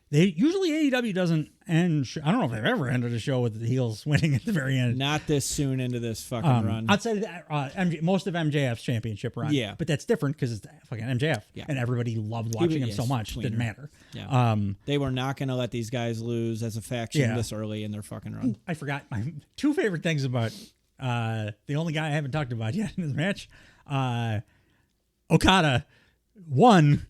Usually AEW doesn't end. I don't know if they've ever ended a show with the heels winning at the very end. Not this soon into this fucking run. Outside of that, most of MJF's championship run. Yeah. But that's different because it's fucking MJF. Yeah. And everybody loved watching him so much. It didn't matter. Yeah. They were not going to let these guys lose as a faction this early in their fucking run. I forgot my two favorite things about the only guy I haven't talked about yet in this match. Okada, one,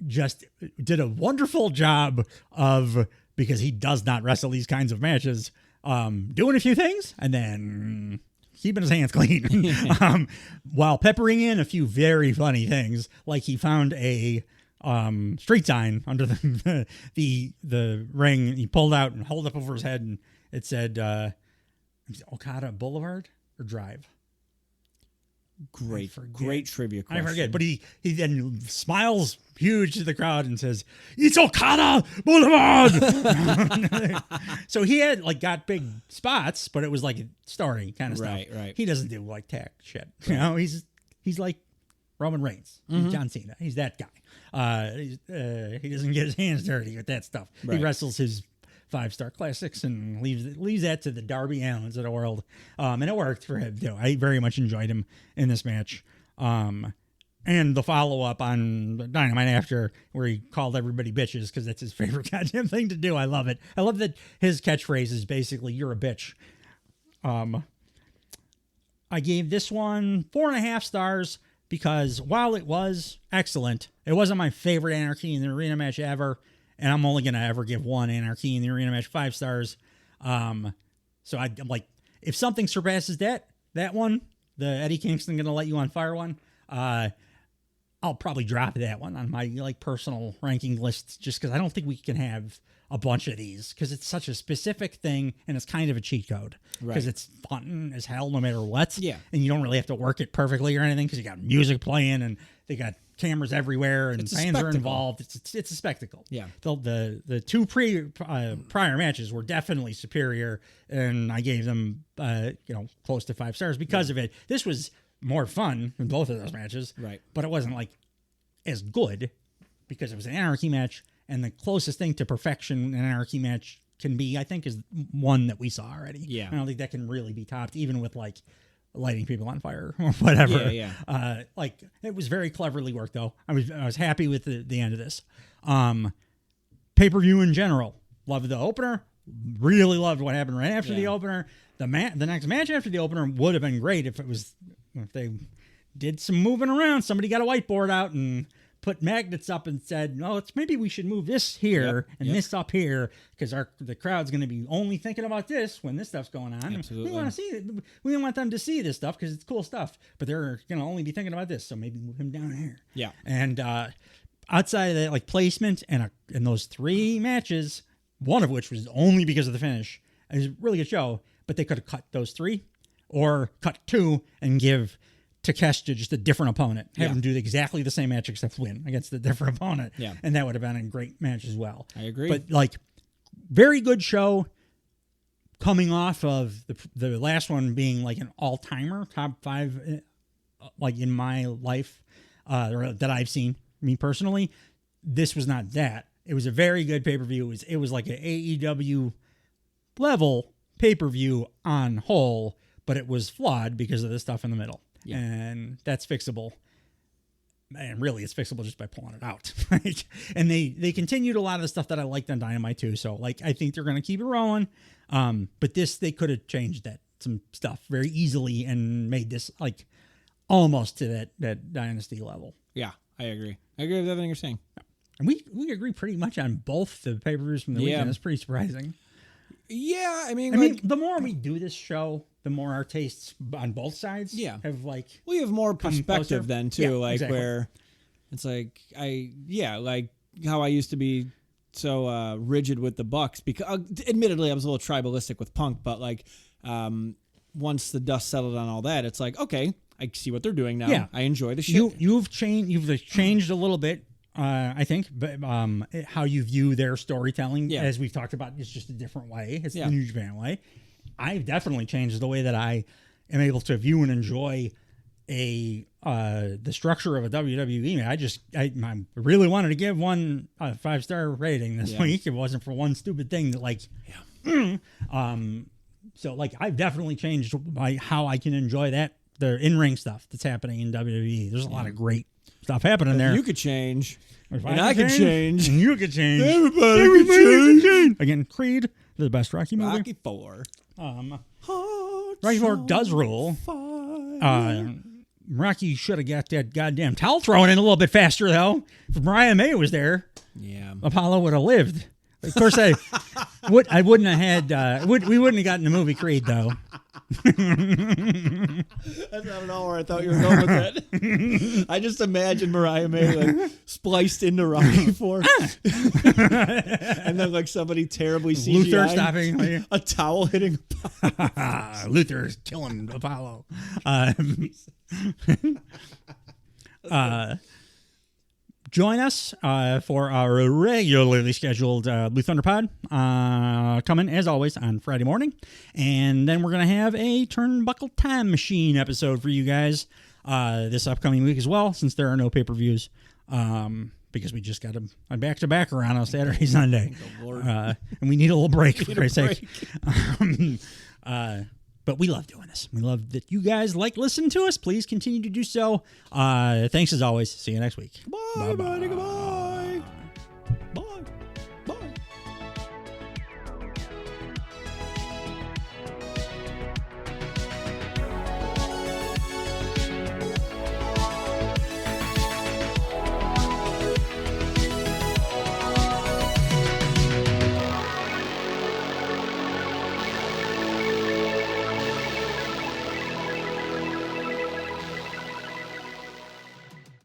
just did a wonderful job of, because he does not wrestle these kinds of matches, doing a few things and then keeping his hands clean while peppering in a few very funny things. Like he found a street sign under the ring, and he pulled out and held up over his head, and it said Okada Boulevard or Drive. Great trivia question. I forget, but he then smiles huge to the crowd and says, "It's Okada Boulevard." So he had got big spots, but it was like story kind of stuff. Right. He doesn't do tack shit. You know, he's like Roman Reigns. He's John Cena. He's that guy. He doesn't get his hands dirty with that stuff. Right. He wrestles his 5-star classics and leaves that to the Darby Allins of the world. And it worked for him too. I very much enjoyed him in this match. And the follow-up on Dynamite after, where he called everybody bitches because that's his favorite goddamn thing to do. I love it. I love that his catchphrase is basically, you're a bitch. I gave this one 4.5 stars because while it was excellent, it wasn't my favorite Anarchy in the Arena match ever, and I'm only going to ever give one Anarchy in the Arena match 5 stars. So I'm like, if something surpasses that one, the Eddie Kingston going to let you on fire one, I'll probably drop that one on my like personal ranking list just because I don't think we can have a bunch of these because it's such a specific thing and it's kind of a cheat code because it's fun as hell no matter what. Yeah. And you don't really have to work it perfectly or anything because you got music playing and they got cameras everywhere and fans are involved. It's a spectacle. Yeah. The two prior matches were definitely superior and I gave them close to 5 stars because of it. This was more fun than both of those matches. Right. But it wasn't like as good because it was an Anarchy match, and the closest thing to perfection an Anarchy match can be, I think, is one that we saw already. Yeah. I don't think that can really be topped, even with like lighting people on fire or whatever. Yeah. Like it was very cleverly worked though. I was happy with the end of this. Pay-per-view in general. Loved the opener. Really loved what happened right after the opener. The next match after the opener would have been great if they did some moving around. Somebody got a whiteboard out and put magnets up and said, "No, maybe we should move this here and this up here because the crowd's going to be only thinking about this when this stuff's going on. Absolutely. We want to see it. We want them to see this stuff because it's cool stuff, but they're going to only be thinking about this. So maybe move him down here." Yeah. And outside of that, like placement and those 3 matches, one of which was only because of the finish, it was a really good show. But they could have cut those 3 or cut 2 and give Takeshita just a different opponent. Have him do exactly the same match except win against a different opponent. Yeah. And that would have been a great match as well. I agree. But like, very good show coming off of the last one being like an all-timer, top 5 like in my life that I've seen, me personally. This was not that. It was a very good pay-per-view. It was like an AEW level pay-per-view on whole, but it was flawed because of the stuff in the middle. Yeah. And that's fixable. And really, it's fixable just by pulling it out. Right? And they continued a lot of the stuff that I liked on Dynamite too. So like, I think they're going to keep it rolling. But they could have changed some stuff very easily and made this like almost to that Dynasty level. Yeah, I agree. I agree with everything you're saying. And we agree pretty much on both the pay-per-views from the weekend. It's pretty surprising. Yeah, I mean, the more we do this show, the more our tastes on both sides have like... We have more perspective then, too, where it's like, like how I used to be so rigid with the Bucks, because admittedly I was a little tribalistic with Punk, but like once the dust settled on all that, it's like, okay, I see what they're doing now. Yeah. I enjoy the shit. You've changed a little bit. I think, but how you view their storytelling, as we've talked about, is just a different way. It's the New Japan way. I've definitely changed the way that I am able to view and enjoy the structure of a WWE. I really wanted to give one a 5-star rating this week. It wasn't for one stupid thing that so like I've definitely changed by how I can enjoy the in-ring stuff that's happening in WWE. There's a lot of great stuff happening there. You could change. And I could change. And you could change. Everybody could change. Again, Creed, the best Rocky movie. Rocky 4. Rocky 4 does rule. Rocky should have got that goddamn towel thrown in a little bit faster, though. If Mariah May was there, Apollo would have lived. Of course, I wouldn't have had... we wouldn't have gotten the movie Creed, though. That's not at all where I thought you were going with that. I just imagined Mariah May like spliced into Rocky 4. And then like somebody terribly CGI Luther stopping a towel hitting Luther's killing Apollo. Join us for our regularly scheduled Blue Thunder Pod coming, as always, on Friday morning. And then we're going to have a Turnbuckle Time Machine episode for you guys this upcoming week as well, since there are no pay-per-views, because we just got a back-to-back around on Saturday, Sunday. And we need a little break, for Christ's sake. But But we love doing this. We love that you guys like listening to us. Please continue to do so. Thanks as always. See you next week. Bye, buddy. Goodbye.